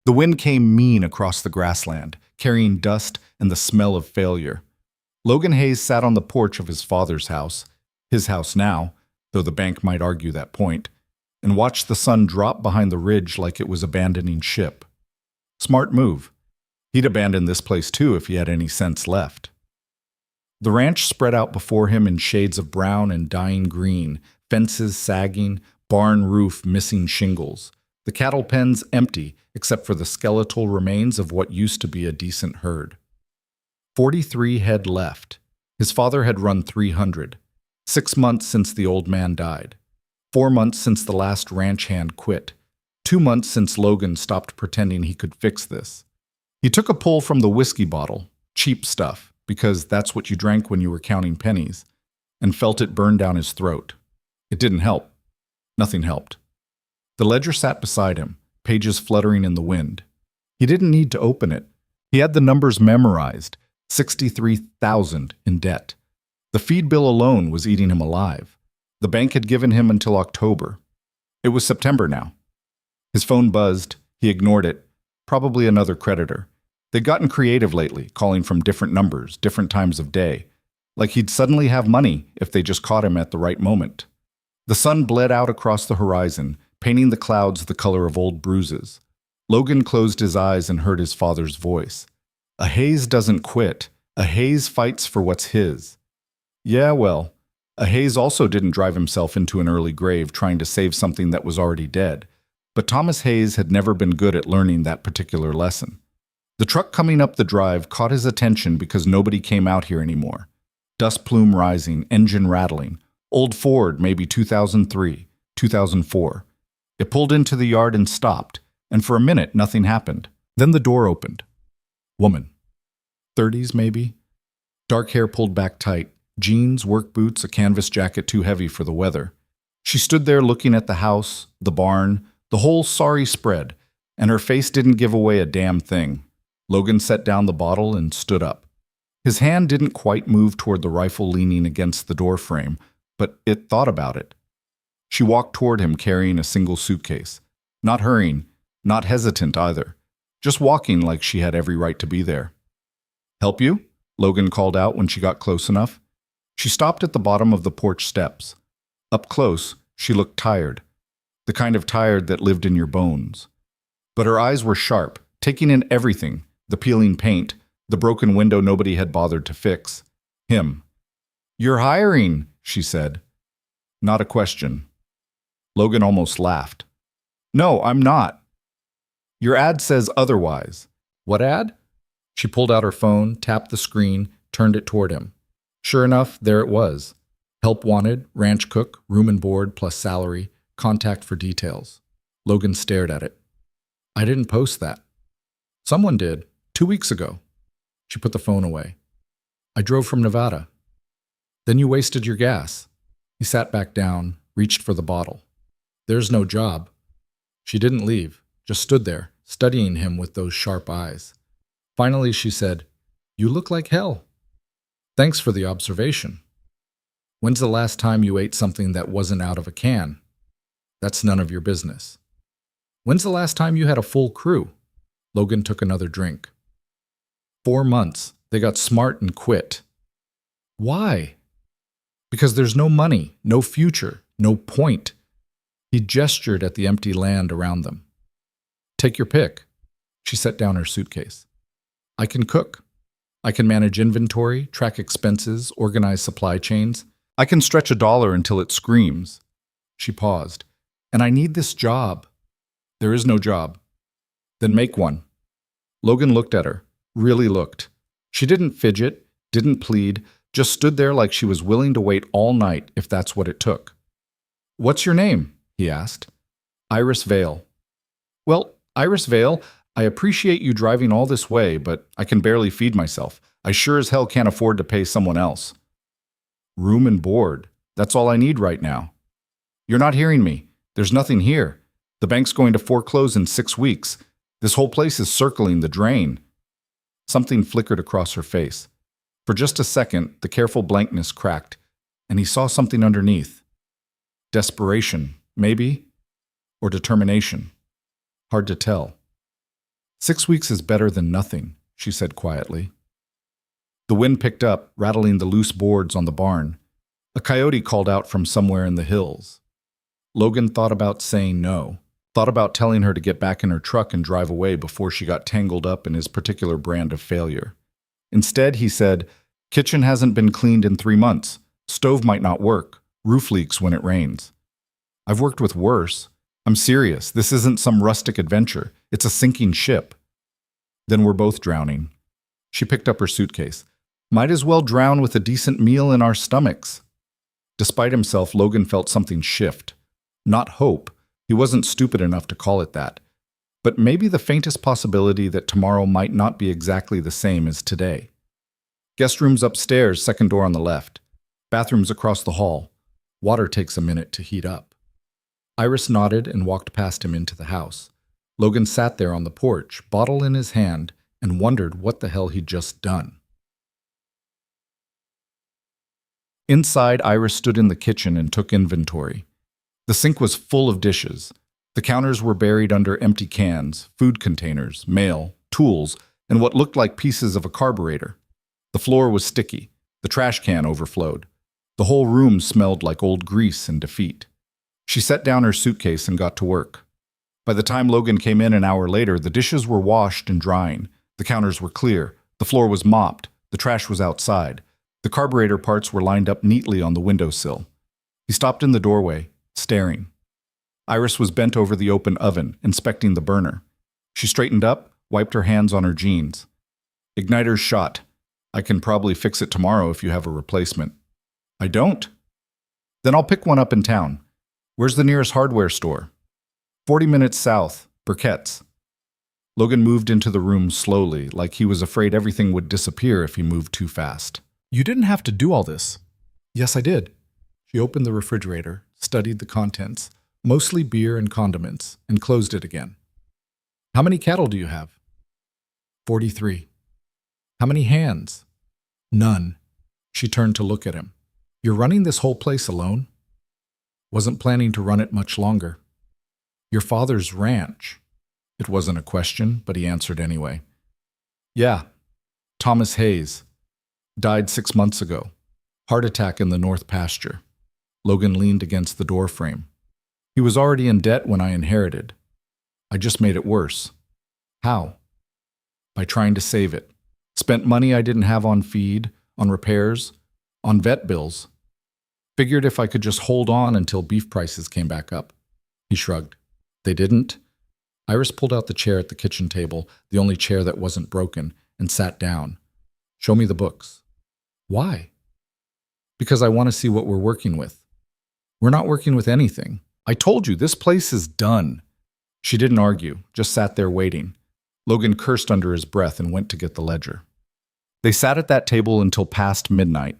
The wind came mean across the grassland, carrying dust and the smell of failure. Logan Hayes sat on the porch of his house now, though the bank might argue that point, and watched the sun drop behind the ridge like it was abandoning ship. Smart move. He'd abandon this place too if he had any sense left. The ranch spread out before him in shades of brown and dying green, fences sagging, barn roof missing shingles. The cattle pens empty except for the skeletal remains of what used to be a decent herd. 43 head left. His father had run 300. 6 months since the old man died. 4 months since the last ranch hand quit. 2 months since Logan stopped pretending he could fix this. He took a pull from the whiskey bottle, cheap stuff, because that's what you drank when you were counting pennies, and felt it burn down his throat. It didn't help. Nothing helped. The ledger sat beside him, pages fluttering in the wind. He didn't need to open it. He had the numbers memorized, 63,000 in debt. The feed bill alone was eating him alive. The bank had given him until October. It was September now. His phone buzzed. He ignored it. Probably another creditor. They'd gotten creative lately, calling from different numbers, different times of day. Like he'd suddenly have money if they just caught him at the right moment. The sun bled out across the horizon, painting the clouds the color of old bruises. Logan closed his eyes and heard his father's voice. A Hayes doesn't quit. A Hayes fights for what's his. Yeah, well, a Hayes also didn't drive himself into an early grave trying to save something that was already dead. But Thomas Hayes had never been good at learning that particular lesson. The truck coming up the drive caught his attention because nobody came out here anymore. Dust plume rising, engine rattling. Old Ford, maybe 2003, 2004. It pulled into the yard and stopped, and for a minute nothing happened. Then the door opened. Woman. 30s maybe? Dark hair pulled back tight, jeans, work boots, a canvas jacket too heavy for the weather. She stood there looking at the house, the barn, the whole sorry spread, and her face didn't give away a damn thing. Logan set down the bottle and stood up. His hand didn't quite move toward the rifle leaning against the door frame, but it thought about it. She walked toward him carrying a single suitcase. Not hurrying, not hesitant either. Just walking like she had every right to be there. Help you? Logan called out when she got close enough. She stopped at the bottom of the porch steps. Up close, she looked tired. The kind of tired that lived in your bones. But her eyes were sharp, taking in everything, the peeling paint, the broken window nobody had bothered to fix. Him. You're hiring, she said. Not a question. Logan almost laughed. No, I'm not. Your ad says otherwise. What ad? She pulled out her phone, tapped the screen, turned it toward him. Sure enough, there it was. Help wanted, ranch cook, room and board plus salary, contact for details. Logan stared at it. I didn't post that. Someone did, 2 weeks ago. She put the phone away. I drove from Nevada. Then you wasted your gas. He sat back down, reached for the bottle. There's no job. She didn't leave, just stood there, studying him with those sharp eyes. Finally, she said, You look like hell. Thanks for the observation. When's the last time you ate something that wasn't out of a can? That's none of your business. When's the last time you had a full crew? Logan took another drink. 4 months. They got smart and quit. Why? Because there's no money, no future, no point. He gestured at the empty land around them. Take your pick. She set down her suitcase. I can cook. I can manage inventory, track expenses, organize supply chains. I can stretch $1 until it screams. She paused. And I need this job. There is no job. Then make one. Logan looked at her, really looked. She didn't fidget, didn't plead, just stood there like she was willing to wait all night if that's what it took. What's your name? He asked. Iris Vale. Well, Iris Vale, I appreciate you driving all this way, but I can barely feed myself. I sure as hell can't afford to pay someone else. Room and board. That's all I need right now. You're not hearing me. There's nothing here. The bank's going to foreclose in 6 weeks. This whole place is circling the drain. Something flickered across her face. For just a second, the careful blankness cracked, and he saw something underneath. Desperation, maybe? Or determination. Hard to tell. 6 weeks is better than nothing, she said quietly. The wind picked up, rattling the loose boards on the barn. A coyote called out from somewhere in the hills. Logan thought about saying no, thought about telling her to get back in her truck and drive away before she got tangled up in his particular brand of failure. Instead, he said, "Kitchen hasn't been cleaned in 3 months. Stove might not work. Roof leaks when it rains. I've worked with worse. I'm serious. This isn't some rustic adventure. It's a sinking ship." Then we're both drowning. She picked up her suitcase. Might as well drown with a decent meal in our stomachs. Despite himself, Logan felt something shift. Not hope. He wasn't stupid enough to call it that. But maybe the faintest possibility that tomorrow might not be exactly the same as today. Guest rooms upstairs, second door on the left. Bathrooms across the hall. Water takes a minute to heat up. Iris nodded and walked past him into the house. Logan sat there on the porch, bottle in his hand, and wondered what the hell he'd just done. Inside, Iris stood in the kitchen and took inventory. The sink was full of dishes. The counters were buried under empty cans, food containers, mail, tools, and what looked like pieces of a carburetor. The floor was sticky. The trash can overflowed. The whole room smelled like old grease and defeat. She set down her suitcase and got to work. By the time Logan came in an hour later, the dishes were washed and drying. The counters were clear. The floor was mopped. The trash was outside. The carburetor parts were lined up neatly on the windowsill. He stopped in the doorway, staring. Iris was bent over the open oven, inspecting the burner. She straightened up, wiped her hands on her jeans. "Igniter's shot. I can probably fix it tomorrow if you have a replacement." "I don't." "Then I'll pick one up in town. Where's the nearest hardware store?" 40 minutes south, Burkett's." Logan moved into the room slowly, like he was afraid everything would disappear if he moved too fast. "You didn't have to do all this." "Yes, I did." She opened the refrigerator, studied the contents, mostly beer and condiments, and closed it again. "How many cattle do you have?" 43. "How many hands?" "None." She turned to look at him. "You're running this whole place alone?" "Wasn't planning to run it much longer." "Your father's ranch." It wasn't a question, but he answered anyway. "Yeah, Thomas Hayes. Died 6 months ago. Heart attack in the north pasture." Logan leaned against the door frame. "He was already in debt when I inherited. I just made it worse." "How?" "By trying to save it. Spent money I didn't have on feed, on repairs, on vet bills. Figured if I could just hold on until beef prices came back up." He shrugged. "They didn't?" Iris pulled out the chair at the kitchen table, the only chair that wasn't broken, and sat down. "Show me the books." "Why?" "Because I want to see what we're working with." "We're not working with anything. I told you, this place is done." She didn't argue, just sat there waiting. Logan cursed under his breath and went to get the ledger. They sat at that table until past midnight.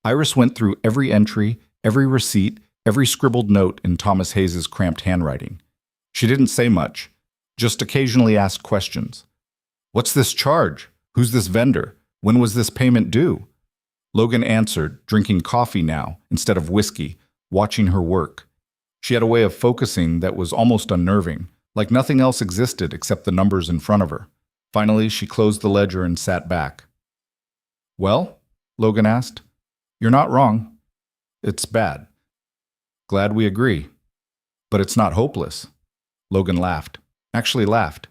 Iris went through every entry, every receipt, every scribbled note in Thomas Hayes' cramped handwriting. She didn't say much, just occasionally asked questions. "What's this charge? Who's this vendor? When was this payment due?" Logan answered, drinking coffee now instead of whiskey, watching her work. She had a way of focusing that was almost unnerving, like nothing else existed except the numbers in front of her. Finally, she closed the ledger and sat back. "Well?" Logan asked. "You're not wrong. It's bad. Glad we agree. But it's not hopeless." Logan laughed. Actually laughed.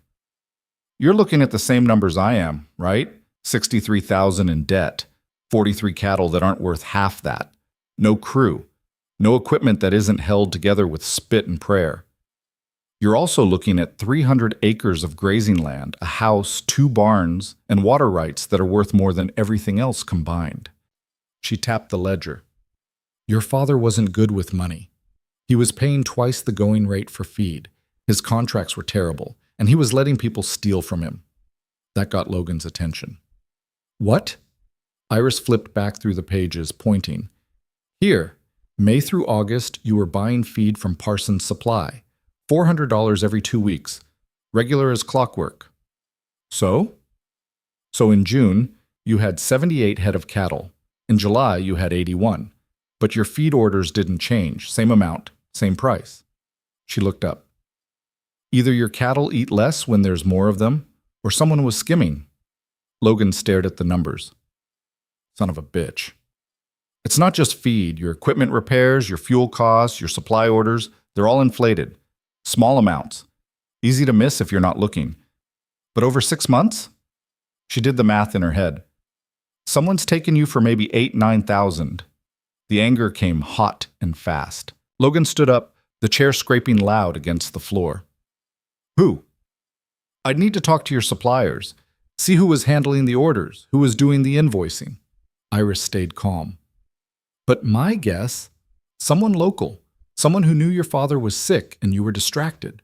"You're looking at the same numbers I am, right? 63,000 in debt, 43 cattle that aren't worth half that, no crew, no equipment that isn't held together with spit and prayer. You're also looking at 300 acres of grazing land, a house, 2 barns, and water rights that are worth more than everything else combined." She tapped the ledger. "Your father wasn't good with money. He was paying twice the going rate for feed. His contracts were terrible, and he was letting people steal from him." That got Logan's attention. "What?" Iris flipped back through the pages, pointing. "Here, May through August, you were buying feed from Parsons Supply. $400 every 2 weeks, regular as clockwork." "So?" "So in June, you had 78 head of cattle. In July, you had 81. But your feed orders didn't change. Same amount, same price." She looked up. "Either your cattle eat less when there's more of them, Or someone was skimming. Logan stared at the numbers. Son of a bitch. It's not just feed. Your equipment repairs, your fuel costs, your supply orders, they're all inflated. Small amounts. Easy to miss if you're not looking. But over 6 months? She did the math in her head. Someone's taken you for maybe 9,000. The anger came hot and fast. Logan stood up, the chair scraping loud against the floor. Who? I'd need to talk to your suppliers. See who was handling the orders, who was doing the invoicing. Iris stayed calm. But my guess, someone local, someone who knew your father was sick and you were distracted.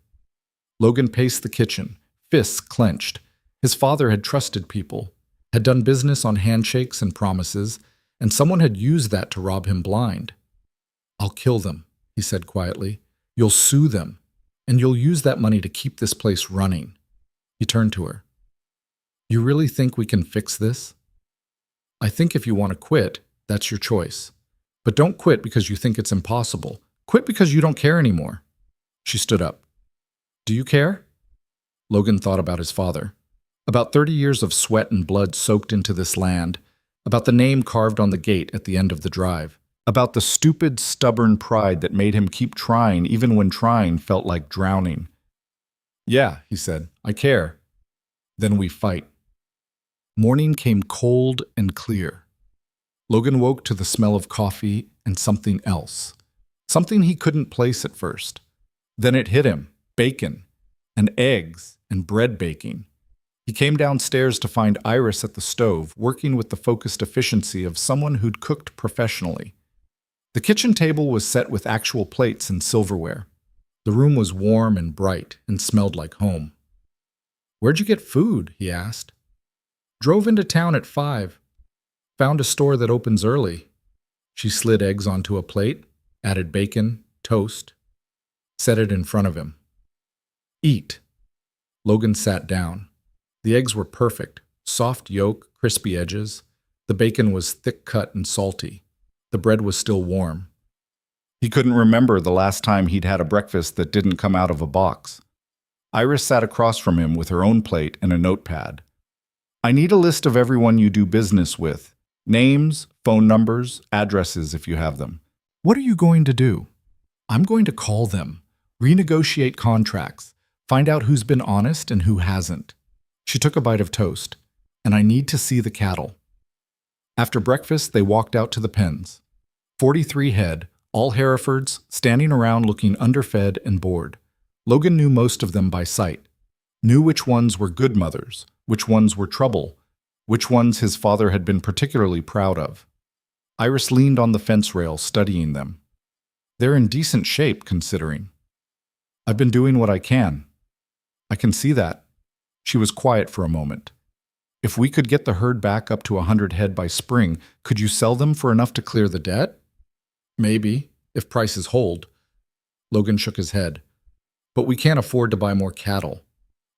Logan paced the kitchen, fists clenched. His father had trusted people, had done business on handshakes and promises, and someone had used that to rob him blind. I'll kill them, he said quietly. You'll sue them, and you'll use that money to keep this place running. He turned to her. You really think we can fix this? I think if you want to quit, that's your choice. But don't quit because you think it's impossible. Quit because you don't care anymore. She stood up. Do you care? Logan thought about his father. About 30 years of sweat and blood soaked into this land. About the name carved on the gate at the end of the drive. About the stupid, stubborn pride that made him keep trying even when trying felt like drowning. Yeah, he said, I care. Then we fight. Morning came cold and clear. Logan woke to the smell of coffee and something else. Something he couldn't place at first. Then it hit him. Bacon. And eggs and bread baking. He came downstairs to find Iris at the stove, working with the focused efficiency of someone who'd cooked professionally. The kitchen table was set with actual plates and silverware. The room was warm and bright and smelled like home. Where'd you get food? He asked. Drove into town at 5. Found a store that opens early. She slid eggs onto a plate, added bacon, toast, set it in front of him. Eat. Logan sat down. The eggs were perfect, soft yolk, crispy edges. The bacon was thick-cut and salty. The bread was still warm. He couldn't remember the last time he'd had a breakfast that didn't come out of a box. Iris sat across from him with her own plate and a notepad. I need a list of everyone you do business with. Names, phone numbers, addresses if you have them. What are you going to do? I'm going to call them, renegotiate contracts, find out who's been honest and who hasn't. She took a bite of toast. And I need to see the cattle. After breakfast, they walked out to the pens. 43 head, all Herefords, standing around looking underfed and bored. Logan knew most of them by sight. Knew which ones were good mothers, which ones were trouble, which ones his father had been particularly proud of. Iris leaned on the fence rail, studying them. They're in decent shape, considering. I've been doing what I can. I can see that. She was quiet for a moment. If we could get the herd back up to 100 head by spring, could you sell them for enough to clear the debt? Maybe, if prices hold. Logan shook his head. But we can't afford to buy more cattle.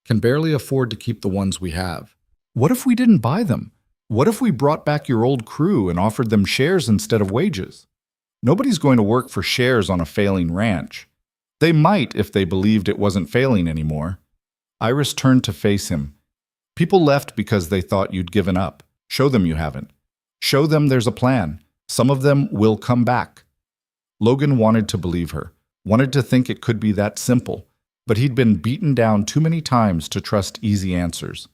Can barely afford to keep the ones we have. What if we didn't buy them? What if we brought back your old crew and offered them shares instead of wages? Nobody's going to work for shares on a failing ranch. They might if they believed it wasn't failing anymore. Iris turned to face him. People left because they thought you'd given up. Show them you haven't. Show them there's a plan. Some of them will come back. Logan wanted to believe her, wanted to think it could be that simple, but he'd been beaten down too many times to trust easy answers.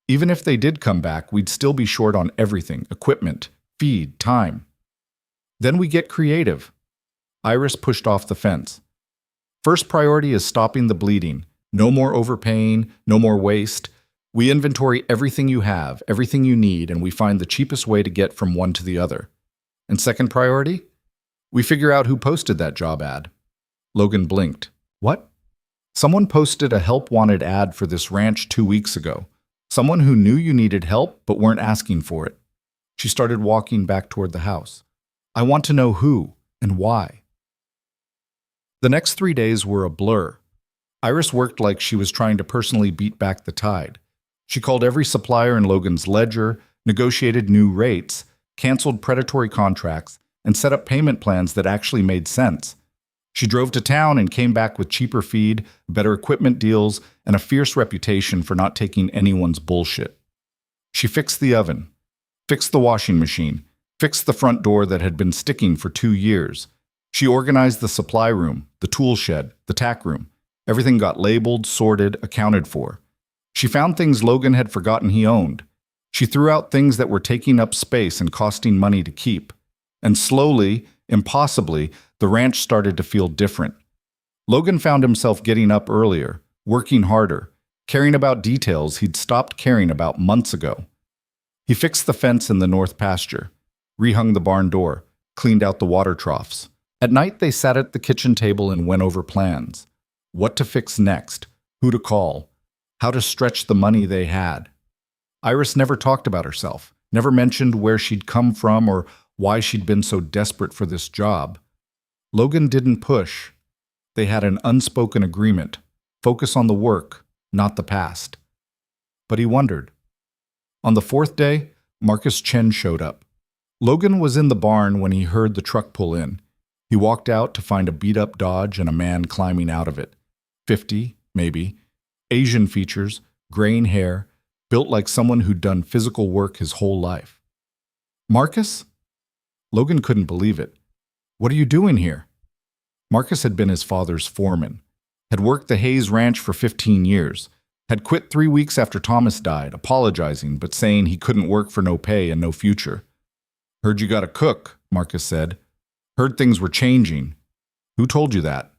Even if they did come back, we'd still be short on everything, equipment, feed, time. Then we get creative. Iris pushed off the fence. First priority is stopping the bleeding. No more overpaying, no more waste. We inventory everything you have, everything you need, and we find the cheapest way to get from one to the other. And second priority? We figure out who posted that job ad. Logan blinked. What? Someone posted a help wanted ad for this ranch 2 weeks ago. Someone who knew you needed help but weren't asking for it. She started walking back toward the house. I want to know who and why. The next 3 days were a blur. Iris worked like she was trying to personally beat back the tide. She called every supplier in Logan's ledger, negotiated new rates, canceled predatory contracts, and set up payment plans that actually made sense. She drove to town and came back with cheaper feed, better equipment deals, and a fierce reputation for not taking anyone's bullshit. She fixed the oven, fixed the washing machine, fixed the front door that had been sticking for 2 years. She organized the supply room, the tool shed, the tack room. Everything got labeled, sorted, accounted for. She found things Logan had forgotten he owned. She threw out things that were taking up space and costing money to keep. And slowly, impossibly, the ranch started to feel different. Logan found himself getting up earlier, working harder, caring about details he'd stopped caring about months ago. He fixed the fence in the north pasture, rehung the barn door, cleaned out the water troughs. At night, they sat at the kitchen table and went over plans. What to fix next, who to call, how to stretch the money they had. Iris never talked about herself, never mentioned where she'd come from or why she'd been so desperate for this job. Logan didn't push. They had an unspoken agreement, focus on the work, not the past. But he wondered. On the 4th day, Marcus Chen showed up. Logan was in the barn when he heard the truck pull in. He walked out to find a beat-up Dodge and a man climbing out of it. 50, maybe. Asian features, graying hair, built like someone who'd done physical work his whole life. Marcus? Logan couldn't believe it. What are you doing here? Marcus had been his father's foreman, had worked the Hayes Ranch for 15 years, had quit 3 weeks after Thomas died, apologizing but saying he couldn't work for no pay and no future. Heard you got a cook, Marcus said. Heard things were changing. Who told you that?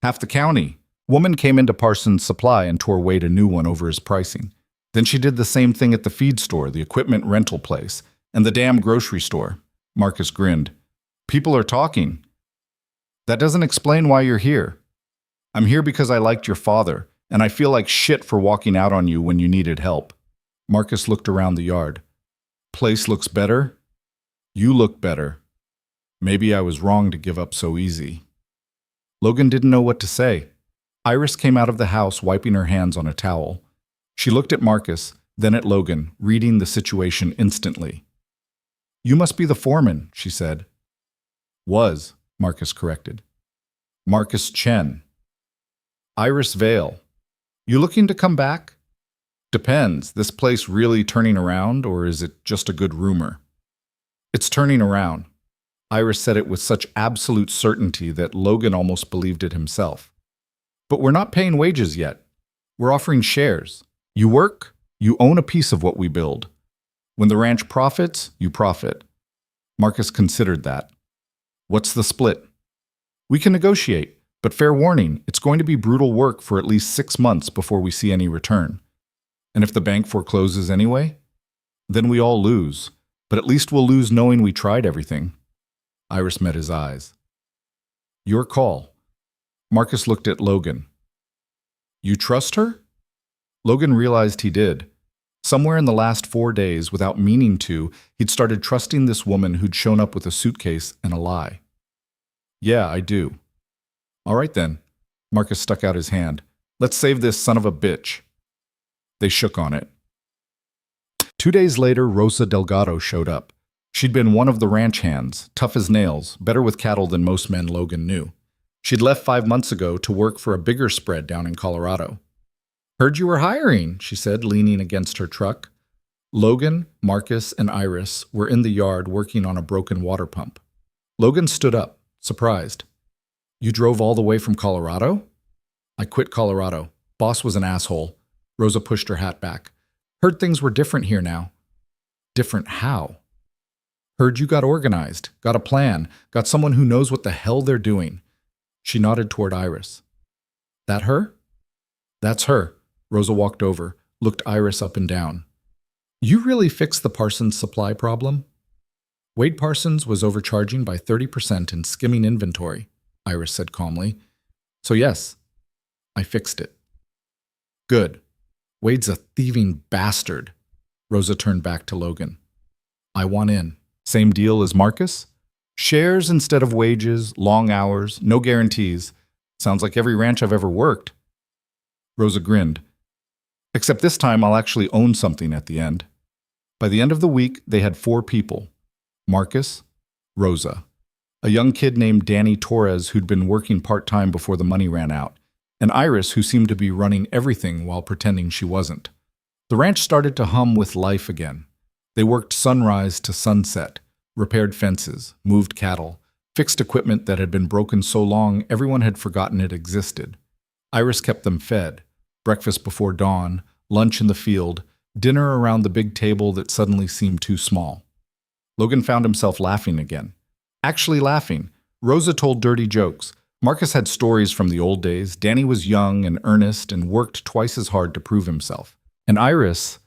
Half the county. Woman came into Parsons' Supply and tore Wade a new one over his pricing. Then she did the same thing at the feed store, the equipment rental place, and the damn grocery store. Marcus grinned. People are talking. That doesn't explain why you're here. I'm here because I liked your father, and I feel like shit for walking out on you when you needed help. Marcus looked around the yard. Place looks better. You look better. Maybe I was wrong to give up so easy. Logan didn't know what to say. Iris came out of the house wiping her hands on a towel. She looked at Marcus, then at Logan, reading the situation instantly. You must be the foreman, she said. Was, Marcus corrected. Marcus Chen. Iris Vale. You looking to come back? Depends. This place really turning around, or is it just a good rumor? It's turning around. Iris said it with such absolute certainty that Logan almost believed it himself. But we're not paying wages yet. We're offering shares. You work, you own a piece of what we build. When the ranch profits, you profit. Marcus considered that. What's the split? We can negotiate, but fair warning, it's going to be brutal work for at least 6 months before we see any return. And if the bank forecloses anyway, then we all lose, but at least we'll lose knowing we tried everything. Iris met his eyes. Your call. Marcus looked at Logan. You trust her? Logan realized he did. Somewhere in the last 4 days, without meaning to, he'd started trusting this woman who'd shown up with a suitcase and a lie. Yeah, I do. All right then. Marcus stuck out his hand. Let's save this son of a bitch. They shook on it. 2 days later, Rosa Delgado showed up. She'd been one of the ranch hands, tough as nails, better with cattle than most men Logan knew. She'd left 5 months ago to work for a bigger spread down in Colorado. Heard you were hiring, she said, leaning against her truck. Logan, Marcus, and Iris were in the yard working on a broken water pump. Logan stood up, surprised. You drove all the way from Colorado? I quit Colorado. Boss was an asshole. Rosa pushed her hat back. Heard things were different here now. Different how? Heard you got organized, got a plan, got someone who knows what the hell they're doing. She nodded toward Iris. That her? That's her. Rosa walked over, looked Iris up and down. You really fixed the Parsons supply problem? Wade Parsons was overcharging by 30% and skimming inventory, Iris said calmly. So yes, I fixed it. Good. Wade's a thieving bastard. Rosa turned back to Logan. I want in. Same deal as Marcus? Shares instead of wages, long hours, no guarantees. Sounds like every ranch I've ever worked. Rosa grinned. Except this time I'll actually own something at the end. By the end of the week, they had 4 people. Marcus, Rosa, a young kid named Danny Torres who'd been working part-time before the money ran out, and Iris who seemed to be running everything while pretending she wasn't. The ranch started to hum with life again. They worked sunrise to sunset, repaired fences, moved cattle, fixed equipment that had been broken so long everyone had forgotten it existed. Iris kept them fed, breakfast before dawn, lunch in the field, dinner around the big table that suddenly seemed too small. Logan found himself laughing again. Actually laughing. Rosa told dirty jokes. Marcus had stories from the old days. Danny was young and earnest and worked twice as hard to prove himself. And Iris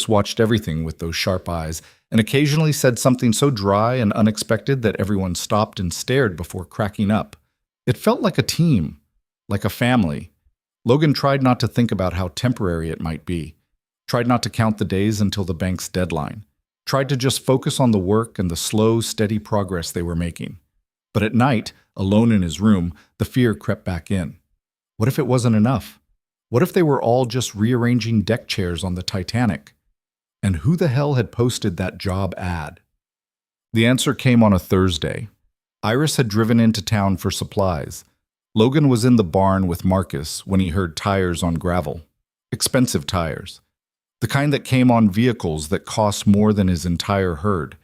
watched everything with those sharp eyes and occasionally said something so dry and unexpected that everyone stopped and stared before cracking up. It felt like a team, like a family. Logan tried not to think about how temporary it might be, tried not to count the days until the bank's deadline, tried to just focus on the work and the slow, steady progress they were making. But at night, alone in his room, the fear crept back in. What if it wasn't enough? What if they were all just rearranging deck chairs on the Titanic? And who the hell had posted that job ad? The answer came on a Thursday. Iris had driven into town for supplies. Logan was in the barn with Marcus when he heard tires on gravel. Expensive tires. The kind that came on vehicles that cost more than his entire herd.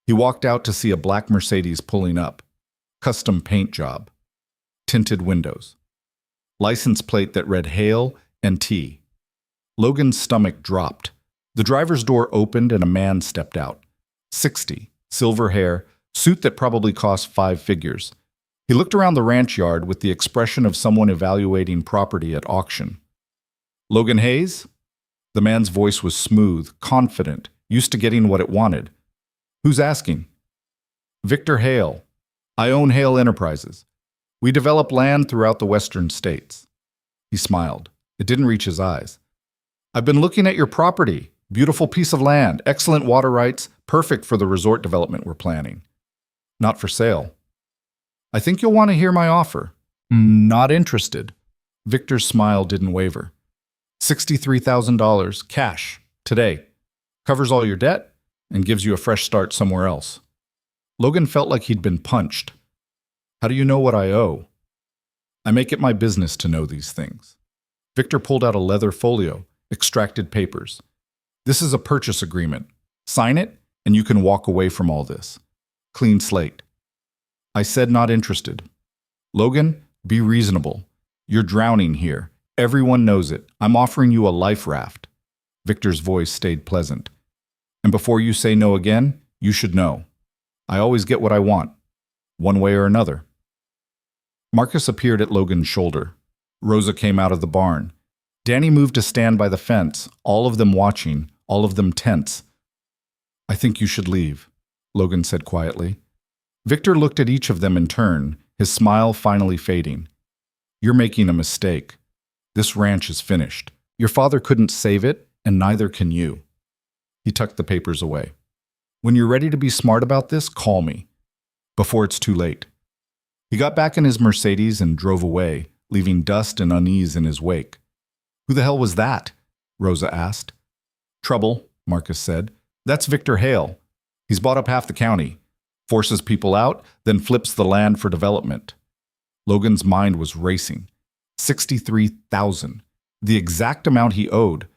He walked out to see a black Mercedes pulling up. Custom paint job. Tinted windows. License plate that read Hale and T. Logan's stomach dropped. The driver's door opened and a man stepped out. 60, silver hair, suit that probably cost 5 figures. He looked around the ranch yard with the expression of someone evaluating property at auction. Logan Hayes? The man's voice was smooth, confident, used to getting what it wanted. Who's asking? Victor Hale. I own Hale Enterprises. We develop land throughout the western states. He smiled. It didn't reach his eyes. I've been looking at your property. Beautiful piece of land, excellent water rights, perfect for the resort development we're planning. Not for sale. I think you'll want to hear my offer. Not interested. Victor's smile didn't waver. $63,000, cash, today. Covers all your debt and gives you a fresh start somewhere else. Logan felt like he'd been punched. How do you know what I owe? I make it my business to know these things. Victor pulled out a leather folio, extracted papers. This is a purchase agreement. Sign it, and you can walk away from all this. Clean slate. I said not interested. Logan, be reasonable. You're drowning here. Everyone knows it. I'm offering you a life raft. Victor's voice stayed pleasant. And before you say no again, you should know. I always get what I want, one way or another. Marcus appeared at Logan's shoulder. Rosa came out of the barn. Danny moved to stand by the fence, all of them watching, all of them tense. I think you should leave, Logan said quietly. Victor looked at each of them in turn, his smile finally fading. You're making a mistake. This ranch is finished. Your father couldn't save it, and neither can you. He tucked the papers away. When you're ready to be smart about this, call me. Before it's too late. He got back in his Mercedes and drove away, leaving dust and unease in his wake. Who the hell was that? Rosa asked. Trouble, Marcus said. That's Victor Hale. He's bought up half the county, forces people out, then flips the land for development. Logan's mind was racing. $63,000. The exact amount he owed.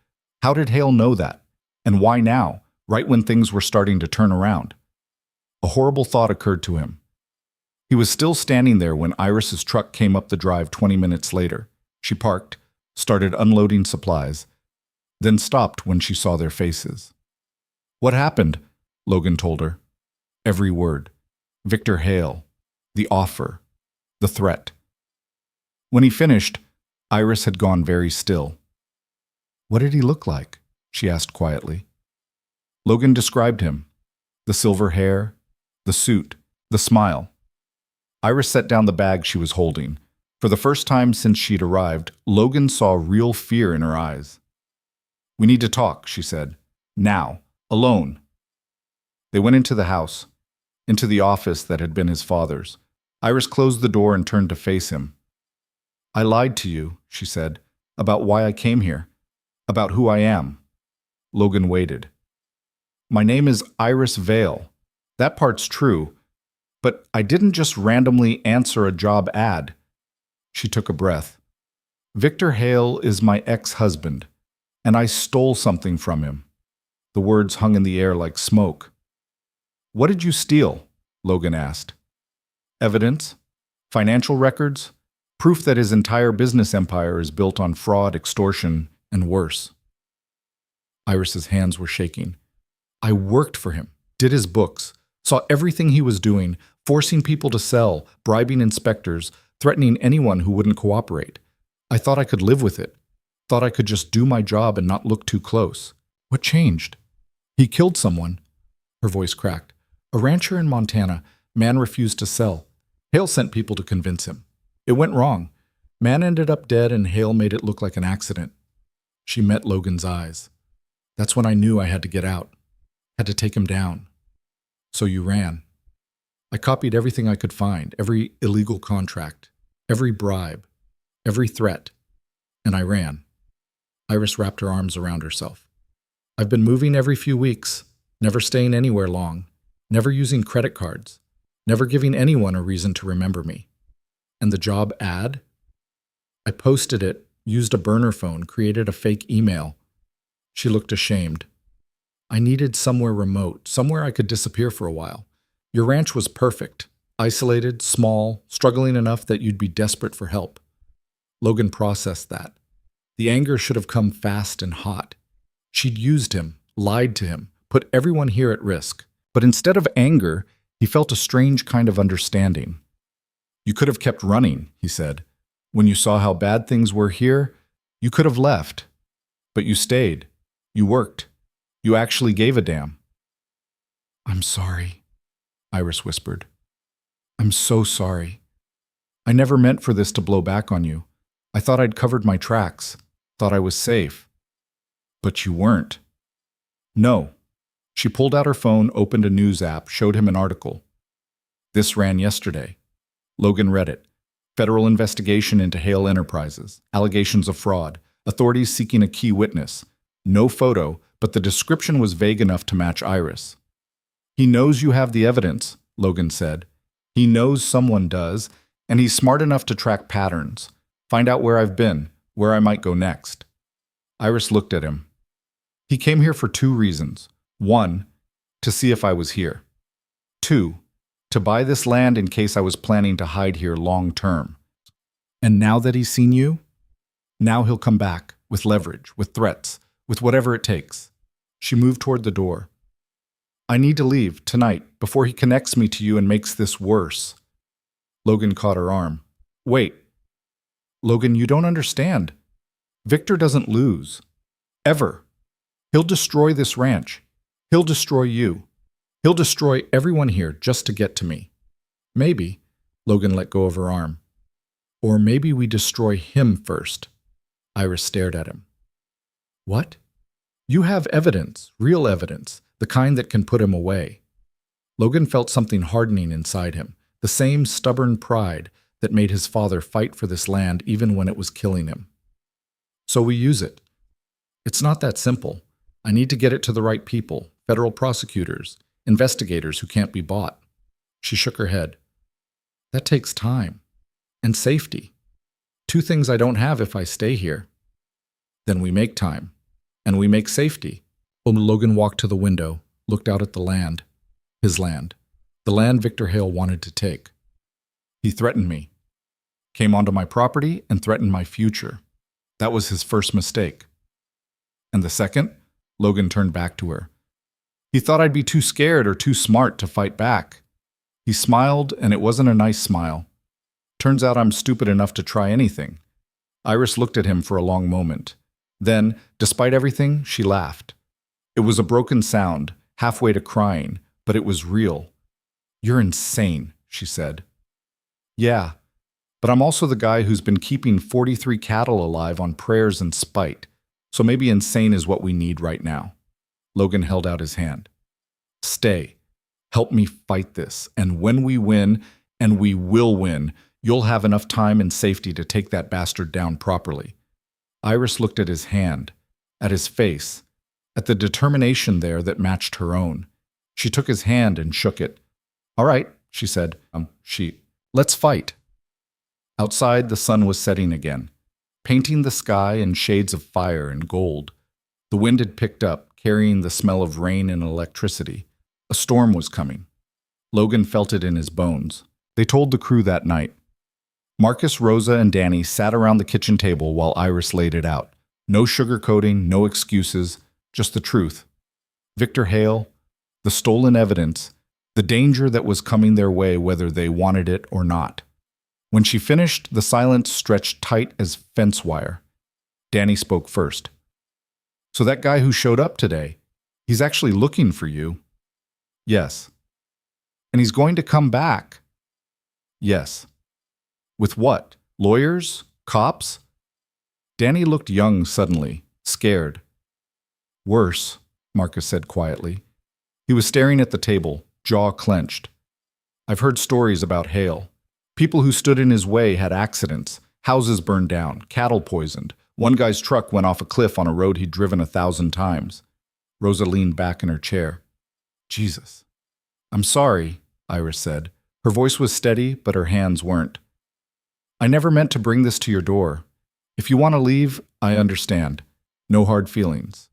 How did Hale know that? And why now, right when things were starting to turn around? A horrible thought occurred to him. He was still standing there when Iris's truck came up the drive 20 minutes later. She parked, started unloading supplies, then stopped when she saw their faces. What happened? Logan told her. Every word. Victor Hale. The offer. The threat. When he finished, Iris had gone very still. What did he look like? She asked quietly. Logan described him. The silver hair, the suit, the smile. Iris set down the bag she was holding. For the first time since she'd arrived, Logan saw real fear in her eyes. We need to talk, she said. Now. Alone. They went into the house, into the office that had been his father's. Iris closed the door and turned to face him. I lied to you, she said, about why I came here, about who I am. Logan waited. My name is Iris Vale. That part's true. But I didn't just randomly answer a job ad. She took a breath. Victor Hale is my ex-husband, and I stole something from him. The words hung in the air like smoke. What did you steal? Logan asked. Evidence, financial records, proof that his entire business empire is built on fraud, extortion, and worse. Iris's hands were shaking. I worked for him, did his books, saw everything he was doing, forcing people to sell, bribing inspectors, threatening anyone who wouldn't cooperate. I thought I could live with it, thought I could just do my job and not look too close. What changed? He killed someone. Her voice cracked. A rancher in Montana. Man refused to sell. Hale sent people to convince him. It went wrong. Man ended up dead and Hale made it look like an accident. She met Logan's eyes. That's when I knew I had to get out. Had to take him down. So you ran. I copied everything I could find, every illegal contract, every bribe, every threat, and I ran. Iris wrapped her arms around herself. I've been moving every few weeks, never staying anywhere long, never using credit cards, never giving anyone a reason to remember me. And the job ad? I posted it, used a burner phone, created a fake email. She looked ashamed. I needed somewhere remote, somewhere I could disappear for a while. Your ranch was perfect, isolated, small, struggling enough that you'd be desperate for help. Logan processed that. The anger should have come fast and hot. She'd used him, lied to him, put everyone here at risk. But instead of anger, he felt a strange kind of understanding. You could have kept running, he said. When you saw how bad things were here, you could have left. But you stayed. You worked. You actually gave a damn. I'm sorry, Iris whispered. I'm so sorry. I never meant for this to blow back on you. I thought I'd covered my tracks, thought I was safe. But you weren't. No. She pulled out her phone, opened a news app, showed him an article. This ran yesterday. Logan read it. Federal investigation into Hale Enterprises. Allegations of fraud. Authorities seeking a key witness. No photo, but the description was vague enough to match Iris. He knows you have the evidence, Logan said. He knows someone does, and he's smart enough to track patterns. Find out where I've been, where I might go next. Iris looked at him. He came here for 2 reasons. 1, to see if I was here. 2, to buy this land in case I was planning to hide here long term. And now that he's seen you, now he'll come back, with leverage, with threats, with whatever it takes. She moved toward the door. I need to leave, tonight, before he connects me to you and makes this worse. Logan caught her arm. Wait. Logan, you don't understand. Victor doesn't lose. Ever. He'll destroy this ranch. He'll destroy you. He'll destroy everyone here just to get to me. Maybe, Logan let go of her arm. Or maybe we destroy him first. Iris stared at him. What? You have evidence, real evidence, the kind that can put him away. Logan felt something hardening inside him, the same stubborn pride that made his father fight for this land even when it was killing him. So we use it. It's not that simple. I need to get it to the right people, federal prosecutors, investigators who can't be bought. She shook her head. That takes time. And safety. 2 things I don't have if I stay here. Then we make time. And we make safety. Logan walked to the window, looked out at the land. His land. The land Victor Hale wanted to take. He threatened me. Came onto my property and threatened my future. That was his first mistake. And the second? Logan turned back to her. He thought I'd be too scared or too smart to fight back. He smiled, and it wasn't a nice smile. Turns out I'm stupid enough to try anything. Iris looked at him for a long moment. Then, despite everything, she laughed. It was a broken sound, halfway to crying, but it was real. You're insane, she said. Yeah, but I'm also the guy who's been keeping 43 cattle alive on prayers and spite, so maybe insane is what we need right now. Logan held out his hand. Stay. Help me fight this, and when we win, and we will win, you'll have enough time and safety to take that bastard down properly. Iris looked at his hand, at his face, at the determination there that matched her own. She took his hand and shook it. All right, she said. Let's fight. Outside, the sun was setting again, painting the sky in shades of fire and gold. The wind had picked up, carrying the smell of rain and electricity. A storm was coming. Logan felt it in his bones. They told the crew that night. Marcus, Rosa, and Danny sat around the kitchen table while Iris laid it out. No sugarcoating, no excuses, just the truth. Victor Hale, the stolen evidence, the danger that was coming their way whether they wanted it or not. When she finished, the silence stretched tight as fence wire. Danny spoke first. So that guy who showed up today, he's actually looking for you? Yes. And he's going to come back? Yes. With what? Lawyers? Cops? Danny looked young suddenly, scared. Worse, Marcus said quietly. He was staring at the table, jaw clenched. I've heard stories about Hale. People who stood in his way had accidents, houses burned down, cattle poisoned. One guy's truck went off a cliff on a road he'd driven 1,000 times. Rosa leaned back in her chair. Jesus. I'm sorry, Iris said. Her voice was steady, but her hands weren't. I never meant to bring this to your door. If you want to leave, I understand. No hard feelings.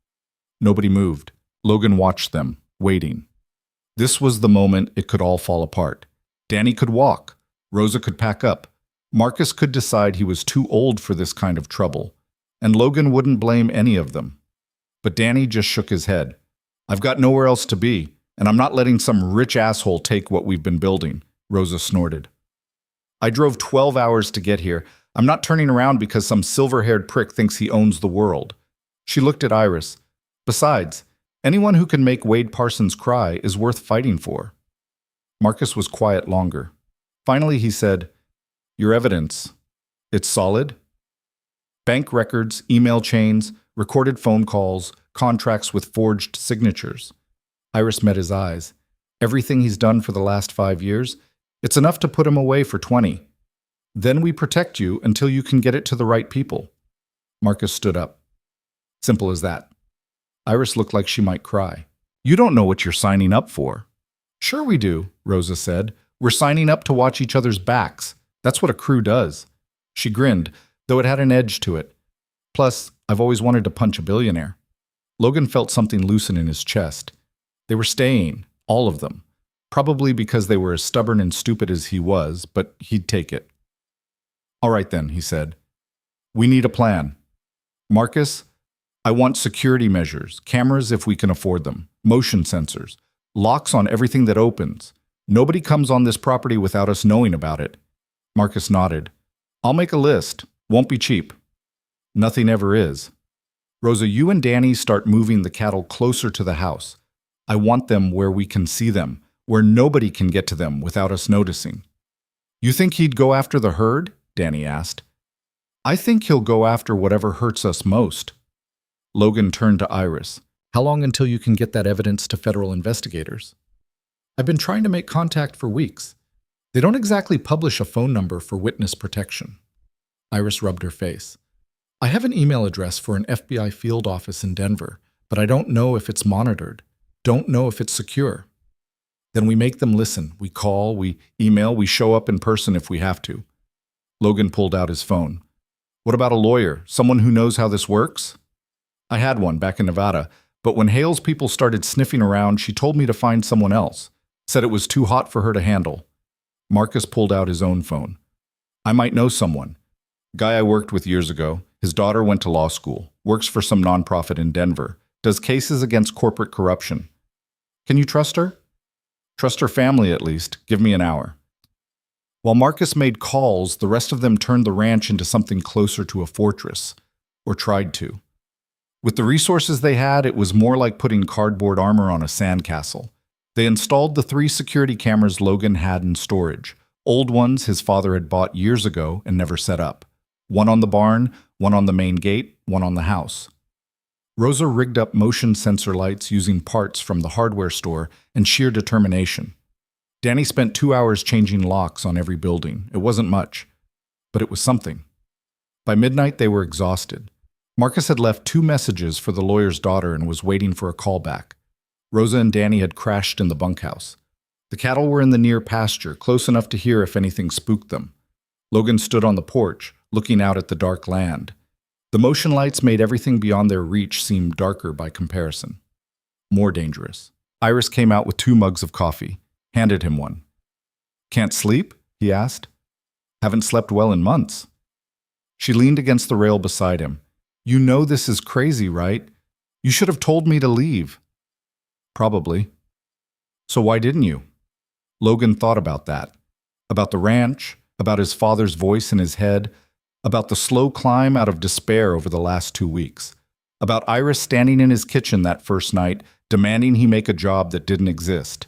Nobody moved. Logan watched them, waiting. This was the moment it could all fall apart. Danny could walk. Rosa could pack up. Marcus could decide he was too old for this kind of trouble. And Logan wouldn't blame any of them. But Danny just shook his head. I've got nowhere else to be, and I'm not letting some rich asshole take what we've been building, Rosa snorted. I drove 12 hours to get here. I'm not turning around because some silver-haired prick thinks he owns the world. She looked at Iris. Besides, anyone who can make Wade Parsons cry is worth fighting for. Marcus was quiet longer. Finally, he said, Your evidence, it's solid? Bank records, email chains, recorded phone calls, contracts with forged signatures. Iris met his eyes. Everything he's done for the last 5 years, it's enough to put him away for 20. Then we protect you until you can get it to the right people. Marcus stood up. Simple as that. Iris looked like she might cry. You don't know what you're signing up for. Sure we do, Rosa said. We're signing up to watch each other's backs. That's what a crew does. She grinned, though it had an edge to it. Plus, I've always wanted to punch a billionaire. Logan felt something loosen in his chest. They were staying, all of them. Probably because they were as stubborn and stupid as he was, but he'd take it. All right then, he said. We need a plan. Marcus, I want security measures, cameras if we can afford them, motion sensors, locks on everything that opens. Nobody comes on this property without us knowing about it. Marcus nodded. I'll make a list. Won't be cheap. Nothing ever is. Rosa, you and Danny start moving the cattle closer to the house. I want them where we can see them, where nobody can get to them without us noticing. You think he'd go after the herd? Danny asked. I think he'll go after whatever hurts us most. Logan turned to Iris. How long until you can get that evidence to federal investigators? I've been trying to make contact for weeks. They don't exactly publish a phone number for witness protection. Iris rubbed her face. I have an email address for an FBI field office in Denver, but I don't know if it's monitored. Don't know if it's secure. Then we make them listen. We call, we email, we show up in person if we have to. Logan pulled out his phone. What about a lawyer? Someone who knows how this works? I had one back in Nevada, but when Hale's people started sniffing around, she told me to find someone else. Said it was too hot for her to handle. Marcus pulled out his own phone. I might know someone. Guy I worked with years ago. His daughter went to law school, works for some nonprofit in Denver, does cases against corporate corruption. Can you trust her? Trust her family at least. Give me an hour. While Marcus made calls, the rest of them turned the ranch into something closer to a fortress, or tried to. With the resources they had, it was more like putting cardboard armor on a sandcastle. They installed the 3 security cameras Logan had in storage, old ones his father had bought years ago and never set up. One on the barn, one on the main gate, one on the house. Rosa rigged up motion sensor lights using parts from the hardware store and sheer determination. Danny spent 2 hours changing locks on every building. It wasn't much, but it was something. By midnight, they were exhausted. Marcus had left 2 messages for the lawyer's daughter and was waiting for a call back. Rosa and Danny had crashed in the bunkhouse. The cattle were in the near pasture, close enough to hear if anything spooked them. Logan stood on the porch, looking out at the dark land. The motion lights made everything beyond their reach seem darker by comparison. More dangerous. Iris came out with 2 mugs of coffee, handed him one. "Can't sleep?" he asked. "Haven't slept well in months." She leaned against the rail beside him. "You know this is crazy, right? You should have told me to leave." "Probably." "So why didn't you?" Logan thought about that. About the ranch, about his father's voice in his head, about the slow climb out of despair over the last 2 weeks, about Iris standing in his kitchen that first night, demanding he make a job that didn't exist.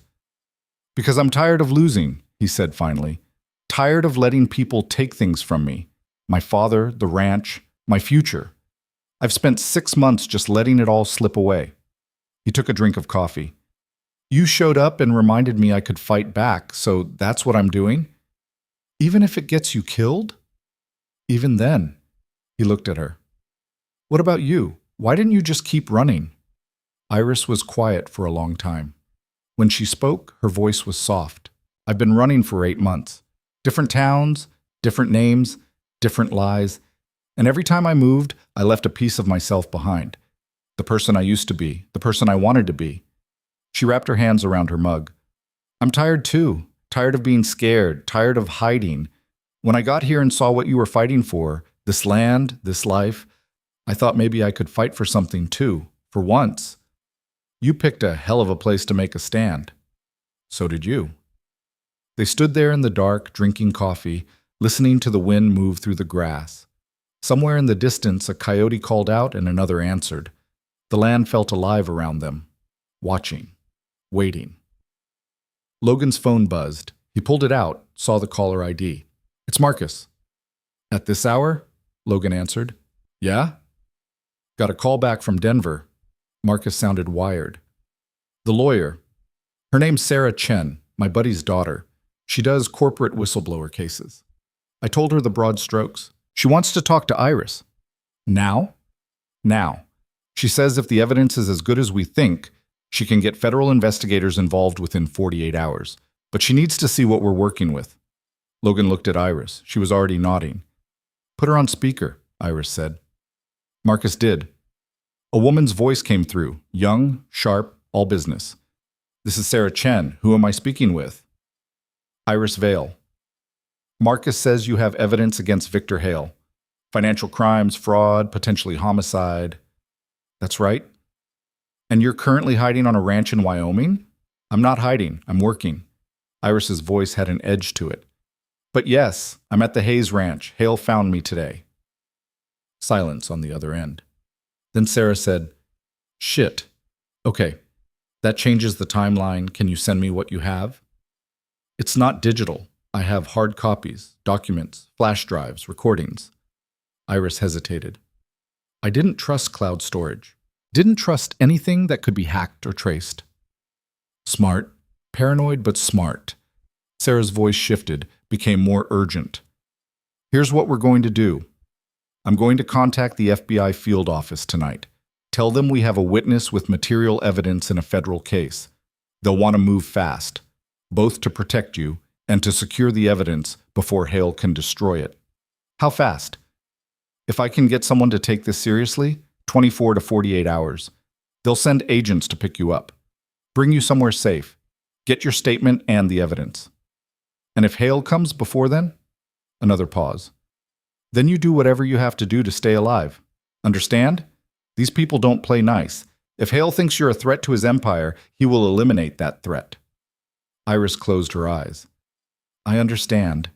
"Because I'm tired of losing," he said finally. "Tired of letting people take things from me. My father, the ranch, my future. I've spent 6 months just letting it all slip away." He took a drink of coffee. "You showed up and reminded me I could fight back, so that's what I'm doing? Even if it gets you killed?" "Even then." He looked at her. "What about you? Why didn't you just keep running?" Iris was quiet for a long time. When she spoke, her voice was soft. "I've been running for 8 months. Different towns, different names, different lies. And every time I moved, I left a piece of myself behind. The person I used to be, the person I wanted to be." She wrapped her hands around her mug. "I'm tired too. Tired of being scared, tired of hiding. When I got here and saw what you were fighting for, this land, this life, I thought maybe I could fight for something too, for once. You picked a hell of a place to make a stand. So did you." They stood there in the dark, drinking coffee, listening to the wind move through the grass. Somewhere in the distance, a coyote called out and another answered. The land felt alive around them, watching, waiting. Logan's phone buzzed. He pulled it out, saw the caller ID. "It's Marcus." "At this hour?" Logan answered. "Yeah?" "Got a call back from Denver." Marcus sounded wired. "The lawyer. Her name's Sarah Chen, my buddy's daughter. She does corporate whistleblower cases. I told her the broad strokes. She wants to talk to Iris." "Now?" "Now. She says if the evidence is as good as we think, she can get federal investigators involved within 48 hours. But she needs to see what we're working with." Logan looked at Iris. She was already nodding. "Put her on speaker," Iris said. Marcus did. A woman's voice came through, young, sharp, all business. "This is Sarah Chen. Who am I speaking with?" "Iris Vale." "Marcus says you have evidence against Victor Hale. Financial crimes, fraud, potentially homicide." "That's right." "And you're currently hiding on a ranch in Wyoming?" "I'm not hiding. I'm working." Iris's voice had an edge to it. "But yes, I'm at the Hayes Ranch. Hale found me today." Silence on the other end. Then Sarah said, "Shit. Okay, that changes the timeline. Can you send me what you have?" "It's not digital. I have hard copies, documents, flash drives, recordings." Iris hesitated. "I didn't trust cloud storage. Didn't trust anything that could be hacked or traced." "Smart. Paranoid, but smart." Sarah's voice shifted, became more urgent. "Here's what we're going to do. I'm going to contact the FBI field office tonight. Tell them we have a witness with material evidence in a federal case. They'll want to move fast, both to protect you and to secure the evidence before Hale can destroy it." "How fast?" "If I can get someone to take this seriously, 24 to 48 hours. They'll send agents to pick you up. Bring you somewhere safe. Get your statement and the evidence." "And if Hale comes before then?" Another pause. "Then you do whatever you have to do to stay alive. Understand? These people don't play nice. If Hale thinks you're a threat to his empire, he will eliminate that threat." Iris closed her eyes. "I understand."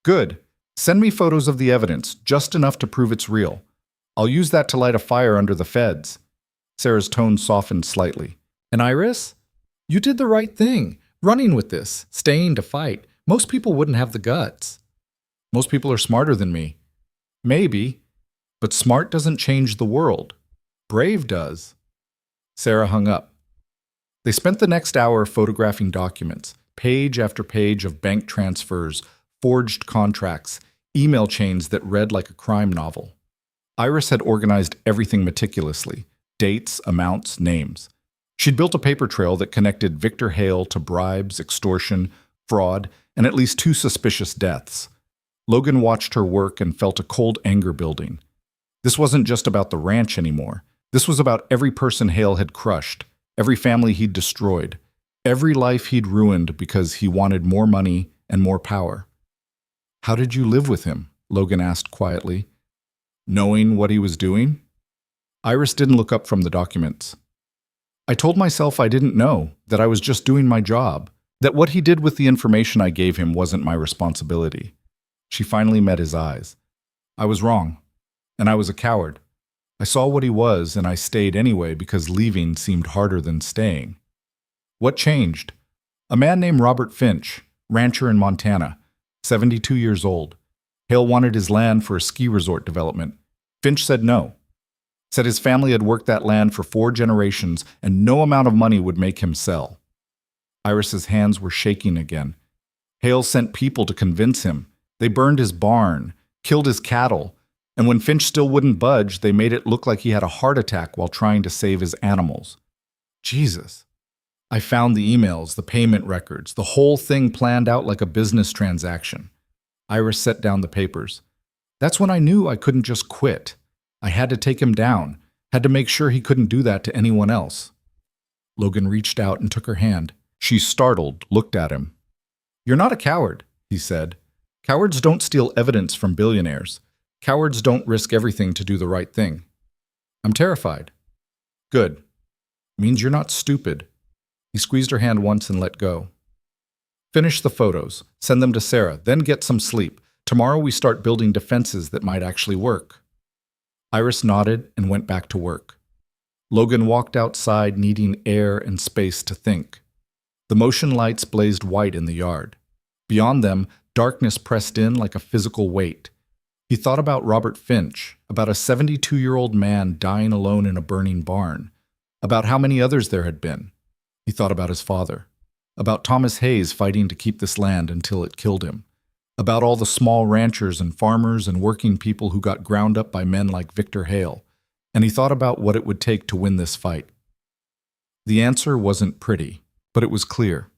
"Good. Send me photos of the evidence, just enough to prove it's real. I'll use that to light a fire under the feds." Sarah's tone softened slightly. "And Iris? You did the right thing, running with this, staying to fight. Most people wouldn't have the guts." "Most people are smarter than me." "Maybe, but smart doesn't change the world. Brave does." Sarah hung up. They spent the next hour photographing documents, page after page of bank transfers, forged contracts, email chains that read like a crime novel. Iris had organized everything meticulously: dates, amounts, names. She'd built a paper trail that connected Victor Hale to bribes, extortion, fraud, and at least 2 suspicious deaths. Logan watched her work and felt a cold anger building. This wasn't just about the ranch anymore. This was about every person Hale had crushed, every family he'd destroyed, every life he'd ruined because he wanted more money and more power. "How did you live with him?" Logan asked quietly. "Knowing what he was doing?" Iris didn't look up from the documents. "I told myself I didn't know, that I was just doing my job, that what he did with the information I gave him wasn't my responsibility." She finally met his eyes. "I was wrong, and I was a coward. I saw what he was, and I stayed anyway because leaving seemed harder than staying." "What changed?" "A man named Robert Finch, rancher in Montana, 72 years old. Hale wanted his land for a ski resort development. Finch said no. Said his family had worked that land for 4 generations and no amount of money would make him sell." Iris's hands were shaking again. "Hale sent people to convince him. They burned his barn, killed his cattle, and when Finch still wouldn't budge, they made it look like he had a heart attack while trying to save his animals." "Jesus." "I found the emails, the payment records, the whole thing planned out like a business transaction." Iris set down the papers. "That's when I knew I couldn't just quit. I had to take him down, had to make sure he couldn't do that to anyone else." Logan reached out and took her hand. She, startled, looked at him. "You're not a coward," he said. "Cowards don't steal evidence from billionaires. Cowards don't risk everything to do the right thing." "I'm terrified." "Good. Means you're not stupid." He squeezed her hand once and let go. "Finish the photos. Send them to Sarah. Then get some sleep. Tomorrow we start building defenses that might actually work." Iris nodded and went back to work. Logan walked outside, needing air and space to think. The motion lights blazed white in the yard. Beyond them, darkness pressed in like a physical weight. He thought about Robert Finch, about a 72-year-old man dying alone in a burning barn, about how many others there had been. He thought about his father, about Thomas Hayes fighting to keep this land until it killed him, about all the small ranchers and farmers and working people who got ground up by men like Victor Hale, and he thought about what it would take to win this fight. The answer wasn't pretty, but it was clear.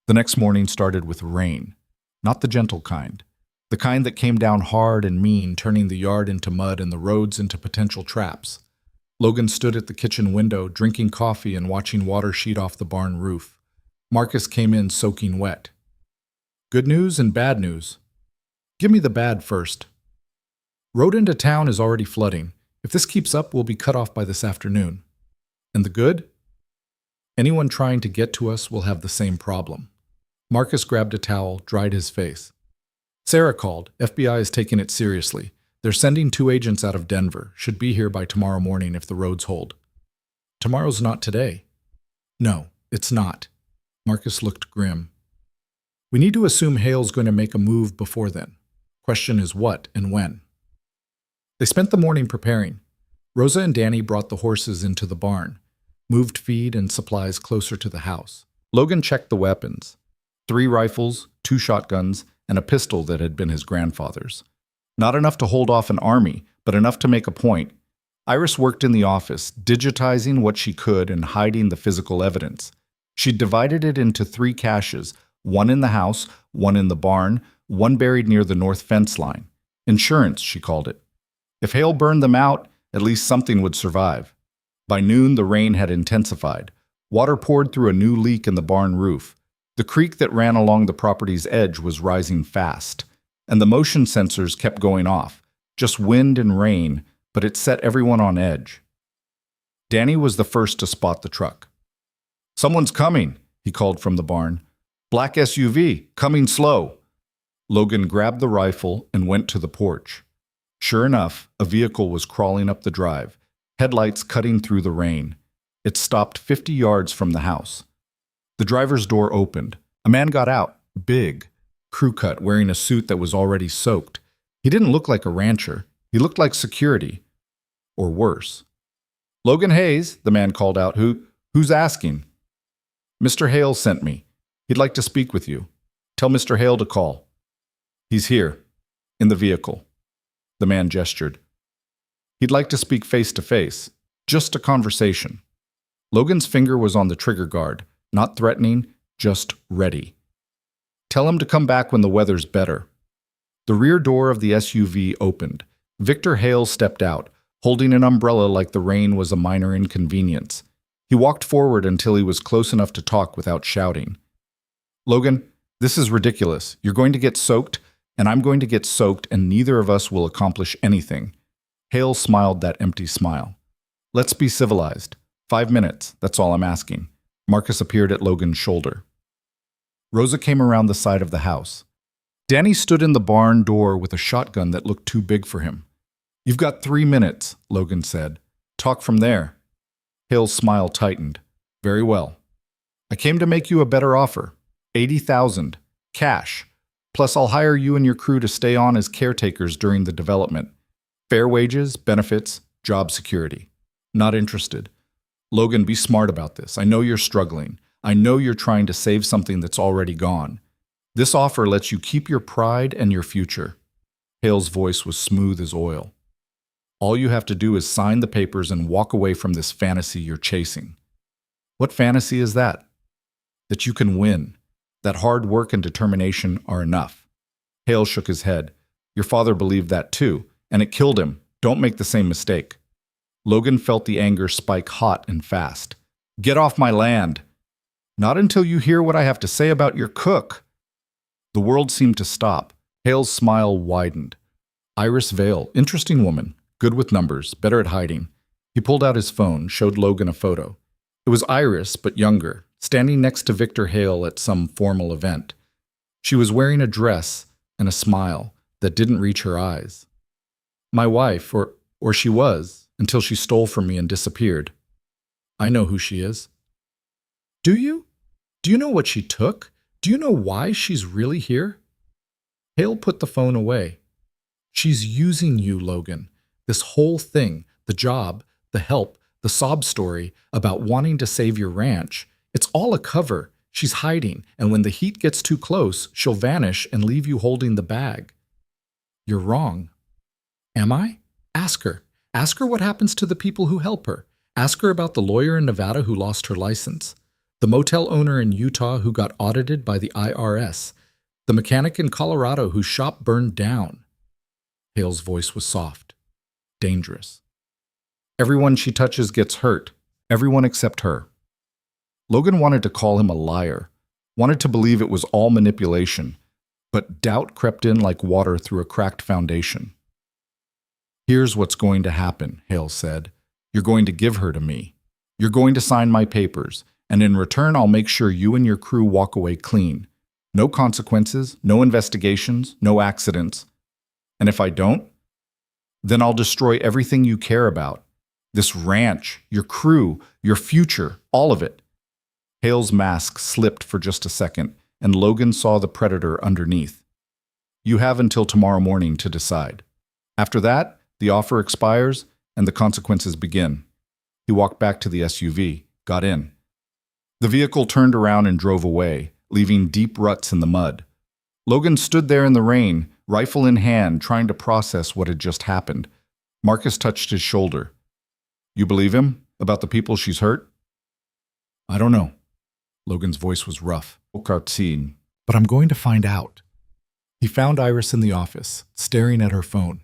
The next morning started with rain, not the gentle kind, the kind that came down hard and mean, turning the yard into mud and the roads into potential traps. Logan stood at the kitchen window, drinking coffee and watching water sheet off the barn roof. Marcus came in soaking wet. "Good news and bad news." "Give me the bad first." "Road into town is already flooding. If this keeps up, we'll be cut off by this afternoon." "And the good?" "Anyone trying to get to us will have the same problem." Marcus grabbed a towel, dried his face. "Sarah called. FBI is taking it seriously. They're sending 2 agents out of Denver. Should be here by tomorrow morning if the roads hold." "Tomorrow's not today." "No, it's not." Marcus looked grim. "We need to assume Hale's going to make a move before then. Question is what and when." They spent the morning preparing. Rosa and Danny brought the horses into the barn, moved feed and supplies closer to the house. Logan checked the weapons. 3 rifles, 2 shotguns, and a pistol that had been his grandfather's. Not enough to hold off an army, but enough to make a point. Iris worked in the office, digitizing what she could and hiding the physical evidence. She divided it into 3 caches, 1 in the house, 1 in the barn, 1 buried near the north fence line. Insurance, she called it. If Hale burned them out, at least something would survive. By noon, the rain had intensified. Water poured through a new leak in the barn roof. The creek that ran along the property's edge was rising fast, and the motion sensors kept going off. Just wind and rain, but it set everyone on edge. Danny was the first to spot the truck. "Someone's coming," he called from the barn. "Black SUV, coming slow." Logan grabbed the rifle and went to the porch. Sure enough, a vehicle was crawling up the drive, headlights cutting through the rain. It stopped 50 yards from the house. The driver's door opened. A man got out, big, crew-cut, wearing a suit that was already soaked. He didn't look like a rancher. He looked like security. Or worse. "Logan Hayes," the man called out. Who's asking?" "Mr. Hale sent me. He'd like to speak with you. Tell Mr. Hale to call." "He's here, in the vehicle." The man gestured. "He'd like to speak face to face. Just a conversation." Logan's finger was on the trigger guard, not threatening, just ready. Tell him to come back when the weather's better. The rear door of the SUV opened. Victor Hale stepped out, holding an umbrella like the rain was a minor inconvenience. He walked forward until he was close enough to talk without shouting. Logan, this is ridiculous. You're going to get soaked, and I'm going to get soaked, and neither of us will accomplish anything. Hale smiled that empty smile. Let's be civilized. 5 minutes, that's all I'm asking. Marcus appeared at Logan's shoulder. Rosa came around the side of the house. Danny stood in the barn door with a shotgun that looked too big for him. You've got 3 minutes, Logan said. Talk from there. Hale's smile tightened. Very well. I came to make you a better offer. 80,000, cash. Plus I'll hire you and your crew to stay on as caretakers during the development. Fair wages, benefits, job security. Not interested. Logan, be smart about this. I know you're struggling. I know you're trying to save something that's already gone. This offer lets you keep your pride and your future. Hale's voice was smooth as oil. All you have to do is sign the papers and walk away from this fantasy you're chasing. What fantasy is that? That you can win. That hard work and determination are enough. Hale shook his head. Your father believed that too, and it killed him. Don't make the same mistake. Logan felt the anger spike hot and fast. Get off my land. Not until you hear what I have to say about your cook. The world seemed to stop. Hale's smile widened. Iris Vale, interesting woman, good with numbers, better at hiding. He pulled out his phone, showed Logan a photo. It was Iris, but younger, standing next to Victor Hale at some formal event. She was wearing a dress and a smile that didn't reach her eyes. My wife, or she was, until she stole from me and disappeared. I know who she is. Do you? Do you know what she took? Do you know why she's really here? Hale put the phone away. She's using you, Logan. This whole thing, the job, the help, the sob story about wanting to save your ranch, it's all a cover. She's hiding, and when the heat gets too close, she'll vanish and leave you holding the bag. You're wrong. Am I? Ask her. Ask her what happens to the people who help her. Ask her about the lawyer in Nevada who lost her license, the motel owner in Utah who got audited by the IRS, the mechanic in Colorado whose shop burned down. Hale's voice was soft, dangerous. Everyone she touches gets hurt, everyone except her. Logan wanted to call him a liar, wanted to believe it was all manipulation, but doubt crept in like water through a cracked foundation. Here's what's going to happen, Hale said. You're going to give her to me. You're going to sign my papers, and in return I'll make sure you and your crew walk away clean. No consequences, no investigations, no accidents. And if I don't, then I'll destroy everything you care about. This ranch, your crew, your future, all of it. Hale's mask slipped for just a second, and Logan saw the predator underneath. You have until tomorrow morning to decide. After that, the offer expires, and the consequences begin. He walked back to the SUV, got in. The vehicle turned around and drove away, leaving deep ruts in the mud. Logan stood there in the rain, rifle in hand, trying to process what had just happened. Marcus touched his shoulder. You believe him? About the people she's hurt? I don't know. Logan's voice was rough. But I'm going to find out. He found Iris in the office, staring at her phone.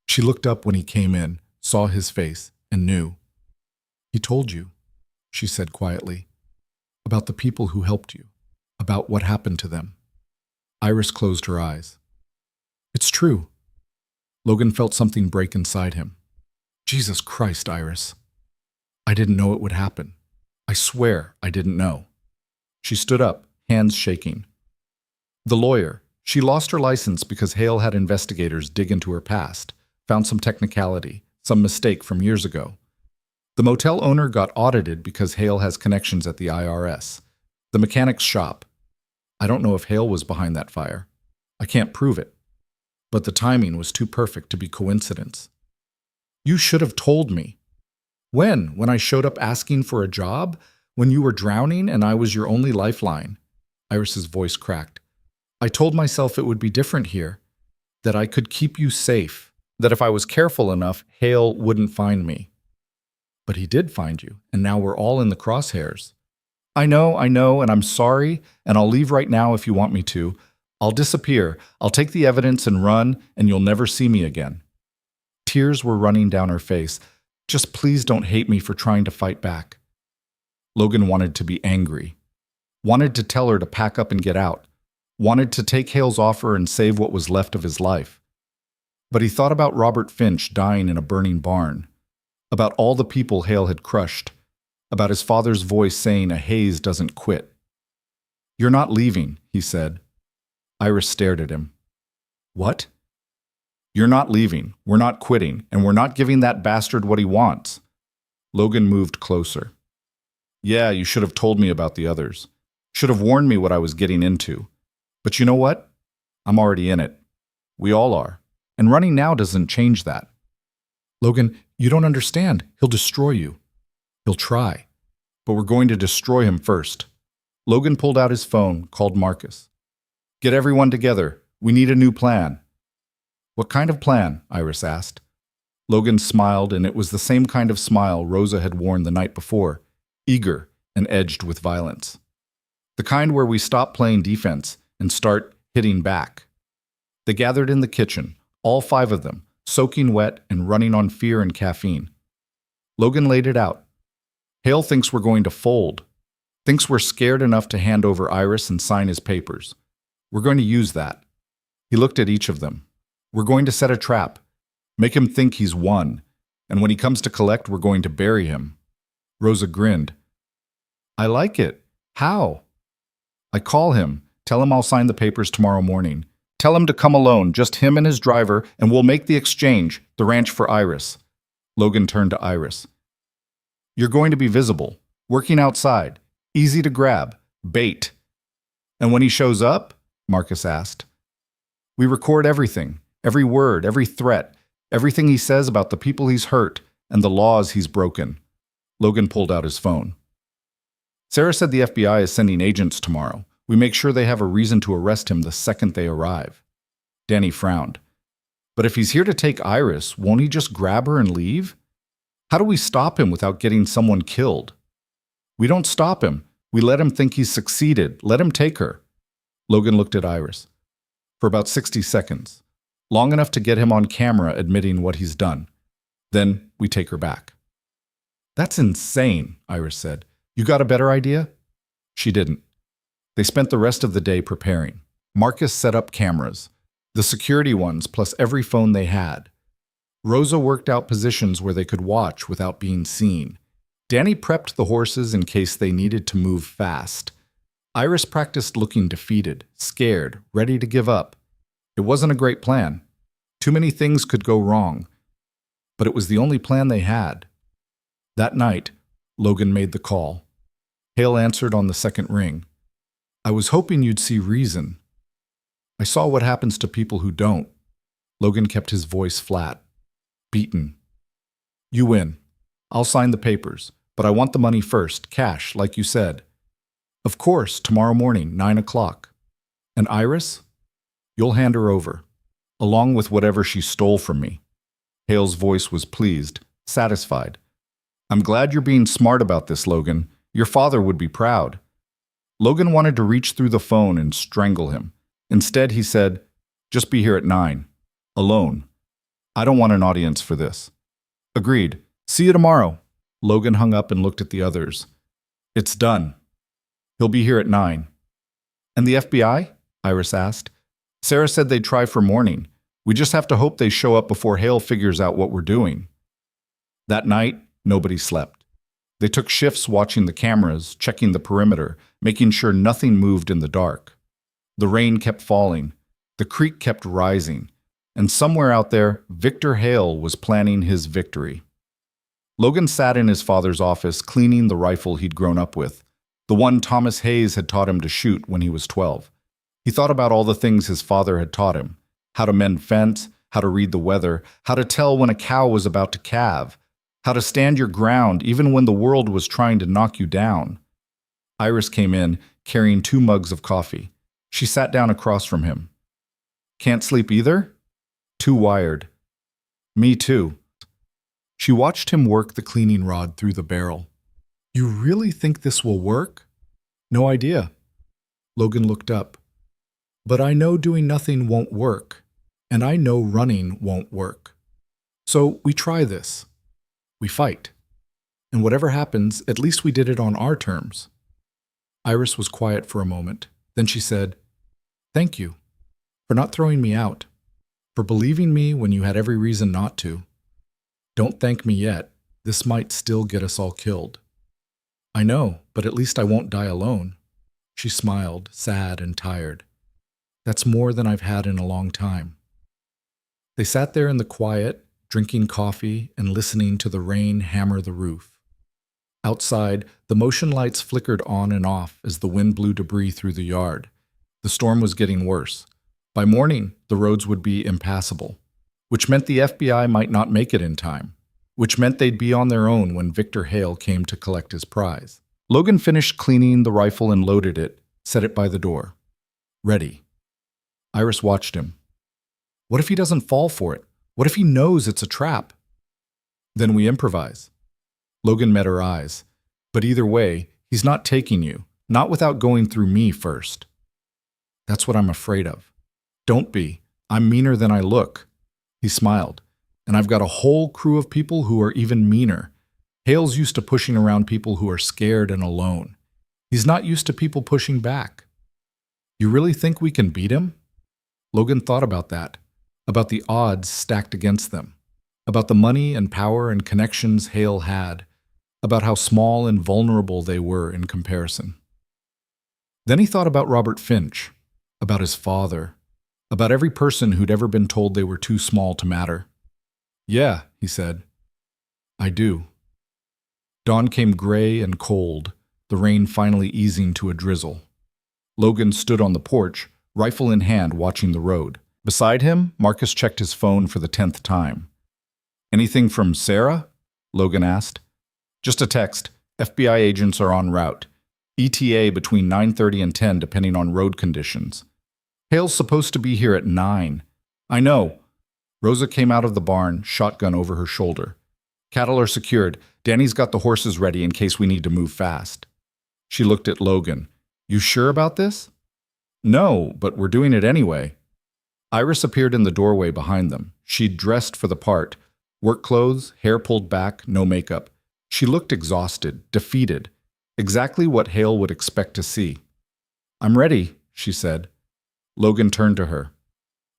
She looked up when he came in, saw his face, and knew. He told you, she said quietly, about the people who helped you, about what happened to them. Iris closed her eyes. It's true. Logan felt something break inside him. Jesus Christ, Iris. I didn't know it would happen. I swear I didn't know. She stood up, hands shaking. The lawyer. She lost her license because Hale had investigators dig into her past, found some technicality, some mistake from years ago. The motel owner got audited because Hale has connections at the IRS. The mechanic's shop. I don't know if Hale was behind that fire. I can't prove it. But the timing was too perfect to be coincidence. You should have told me. When? When I showed up asking for a job? When you were drowning and I was your only lifeline? Iris's voice cracked. I told myself it would be different here, that I could keep you safe, that if I was careful enough, Hale wouldn't find me. But he did find you, and now we're all in the crosshairs. I know, and I'm sorry, and I'll leave right now if you want me to. I'll disappear. I'll take the evidence and run, and you'll never see me again. Tears were running down her face. Just please don't hate me for trying to fight back. Logan wanted to be angry. Wanted to tell her to pack up and get out. Wanted to take Hale's offer and save what was left of his life. But he thought about Robert Finch dying in a burning barn. About all the people Hale had crushed. About his father's voice saying a Hayes doesn't quit. You're not leaving, he said. Iris stared at him. What? You're not leaving, we're not quitting, and we're not giving that bastard what he wants. Logan moved closer. Yeah, you should have told me about the others. Should have warned me what I was getting into. But you know what? I'm already in it. We all are. And running now doesn't change that. Logan, you don't understand. He'll destroy you. He'll try. But we're going to destroy him first. Logan pulled out his phone, called Marcus. Get everyone together. We need a new plan. What kind of plan? Iris asked. Logan smiled, and it was the same kind of smile Rosa had worn the night before, eager and edged with violence. The kind where we stop playing defense and start hitting back. They gathered in the kitchen, all 5 of them, soaking wet and running on fear and caffeine. Logan laid it out. Hale thinks we're going to fold. Thinks we're scared enough to hand over Iris and sign his papers. We're going to use that. He looked at each of them. We're going to set a trap. Make him think he's won. And when he comes to collect, we're going to bury him. Rosa grinned. I like it. How? I call him. Tell him I'll sign the papers tomorrow morning. Tell him to come alone, just him and his driver, and we'll make the exchange, the ranch for Iris. Logan turned to Iris. You're going to be visible, working outside, easy to grab, bait. And when he shows up? Marcus asked. We record everything, every word, every threat, everything he says about the people he's hurt and the laws he's broken. Logan pulled out his phone. Sarah said the FBI is sending agents tomorrow. We make sure they have a reason to arrest him the second they arrive. Danny frowned. But if he's here to take Iris, won't he just grab her and leave? How do we stop him without getting someone killed? We don't stop him. We let him think he's succeeded. Let him take her. Logan looked at Iris. For about 60 seconds. Long enough to get him on camera admitting what he's done. Then we take her back. That's insane, Iris said. You got a better idea? She didn't. They spent the rest of the day preparing. Marcus set up cameras, the security ones plus every phone they had. Rosa worked out positions where they could watch without being seen. Danny prepped the horses in case they needed to move fast. Iris practiced looking defeated, scared, ready to give up. It wasn't a great plan. Too many things could go wrong. But it was the only plan they had. That night, Logan made the call. Hale answered on the second ring. I was hoping you'd see reason. I saw what happens to people who don't. Logan kept his voice flat. Beaten. You win. I'll sign the papers, but I want the money first, cash, like you said. Of course, tomorrow morning, 9 o'clock. And Iris? You'll hand her over, along with whatever she stole from me. Hale's voice was pleased, satisfied. I'm glad you're being smart about this, Logan. Your father would be proud. Logan wanted to reach through the phone and strangle him. Instead, he said, just be here at 9. Alone. I don't want an audience for this. Agreed. See you tomorrow. Logan hung up and looked at the others. It's done. He'll be here at 9. And the FBI? Iris asked. Sarah said they'd try for morning. We just have to hope they show up before Hale figures out what we're doing. That night, nobody slept. They took shifts watching the cameras, checking the perimeter, making sure nothing moved in the dark. The rain kept falling. The creek kept rising. And somewhere out there, Victor Hale was planning his victory. Logan sat in his father's office cleaning the rifle he'd grown up with, the one Thomas Hayes had taught him to shoot when he was 12. He thought about all the things his father had taught him, how to mend fence, how to read the weather, how to tell when a cow was about to calve, how to stand your ground even when the world was trying to knock you down. Iris came in, carrying 2 mugs of coffee. She sat down across from him. Can't sleep either? Too wired. Me too. She watched him work the cleaning rod through the barrel. You really think this will work? No idea. Logan looked up. But I know doing nothing won't work, and I know running won't work. So we try this. We fight. And whatever happens, at least we did it on our terms. Iris was quiet for a moment. Then she said, Thank you for not throwing me out, for believing me when you had every reason not to. Don't thank me yet. This might still get us all killed. I know, but at least I won't die alone. She smiled, sad and tired. That's more than I've had in a long time. They sat there in the quiet, drinking coffee and listening to the rain hammer the roof. Outside, the motion lights flickered on and off as the wind blew debris through the yard. The storm was getting worse. By morning, the roads would be impassable, which meant the FBI might not make it in time, which meant they'd be on their own when Victor Hale came to collect his prize. Logan finished cleaning the rifle and loaded it, set it by the door. Ready. Iris watched him. What if he doesn't fall for it? What if he knows it's a trap? Then we improvise. Logan met her eyes. But either way, he's not taking you, not without going through me first. That's what I'm afraid of. Don't be. I'm meaner than I look. He smiled. And I've got a whole crew of people who are even meaner. Hale's used to pushing around people who are scared and alone. He's not used to people pushing back. You really think we can beat him? Logan thought about that, about the odds stacked against them, about the money and power and connections Hale had, about how small and vulnerable they were in comparison. Then he thought about Robert Finch, about his father, about every person who'd ever been told they were too small to matter. Yeah, he said. I do. Dawn came gray and cold, the rain finally easing to a drizzle. Logan stood on the porch, rifle in hand, watching the road. Beside him, Marcus checked his phone for the 10th time. Anything from Sarah? Logan asked. Just a text. FBI agents are en route. ETA between 9:30 and 10 depending on road conditions. Hale's supposed to be here at 9. I know. Rosa came out of the barn, shotgun over her shoulder. Cattle are secured. Danny's got the horses ready in case we need to move fast. She looked at Logan. You sure about this? No, but we're doing it anyway. Iris appeared in the doorway behind them. She'd dressed for the part. Work clothes, hair pulled back, no makeup. She looked exhausted, defeated. Exactly what Hale would expect to see. I'm ready, she said. Logan turned to her.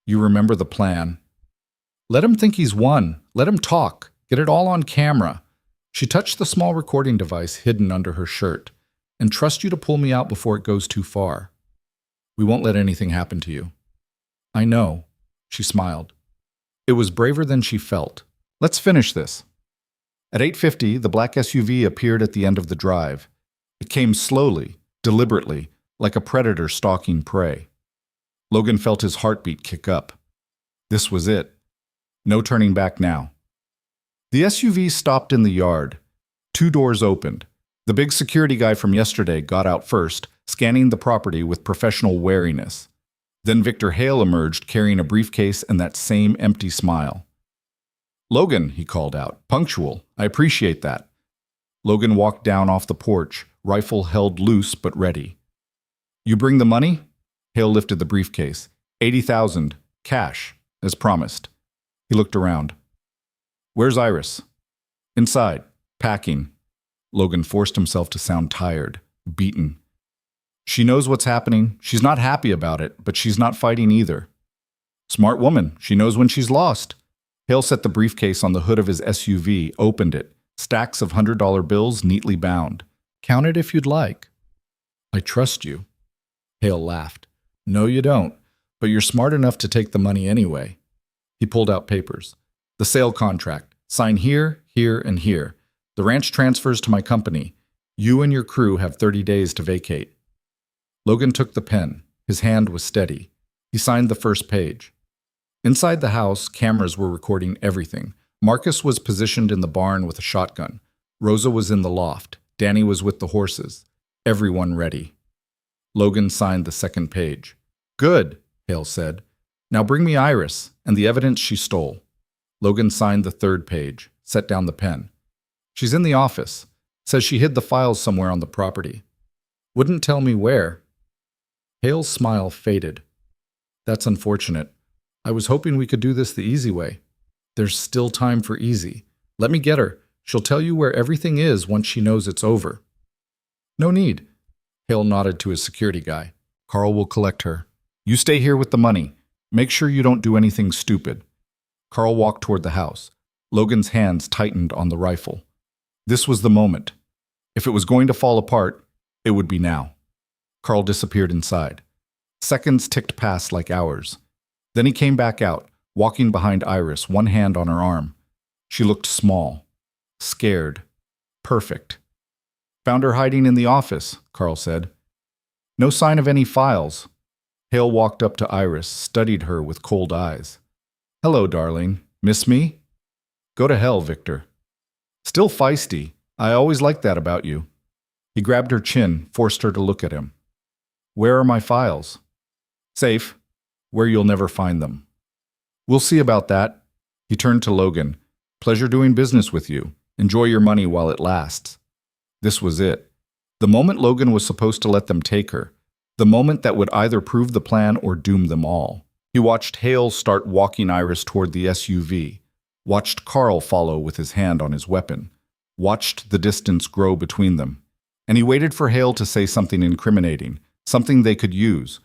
You remember the plan. Let him think he's won. Let him talk. Get it all on camera. She touched the small recording device hidden under her shirt. And trust you to pull me out before it goes too far. We won't let anything happen to you. I know, she smiled. It was braver than she felt. Let's finish this. At 8:50, the black SUV appeared at the end of the drive. It came slowly, deliberately, like a predator stalking prey. Logan felt his heartbeat kick up. This was it. No turning back now. The SUV stopped in the yard. 2 doors opened. The big security guy from yesterday got out first, scanning the property with professional wariness. Then Victor Hale emerged carrying a briefcase and that same empty smile. Logan, he called out, punctual. I appreciate that. Logan walked down off the porch, rifle held loose but ready. You bring the money? Hale lifted the briefcase. 80,000, cash, as promised. He looked around. Where's Iris? Inside, packing. Logan forced himself to sound tired, beaten. She knows what's happening. She's not happy about it, but she's not fighting either. Smart woman. She knows when she's lost. Hale set the briefcase on the hood of his SUV, opened it. Stacks of $100 bills neatly bound. Count it if you'd like. I trust you. Hale laughed. No, you don't, but you're smart enough to take the money anyway. He pulled out papers. The sale contract. Sign here, here, and here. The ranch transfers to my company. You and your crew have 30 days to vacate. Logan took the pen. His hand was steady. He signed the first page. Inside the house, cameras were recording everything. Marcus was positioned in the barn with a shotgun. Rosa was in the loft. Danny was with the horses. Everyone ready. Logan signed the second page. Good, Hale said. Now bring me Iris and the evidence she stole. Logan signed the third page. set down the pen. She's in the office. Says she hid the files somewhere on the property. Wouldn't tell me where. Hale's smile faded. That's unfortunate. I was hoping we could do this the easy way. There's still time for easy. Let me get her. She'll tell you where everything is once she knows it's over. No need. Hale nodded to his security guy. Carl will collect her. You stay here with the money. Make sure you don't do anything stupid. Carl walked toward the house. Logan's hands tightened on the rifle. This was the moment. If it was going to fall apart, it would be now. Carl disappeared inside. Seconds ticked past like hours. Then he came back out, walking behind Iris, one hand on her arm. She looked small, scared, perfect. Found her hiding in the office, Carl said. No sign of any files. Hale walked up to Iris, studied her with cold eyes. Hello, darling. Miss me? Go to hell, Victor. Still feisty. I always liked that about you. He grabbed her chin, forced her to look at him. Where are my files? Safe. Where you'll never find them. We'll see about that. He turned to Logan. Pleasure doing business with you. Enjoy your money while it lasts. This was it. The moment Logan was supposed to let them take her. The moment that would either prove the plan or doom them all. He watched Hale start walking Iris toward the SUV. Watched Carl follow with his hand on his weapon. Watched the distance grow between them. And he waited for Hale to say something incriminating, something they could use.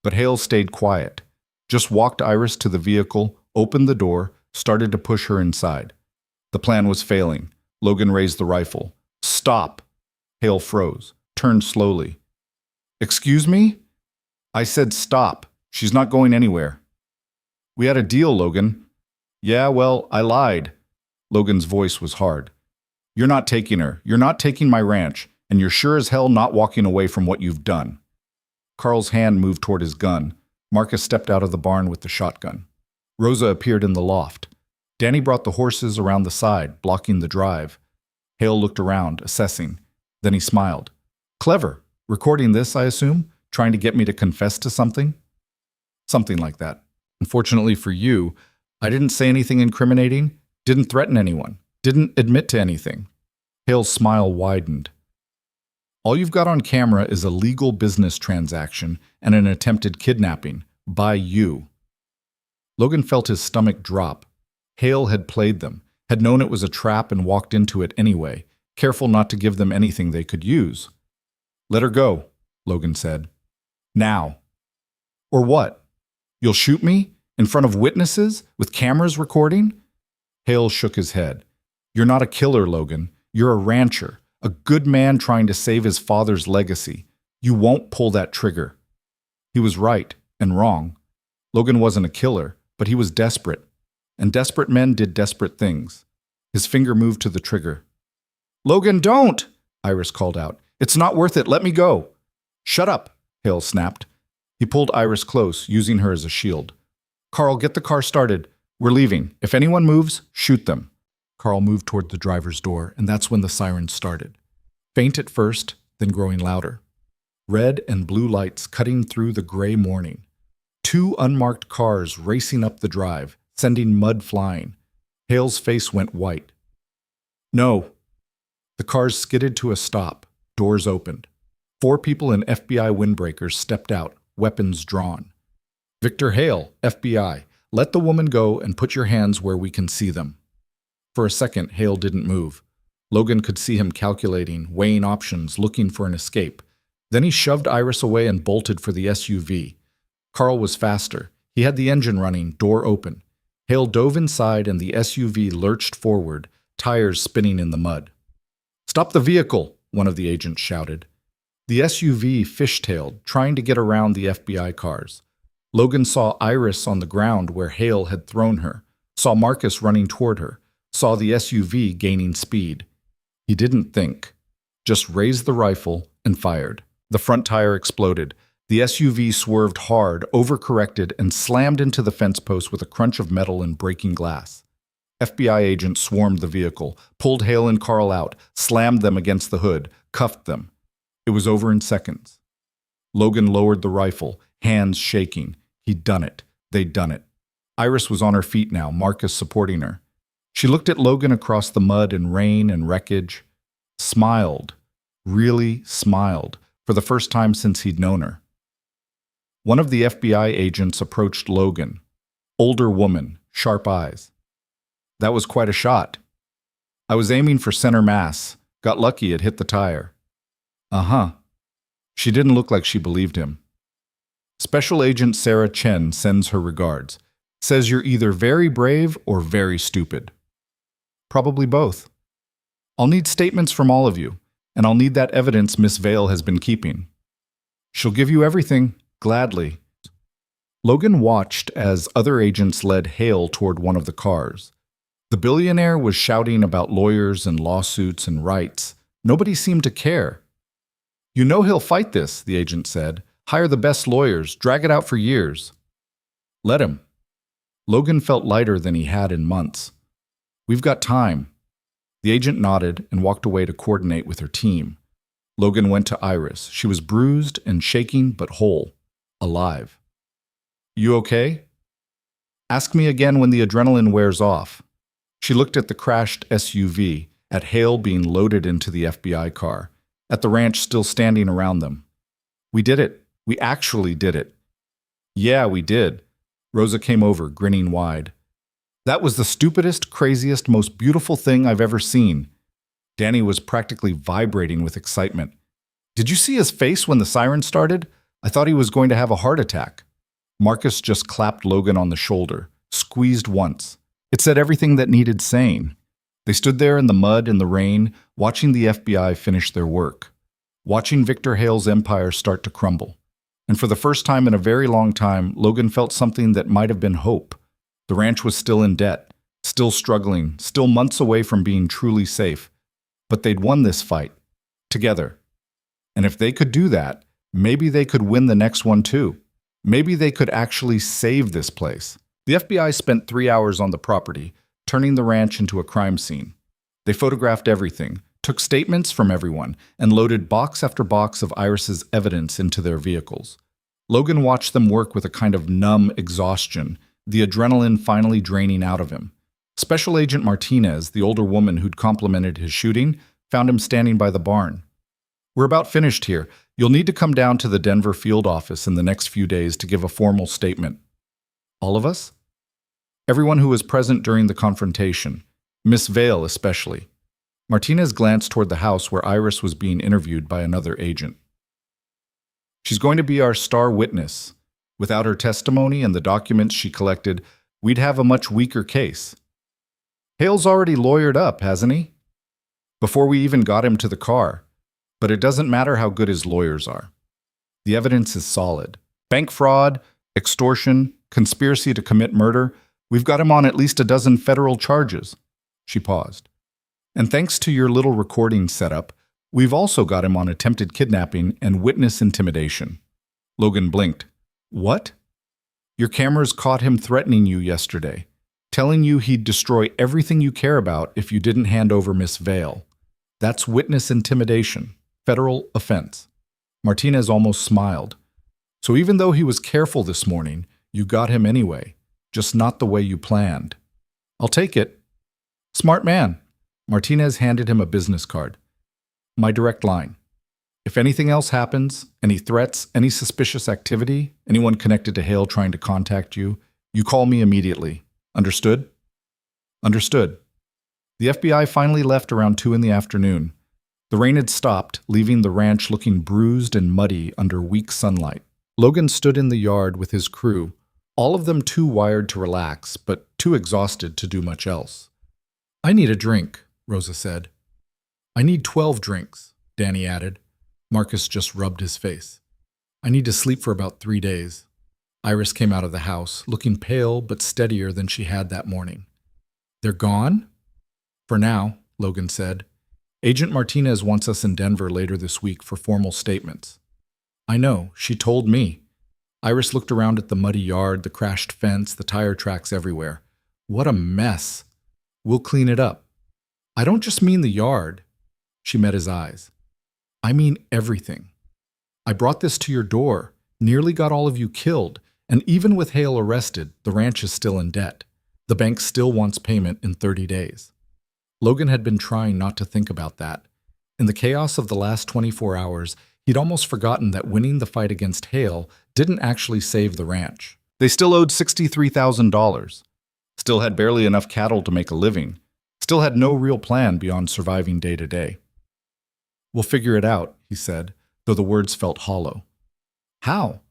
But Hale stayed quiet. Just walked Iris to the vehicle, opened the door, started to push her inside. The plan was failing. Logan raised the rifle. Stop! Hale froze, turned slowly. Excuse me? I said stop. She's not going anywhere. We had a deal, Logan. Yeah, well, I lied. Logan's voice was hard. You're not taking her. You're not taking my ranch. And you're sure as hell not walking away from what you've done. Carl's hand moved toward his gun. Marcus stepped out of the barn with the shotgun. Rosa appeared in the loft. Danny brought the horses around the side, blocking the drive. Hale looked around, assessing. Then he smiled. Clever. Recording this, I assume? Trying to get me to confess to something? Something like that. Unfortunately for you, I didn't say anything incriminating, didn't threaten anyone, didn't admit to anything. Hale's smile widened. All you've got on camera is a legal business transaction and an attempted kidnapping by you. Logan felt his stomach drop. Hale had played them, had known it was a trap and walked into it anyway, careful not to give them anything they could use. Let her go, Logan said. Now. Or what? You'll shoot me? In front of witnesses? With cameras recording? Hale shook his head. You're not a killer, Logan. You're a rancher. A good man trying to save his father's legacy. You won't pull that trigger. He was right and wrong. Logan wasn't a killer, but he was desperate. And desperate men did desperate things. His finger moved to the trigger. Logan, don't! Iris called out. It's not worth it. Let me go. Shut up, Hale snapped. He pulled Iris close, using her as a shield. Carl, get the car started. We're leaving. If anyone moves, shoot them. Carl moved toward the driver's door, and that's when the sirens started. Faint at first, then growing louder. Red and blue lights cutting through the gray morning. 2 unmarked cars racing up the drive, sending mud flying. Hale's face went white. No. The cars skidded to a stop. Doors opened. 4 people in FBI windbreakers stepped out, weapons drawn. Victor Hale, FBI, let the woman go and put your hands where we can see them. For a second, Hale didn't move. Logan could see him calculating, weighing options, looking for an escape. Then he shoved Iris away and bolted for the SUV. Carl was faster. He had the engine running, door open. Hale dove inside and the SUV lurched forward, tires spinning in the mud. Stop the vehicle, one of the agents shouted. The SUV fishtailed, trying to get around the FBI cars. Logan saw Iris on the ground where Hale had thrown her, saw Marcus running toward her, saw the SUV gaining speed. He didn't think, just raised the rifle and fired. The front tire exploded. The SUV swerved hard, overcorrected, and slammed into the fence post with a crunch of metal and breaking glass. FBI agents swarmed the vehicle, pulled Hale and Carl out, slammed them against the hood, cuffed them. It was over in seconds. Logan lowered the rifle, hands shaking. He'd done it. They'd done it. Iris was on her feet now, Marcus supporting her. She looked at Logan across the mud and rain and wreckage, smiled, really smiled, for the first time since he'd known her. One of the FBI agents approached Logan. Older woman, sharp eyes. That was quite a shot. I was aiming for center mass. Got lucky it hit the tire. Uh-huh. She didn't look like she believed him. Special Agent Sarah Chen sends her regards. Says you're either very brave or very stupid. Probably both. I'll need statements from all of you, and I'll need that evidence Miss Vale has been keeping. She'll give you everything, gladly. Logan watched as other agents led Hale toward one of the cars. The billionaire was shouting about lawyers and lawsuits and rights. Nobody seemed to care. You know he'll fight this, the agent said. Hire the best lawyers, drag it out for years. Let him. Logan felt lighter than he had in months. We've got time. The agent nodded and walked away to coordinate with her team. Logan went to Iris. She was bruised and shaking but whole, alive. You okay? Ask me again when the adrenaline wears off. She looked at the crashed SUV, at Hale being loaded into the FBI car, at the ranch still standing around them. We did it. We actually did it. Yeah, we did. Rosa came over, grinning wide. That was the stupidest, craziest, most beautiful thing I've ever seen. Danny was practically vibrating with excitement. Did you see his face when the siren started? I thought he was going to have a heart attack. Marcus just clapped Logan on the shoulder, squeezed once. It said everything that needed saying. They stood there in the mud and the rain, watching the FBI finish their work, watching Victor Hale's empire start to crumble. And for the first time in a very long time, Logan felt something that might have been hope. The ranch was still in debt, still struggling, still months away from being truly safe. But they'd won this fight, together. And if they could do that, maybe they could win the next one too. Maybe they could actually save this place. The FBI spent 3 hours on the property, turning the ranch into a crime scene. They photographed everything, took statements from everyone, and loaded box after box of Iris's evidence into their vehicles. Logan watched them work with a kind of numb exhaustion, the adrenaline finally draining out of him. Special Agent Martinez, the older woman who'd complimented his shooting, found him standing by the barn. We're about finished here. You'll need to come down to the Denver field office in the next few days to give a formal statement. All of us? Everyone who was present during the confrontation, Miss Vale especially. Martinez glanced toward the house where Iris was being interviewed by another agent. She's going to be our star witness. Without her testimony and the documents she collected, we'd have a much weaker case. Hale's already lawyered up, hasn't he? Before we even got him to the car. But it doesn't matter how good his lawyers are. The evidence is solid. Bank fraud, extortion, conspiracy to commit murder. We've got him on at least a dozen federal charges. She paused. And thanks to your little recording setup, we've also got him on attempted kidnapping and witness intimidation. Logan blinked. What? Your cameras caught him threatening you yesterday, telling you he'd destroy everything you care about if you didn't hand over Miss Vale. That's witness intimidation, federal offense. Martinez almost smiled. So even though he was careful this morning, you got him anyway, just not the way you planned. I'll take it. Smart man. Martinez handed him a business card. My direct line. If anything else happens, any threats, any suspicious activity, anyone connected to Hale trying to contact you, you call me immediately. Understood? Understood. The FBI finally left around 2 in the afternoon. The rain had stopped, leaving the ranch looking bruised and muddy under weak sunlight. Logan stood in the yard with his crew, all of them too wired to relax, but too exhausted to do much else. I need a drink, Rosa said. I need 12 drinks, Danny added. Marcus just rubbed his face. I need to sleep for about 3 days. Iris came out of the house, looking pale but steadier than she had that morning. They're gone? For now, Logan said. Agent Martinez wants us in Denver later this week for formal statements. I know, she told me. Iris looked around at the muddy yard, the crashed fence, the tire tracks everywhere. What a mess. We'll clean it up. I don't just mean the yard. She met his eyes. I mean everything. I brought this to your door, nearly got all of you killed, and even with Hale arrested, the ranch is still in debt. The bank still wants payment in 30 days. Logan had been trying not to think about that. In the chaos of the last 24 hours, he'd almost forgotten that winning the fight against Hale didn't actually save the ranch. They still owed $63,000. Still had barely enough cattle to make a living. Still had no real plan beyond surviving day to day. "We'll figure it out," he said, though the words felt hollow. How?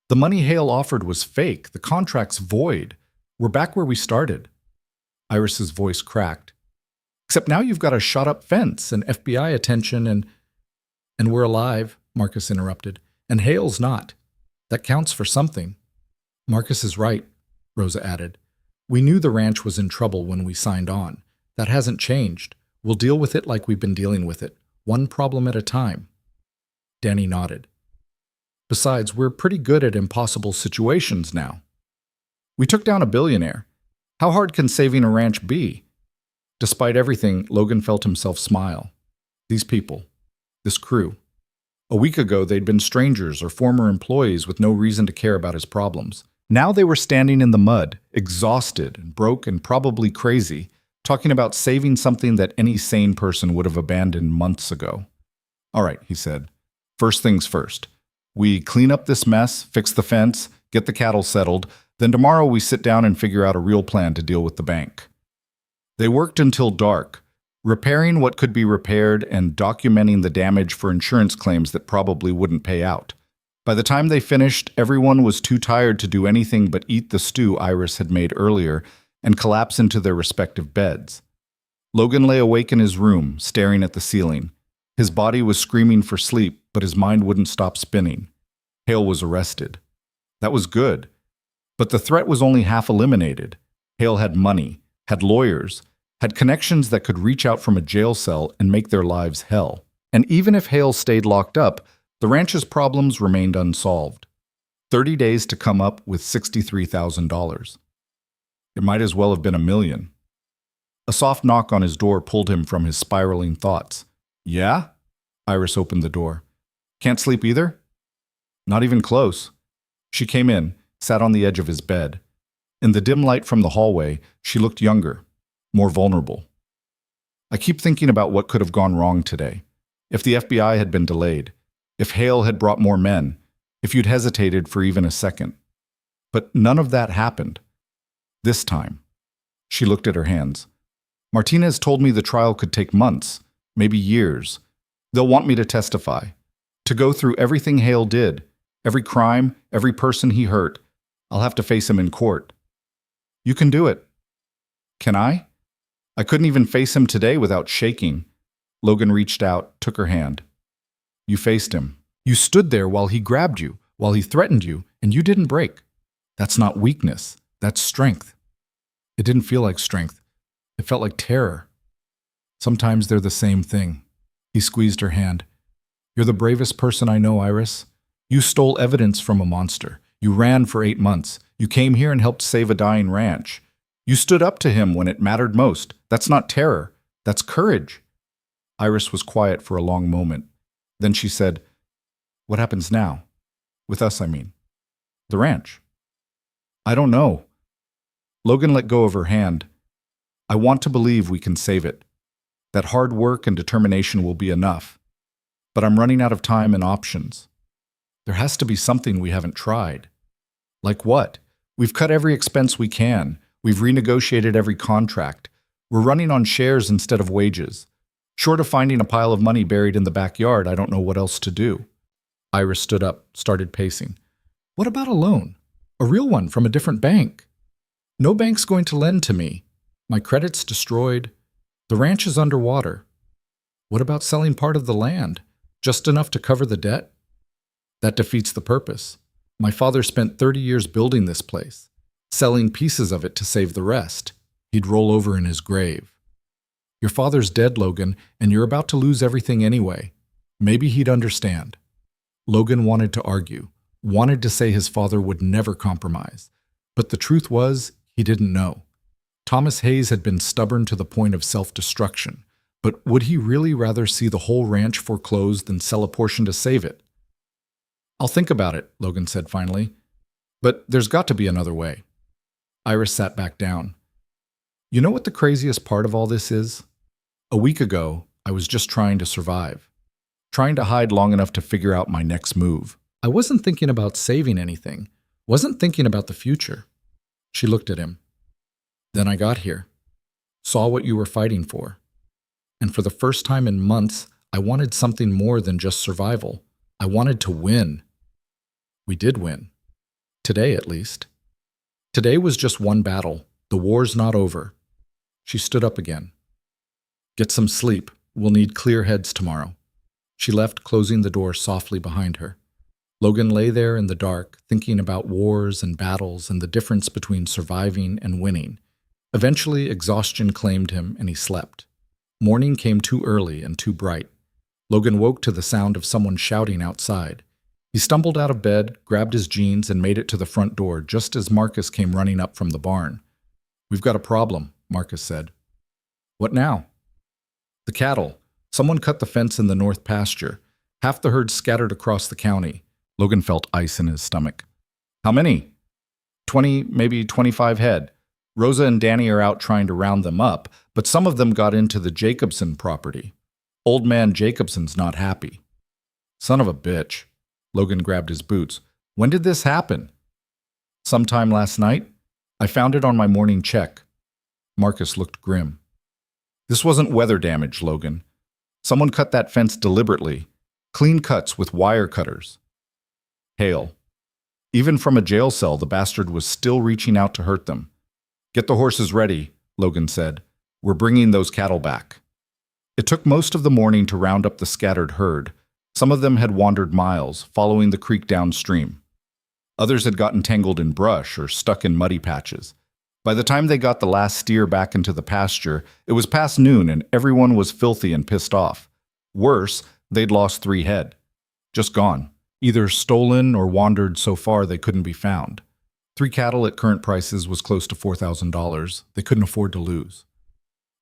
The money Hale offered was fake. The contract's void. We're back where we started. Iris's voice cracked. "Except now you've got a shot-up fence and FBI attention and we're alive," Marcus interrupted. "And Hale's not. That counts for something." "Marcus is right," Rosa added. "We knew the ranch was in trouble when we signed on. That hasn't changed. We'll deal with it like we've been dealing with it, one problem at a time." Danny nodded. "Besides, we're pretty good at impossible situations now. We took down a billionaire. How hard can saving a ranch be?" Despite everything, Logan felt himself smile. These people, this crew. A week ago, they'd been strangers or former employees with no reason to care about his problems. Now they were standing in the mud, exhausted and broke and probably crazy, talking about saving something that any sane person would have abandoned months ago. "All right," he said. "First things first. We clean up this mess, fix the fence, get the cattle settled, then tomorrow we sit down and figure out a real plan to deal with the bank." They worked until dark, repairing what could be repaired and documenting the damage for insurance claims that probably wouldn't pay out. By the time they finished, everyone was too tired to do anything but eat the stew Iris had made earlier and collapse into their respective beds. Logan lay awake in his room, staring at the ceiling. His body was screaming for sleep, but his mind wouldn't stop spinning. Hale was arrested. That was good. But the threat was only half eliminated. Hale had money, had lawyers, had connections that could reach out from a jail cell and make their lives hell. And even if Hale stayed locked up, the ranch's problems remained unsolved. 30 days to come up with $63,000. It might as well have been $1 million. A soft knock on his door pulled him from his spiraling thoughts. "Yeah?" Iris opened the door. "Can't sleep either?" "Not even close." She came in, sat on the edge of his bed. In the dim light from the hallway, she looked younger, more vulnerable. "I keep thinking about what could have gone wrong today. If the FBI had been delayed, if Hale had brought more men, if you'd hesitated for even a second. But none of that happened. This time." She looked at her hands. "Martinez told me the trial could take months, maybe years. They'll want me to testify, to go through everything Hale did, every crime, every person he hurt. I'll have to face him in court." "You can do it." "Can I?" I couldn't even face him today without shaking. Logan reached out, took her hand. "You faced him. You stood there while he grabbed you, while he threatened you, and you didn't break. That's not weakness. That's strength." It didn't feel like strength. It felt like terror. Sometimes they're the same thing. He squeezed her hand. "You're the bravest person I know, Iris. You stole evidence from a monster. You ran for 8 months. You came here and helped save a dying ranch. You stood up to him when it mattered most. That's not terror. That's courage." Iris was quiet for a long moment. Then she said, "What happens now? With us, I mean. The ranch." "I don't know." Logan let go of her hand. "I want to believe we can save it. That hard work and determination will be enough. But I'm running out of time and options. There has to be something we haven't tried." "Like what?" "We've cut every expense we can. We've renegotiated every contract. We're running on shares instead of wages. Short of finding a pile of money buried in the backyard, I don't know what else to do." Iris stood up, started pacing. "What about a loan? A real one from a different bank? No bank's going to lend to me. My credit's destroyed. The ranch is underwater. What about selling part of the land? Just enough to cover the debt? That defeats the purpose. My father spent 30 years building this place, selling pieces of it to save the rest. He'd roll over in his grave. Your father's dead, Logan, and you're about to lose everything anyway. Maybe he'd understand." Logan wanted to argue, wanted to say his father would never compromise. But the truth was, he didn't know. Thomas Hayes had been stubborn to the point of self-destruction. But would he really rather see the whole ranch foreclosed than sell a portion to save it? "I'll think about it," Logan said finally. "But there's got to be another way." Iris sat back down. You know what the craziest part of all this is? A week ago, I was just trying to survive, trying to hide long enough to figure out my next move. I wasn't thinking about saving anything, wasn't thinking about the future. She looked at him. Then I got here, saw what you were fighting for. And for the first time in months, I wanted something more than just survival. I wanted to win. We did win. Today, at least. Today was just one battle. The war's not over. She stood up again. Get some sleep. We'll need clear heads tomorrow. She left, closing the door softly behind her. Logan lay there in the dark, thinking about wars and battles and the difference between surviving and winning. Eventually, exhaustion claimed him and he slept. Morning came too early and too bright. Logan woke to the sound of someone shouting outside. He stumbled out of bed, grabbed his jeans, and made it to the front door just as Marcus came running up from the barn. "We've got a problem," Marcus said. "What now?" "The cattle. Someone cut the fence in the north pasture. Half the herd scattered across the county." Logan felt ice in his stomach. "How many?" 20, maybe 25 head. Rosa and Danny are out trying to round them up, but some of them got into the Jacobson property. Old man Jacobson's not happy." "Son of a bitch." Logan grabbed his boots. "When did this happen?" "Sometime last night. I found it on my morning check." Marcus looked grim. "This wasn't weather damage, Logan. Someone cut that fence deliberately. Clean cuts with wire cutters." "Hail." Even from a jail cell, the bastard was still reaching out to hurt them. "Get the horses ready," Logan said. "We're bringing those cattle back." It took most of the morning to round up the scattered herd. Some of them had wandered miles, following the creek downstream. Others had gotten tangled in brush or stuck in muddy patches. By the time they got the last steer back into the pasture, it was past noon and everyone was filthy and pissed off. Worse, they'd lost 3 head. Just gone. Either stolen or wandered so far they couldn't be found. 3 cattle at current prices was close to $4,000. They couldn't afford to lose.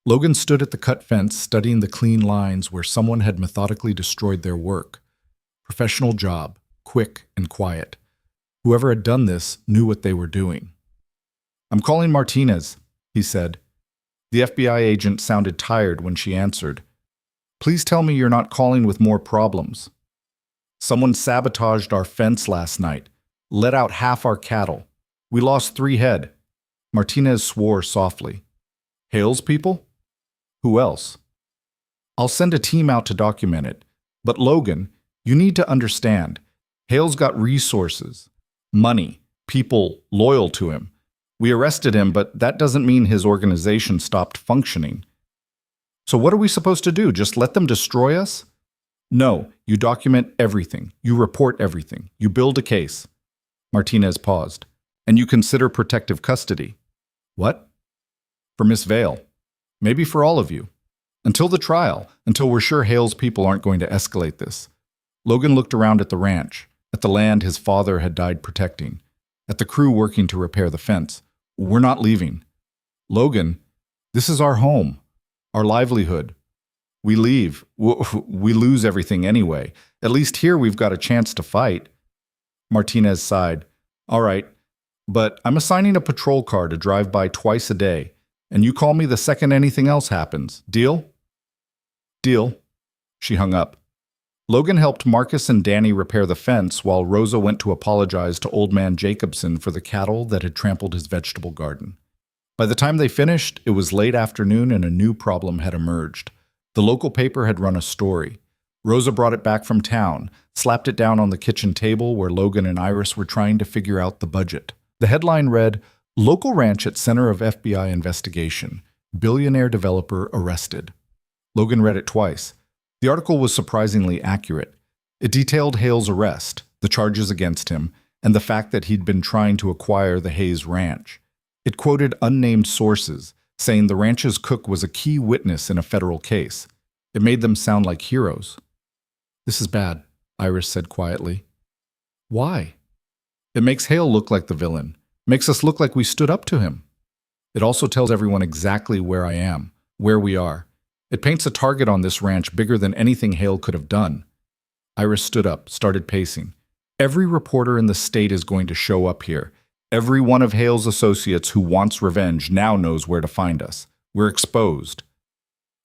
Logan stood at the cut fence, studying the clean lines where someone had methodically destroyed their work. Professional job, quick and quiet. Whoever had done this knew what they were doing. "I'm calling Martinez," he said. The FBI agent sounded tired when she answered. "Please tell me you're not calling with more problems." "Someone sabotaged our fence last night, let out half our cattle. We lost 3 head. Martinez swore softly. "Hale's people?" "Who else?" "I'll send a team out to document it. But Logan, you need to understand. Hale's got resources, money, people loyal to him. We arrested him, but that doesn't mean his organization stopped functioning." "So what are we supposed to do? Just let them destroy us?" "No, you document everything. You report everything. You build a case." Martinez paused. "And you consider protective custody." "What?" "For Miss Vale. Maybe for all of you. Until the trial, until we're sure Hale's people aren't going to escalate this." Logan looked around at the ranch, at the land his father had died protecting, at the crew working to repair the fence. "We're not leaving." "Logan, this is our home, our livelihood. We leave, we lose everything anyway. At least here we've got a chance to fight." Martinez sighed. "All right, but I'm assigning a patrol car to drive by twice a day, and you call me the second anything else happens. Deal?" "Deal." She hung up. Logan helped Marcus and Danny repair the fence while Rosa went to apologize to old man Jacobson for the cattle that had trampled his vegetable garden. By the time they finished, it was late afternoon and a new problem had emerged. The local paper had run a story. Rosa brought it back from town, slapped it down on the kitchen table where Logan and Iris were trying to figure out the budget. The headline read, "Local ranch at center of FBI investigation. Billionaire developer arrested." Logan read it twice. The article was surprisingly accurate. It detailed Hale's arrest, the charges against him, and the fact that he'd been trying to acquire the Hayes Ranch. It quoted unnamed sources, saying the ranch's cook was a key witness in a federal case. It made them sound like heroes. "This is bad," Iris said quietly. "Why?" "It makes Hale look like the villain. Makes us look like we stood up to him. It also tells everyone exactly where I am, where we are. It paints a target on this ranch bigger than anything Hale could have done." Iris stood up, started pacing. "Every reporter in the state is going to show up here. Every one of Hale's associates who wants revenge now knows where to find us. We're exposed.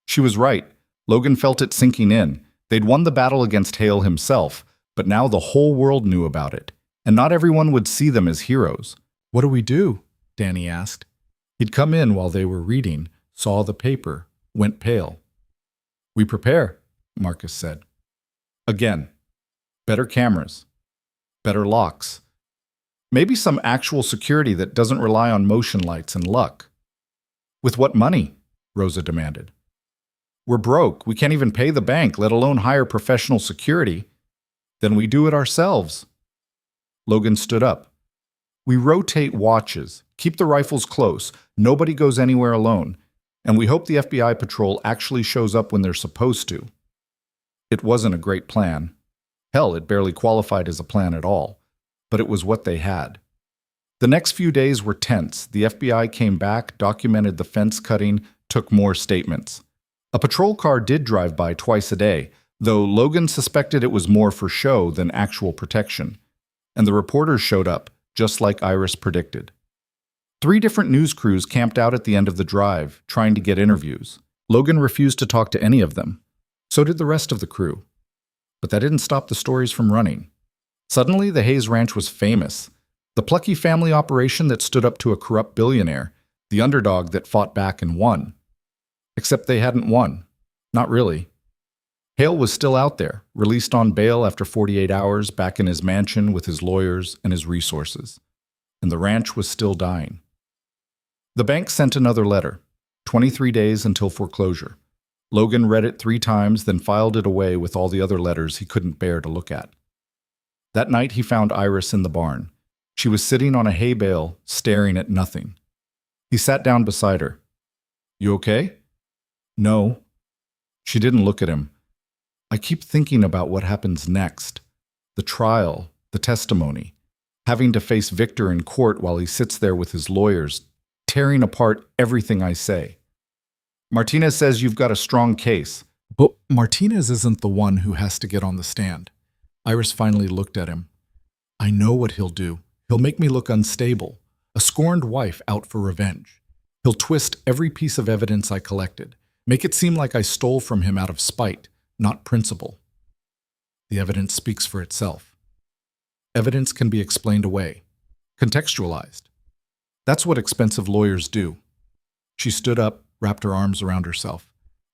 She was right. Logan felt it sinking in. They'd won the battle against Hale himself, but now the whole world knew about it, and not everyone would see them as heroes. "What do we do?" Danny asked. He'd come in while they were reading, saw the paper, went pale. "We prepare," Marcus said. "Again. Better cameras. Better locks. Maybe some actual security that doesn't rely on motion lights and luck." "With what money?" Rosa demanded. "We're broke. We can't even pay the bank, let alone hire professional security." "Then we do it ourselves." Logan stood up. "We rotate watches, keep the rifles close, nobody goes anywhere alone, and we hope the FBI patrol actually shows up when they're supposed to." It wasn't a great plan. Hell, it barely qualified as a plan at all, but it was what they had. The next few days were tense. The FBI came back, documented the fence cutting, took more statements. A patrol car did drive by twice a day, though Logan suspected it was more for show than actual protection. And the reporters showed up, just like Iris predicted. 3 different news crews camped out at the end of the drive, trying to get interviews. Logan refused to talk to any of them. So did the rest of the crew. But that didn't stop the stories from running. Suddenly, the Hayes Ranch was famous. The plucky family operation that stood up to a corrupt billionaire, the underdog that fought back and won. Except they hadn't won. Not really. Hale was still out there, released on bail after 48 hours, back in his mansion with his lawyers and his resources. And the ranch was still dying. The bank sent another letter, 23 days until foreclosure. Logan read it 3 times, then filed it away with all the other letters he couldn't bear to look at. That night he found Iris in the barn. She was sitting on a hay bale, staring at nothing. He sat down beside her. "You okay?" "No." She didn't look at him. "I keep thinking about what happens next. The trial, the testimony. Having to face Victor in court while he sits there with his lawyers, tearing apart everything I say. Martinez says you've got a strong case." "But Martinez isn't the one who has to get on the stand." Iris finally looked at him. "I know what he'll do. He'll make me look unstable, a scorned wife out for revenge. He'll twist every piece of evidence I collected, make it seem like I stole from him out of spite, not principle. The evidence speaks for itself. Evidence can be explained away, contextualized. That's what expensive lawyers do." She stood up, wrapped her arms around herself.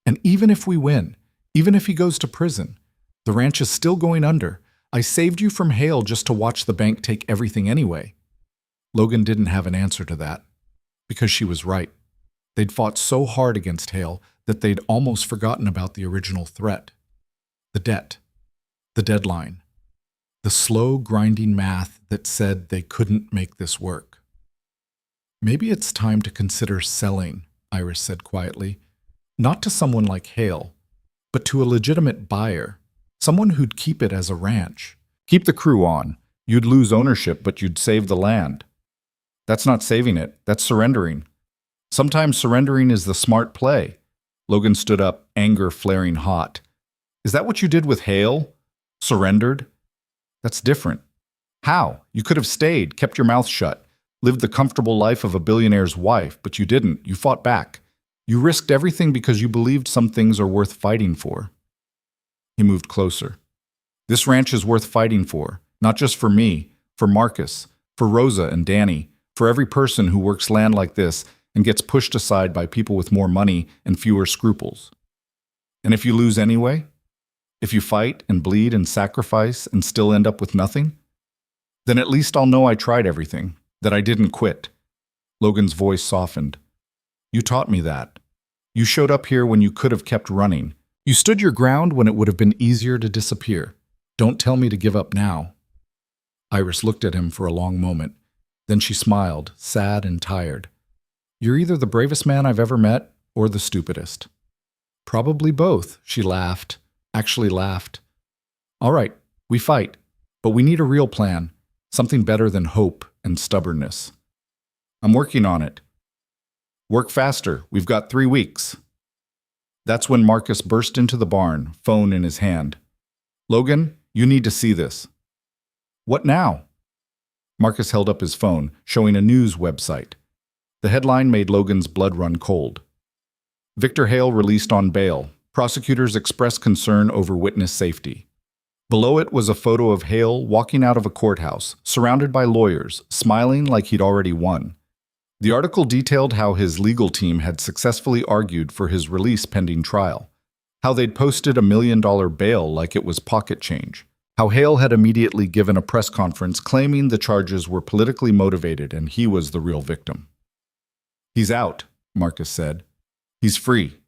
"And even if we win, even if he goes to prison, the ranch is still going under. I saved you from Hale just to watch the bank take everything anyway." Logan didn't have an answer to that, because she was right. They'd fought so hard against Hale that they'd almost forgotten about the original threat. The debt, the deadline, the slow, grinding math that said they couldn't make this work. "Maybe it's time to consider selling," Iris said quietly. "Not to someone like Hale, but to a legitimate buyer, someone who'd keep it as a ranch. Keep the crew on. You'd lose ownership, but you'd save the land." "That's not saving it. That's surrendering." "Sometimes surrendering is the smart play." Logan stood up, anger flaring hot. "Is that what you did with Hale? Surrendered? That's different. How? You could have stayed, kept your mouth shut, lived the comfortable life of a billionaire's wife, but you didn't. You fought back. You risked everything because you believed some things are worth fighting for." He moved closer. "This ranch is worth fighting for, not just for me, for Marcus, for Rosa and Danny, for every person who works land like this and gets pushed aside by people with more money and fewer scruples. And if you lose anyway? If you fight and bleed and sacrifice and still end up with nothing? Then at least I'll know I tried everything, that I didn't quit." Logan's voice softened. "You taught me that. You showed up here when you could have kept running. You stood your ground when it would have been easier to disappear. Don't tell me to give up now." Iris looked at him for a long moment. Then she smiled, sad and tired. "You're either the bravest man I've ever met or the stupidest." "Probably both," she laughed, actually laughed. "All right, we fight, but we need a real plan, something better than hope and stubbornness." "I'm working on it." "Work faster. We've got 3 weeks." That's when Marcus burst into the barn, phone in his hand. "Logan, you need to see this." "What now?" Marcus held up his phone, showing a news website. The headline made Logan's blood run cold. Victor Hale released on bail. Prosecutors express concern over witness safety. Below it was a photo of Hale walking out of a courthouse, surrounded by lawyers, smiling like he'd already won. The article detailed how his legal team had successfully argued for his release pending trial, how they'd posted $1 million bail like it was pocket change, how Hale had immediately given a press conference claiming the charges were politically motivated and he was the real victim. "He's out," Marcus said. "He's free."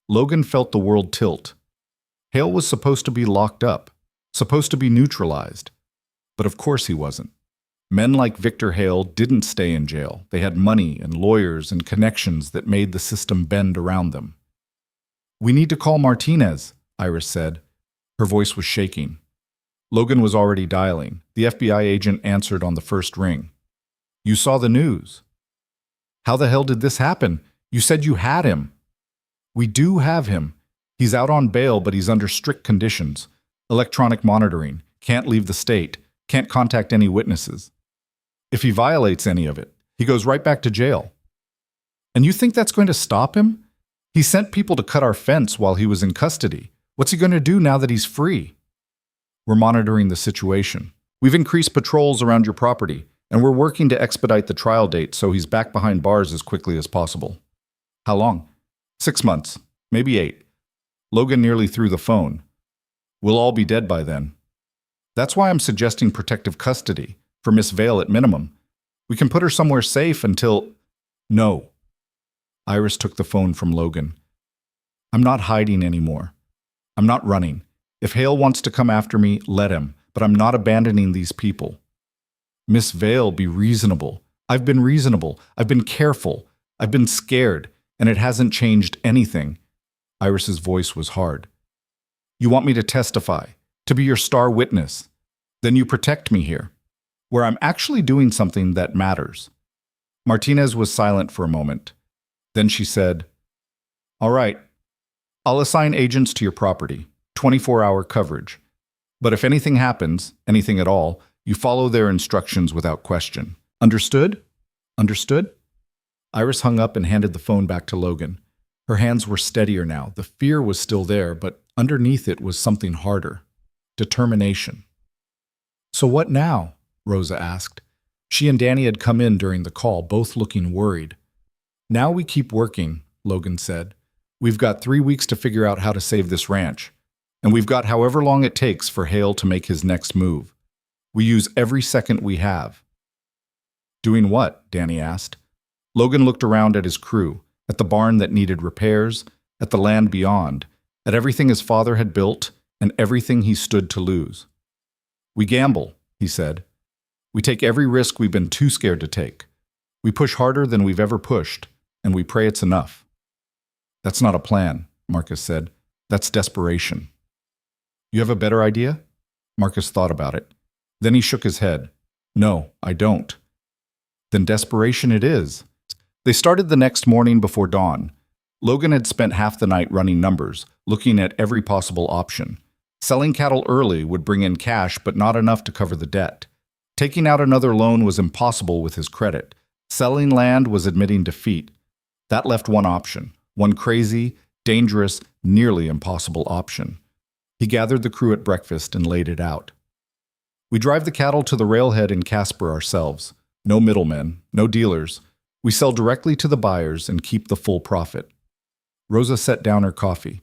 Logan felt the world tilt. Hale was supposed to be locked up, supposed to be neutralized. But of course he wasn't. Men like Victor Hale didn't stay in jail. They had money and lawyers and connections that made the system bend around them. "We need to call Martinez," Iris said. Her voice was shaking. Logan was already dialing. The FBI agent answered on the first ring. "You saw the news." "How the hell did this happen? You said you had him." "We do have him. He's out on bail, but he's under strict conditions. Electronic monitoring. Can't leave the state. Can't contact any witnesses. If he violates any of it, he goes right back to jail." "And you think that's going to stop him? He sent people to cut our fence while he was in custody. What's he going to do now that he's free?" "We're monitoring the situation. We've increased patrols around your property, and we're working to expedite the trial date so he's back behind bars as quickly as possible." "How long?" 6 months, maybe 8. Logan nearly threw the phone. "We'll all be dead by then." "That's why I'm suggesting protective custody, for Miss Vale at minimum. We can put her somewhere safe until—" "No." Iris took the phone from Logan. "I'm not hiding anymore. I'm not running. If Hale wants to come after me, let him, but I'm not abandoning these people." "Miss Vale, be reasonable. I've been reasonable. I've been careful. I've been scared, and it hasn't changed anything." Iris's voice was hard. "You want me to testify, to be your star witness. Then you protect me here, where I'm actually doing something that matters." Martinez was silent for a moment. Then she said, "All right, I'll assign agents to your property, 24-hour coverage. But if anything happens, anything at all, you follow their instructions without question. Understood?" "Understood?" Iris hung up and handed the phone back to Logan. Her hands were steadier now. The fear was still there, but underneath it was something harder. Determination. "So what now?" Rosa asked. She and Danny had come in during the call, both looking worried. "Now we keep working," Logan said. "We've got 3 weeks to figure out how to save this ranch. And we've got however long it takes for Hale to make his next move. We use every second we have." "Doing what?" Danny asked. Logan looked around at his crew, at the barn that needed repairs, at the land beyond, at everything his father had built, and everything he stood to lose. "We gamble," he said. "We take every risk we've been too scared to take. We push harder than we've ever pushed, and we pray it's enough." "That's not a plan," Marcus said. "That's desperation." "You have a better idea?" Marcus thought about it. Then he shook his head. "No, I don't." "Then desperation it is." They started the next morning before dawn. Logan had spent half the night running numbers, looking at every possible option. Selling cattle early would bring in cash, but not enough to cover the debt. Taking out another loan was impossible with his credit. Selling land was admitting defeat. That left one option, one crazy, dangerous, nearly impossible option. He gathered the crew at breakfast and laid it out. "We drive the cattle to the railhead in Casper ourselves. No middlemen, no dealers. We sell directly to the buyers and keep the full profit." Rosa set down her coffee.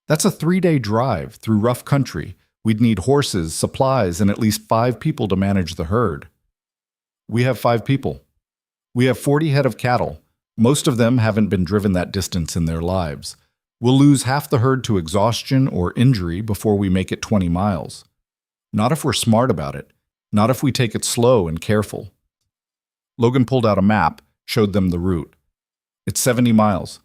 "That's a 3-day drive through rough country. We'd need horses, supplies, and at least 5 people to manage the herd." "We have 5 people. We have 40 head of cattle. Most of them haven't been driven that distance in their lives. We'll lose half the herd to exhaustion or injury before we make it 20 miles. Not if we're smart about it. Not if we take it slow and careful." Logan pulled out a map, showed them the route. "It's 70 miles.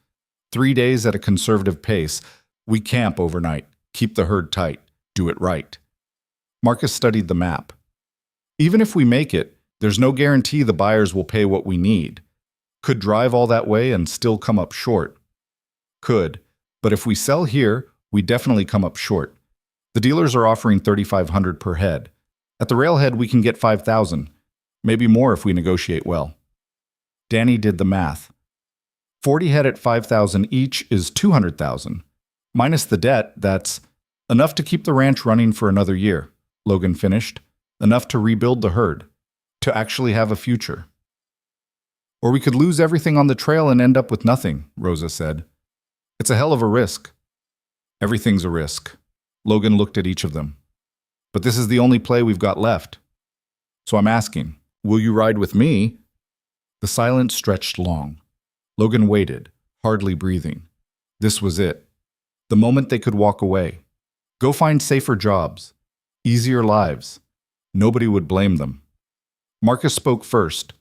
3 days at a conservative pace. We camp overnight, keep the herd tight, do it right." Marcus studied the map. "Even if we make it, there's no guarantee the buyers will pay what we need. Could drive all that way and still come up short." "Could, but if we sell here, we definitely come up short. The dealers are offering $3,500 per head. At the railhead, we can get $5,000. Maybe more if we negotiate well. Danny did the math. 40 head at 5,000 each is 200,000. Minus the debt, that's enough to keep the ranch running for another year, Logan finished. Enough to rebuild the herd, to actually have a future. Or we could lose everything on the trail and end up with nothing, Rosa said. It's a hell of a risk. Everything's a risk. Logan looked at each of them. But this is the only play we've got left. So I'm asking, will you ride with me? The silence stretched long. Logan waited, hardly breathing. This was it. The moment they could walk away. Go find safer jobs. Easier lives. Nobody would blame them. Marcus spoke first.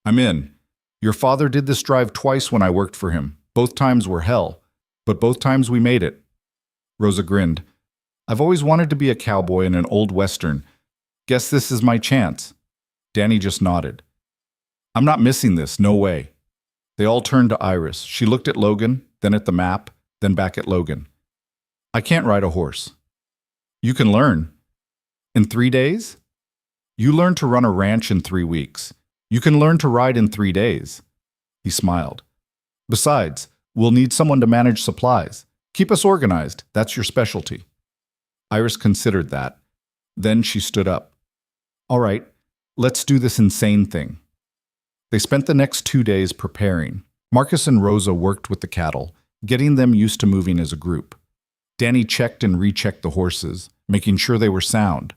I'm in. Your father did this drive twice when I worked for him. Both times were hell, but both times we made it. Rosa grinned. I've always wanted to be a cowboy in an old western. Guess this is my chance. Danny just nodded. I'm not missing this, no way. They all turned to Iris. She looked at Logan, then at the map, then back at Logan. I can't ride a horse. You can learn. In 3 days? You learn to run a ranch in 3 weeks. You can learn to ride in 3 days. He smiled. Besides, we'll need someone to manage supplies. Keep us organized. That's your specialty. Iris considered that. Then she stood up. All right, let's do this insane thing. They spent the next 2 days preparing. Marcus and Rosa worked with the cattle, getting them used to moving as a group. Danny checked and rechecked the horses, making sure they were sound.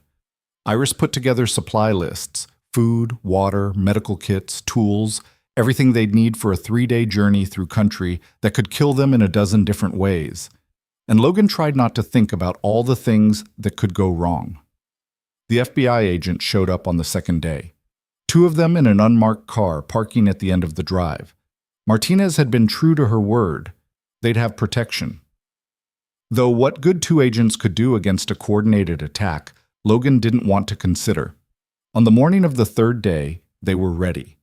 Iris put together supply lists, food, water, medical kits, tools, everything they'd need for a 3-day journey through country that could kill them in a dozen different ways. And Logan tried not to think about all the things that could go wrong. The FBI agent showed up on the second day. 2 of them in an unmarked car parking at the end of the drive. Martinez had been true to her word. They'd have protection. Though what good 2 agents could do against a coordinated attack, Logan didn't want to consider. On the morning of the 3rd day, they were ready.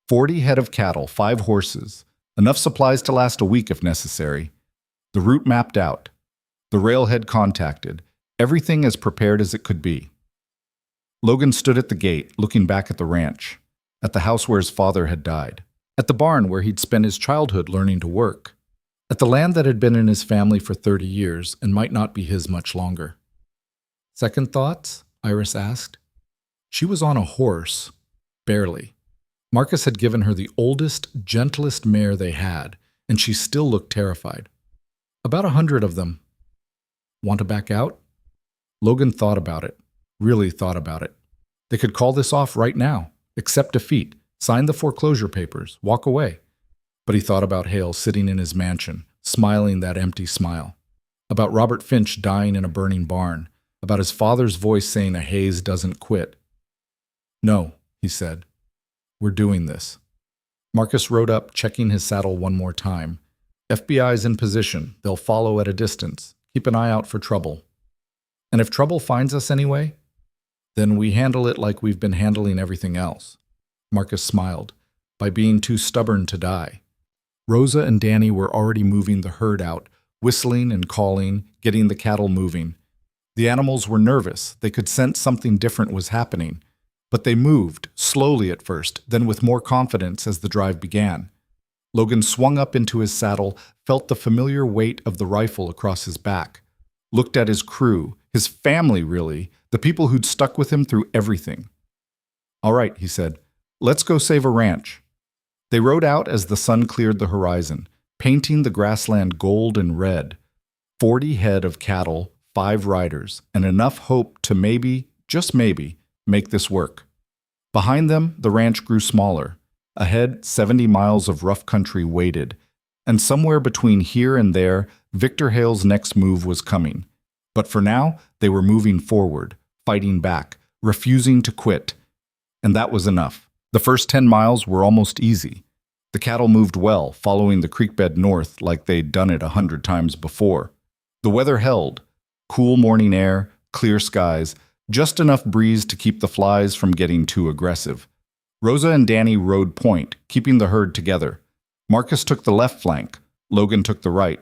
40 head of cattle, 5 horses, enough supplies to last a week if necessary. The route mapped out. The railhead contacted. Everything as prepared as it could be. Logan stood at the gate, looking back at the ranch, at the house where his father had died, at the barn where he'd spent his childhood learning to work, at the land that had been in his family for 30 years and might not be his much longer. Second thoughts? Iris asked. She was on a horse, barely. Marcus had given her the oldest, gentlest mare they had, and she still looked terrified. About 100 of them. Want to back out? Logan thought about it, really thought about it. They could call this off right now, accept defeat, sign the foreclosure papers, walk away. But he thought about Hale sitting in his mansion, smiling that empty smile. About Robert Finch dying in a burning barn. About his father's voice saying a Hayes doesn't quit. No, he said. We're doing this. Marcus rode up, checking his saddle one more time. FBI's in position. They'll follow at a distance. Keep an eye out for trouble. And if trouble finds us anyway, then we handle it like we've been handling everything else. Marcus smiled. By being too stubborn to die. Rosa and Danny were already moving the herd out, whistling and calling, getting the cattle moving. The animals were nervous. They could sense something different was happening. But they moved, slowly at first, then with more confidence as the drive began. Logan swung up into his saddle, felt the familiar weight of the rifle across his back, looked at his crew, his family really, the people who'd stuck with him through everything. All right, he said, let's go save a ranch. They rode out as the sun cleared the horizon, painting the grassland gold and red. 40 head of cattle, 5 riders, and enough hope to maybe, just maybe, make this work. Behind them, the ranch grew smaller. Ahead, 70 miles of rough country waited. And somewhere between here and there, Victor Hale's next move was coming. But for now, they were moving forward, fighting back, refusing to quit. And that was enough. The first 10 miles were almost easy. The cattle moved well, following the creek bed north like they'd done it 100 times before. The weather held. Cool morning air, clear skies, just enough breeze to keep the flies from getting too aggressive. Rosa and Danny rode point, keeping the herd together. Marcus took the left flank, Logan took the right,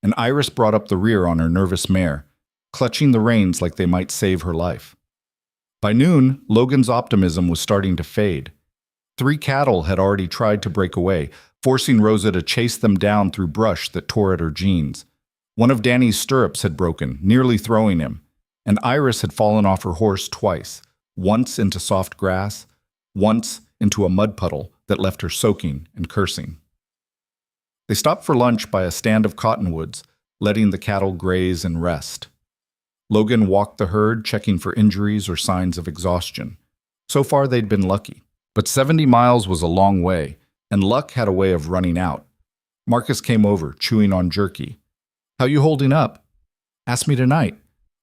and Iris brought up the rear on her nervous mare, clutching the reins like they might save her life. By noon, Logan's optimism was starting to fade. 3 cattle had already tried to break away, forcing Rosa to chase them down through brush that tore at her jeans. One of Danny's stirrups had broken, nearly throwing him, and Iris had fallen off her horse twice, once into soft grass, once into a mud puddle that left her soaking and cursing. They stopped for lunch by a stand of cottonwoods, letting the cattle graze and rest. Logan walked the herd, checking for injuries or signs of exhaustion. So far, they'd been lucky. But 70 miles was a long way, and luck had a way of running out. Marcus came over, chewing on jerky. "How you holding up?" "Ask me tonight.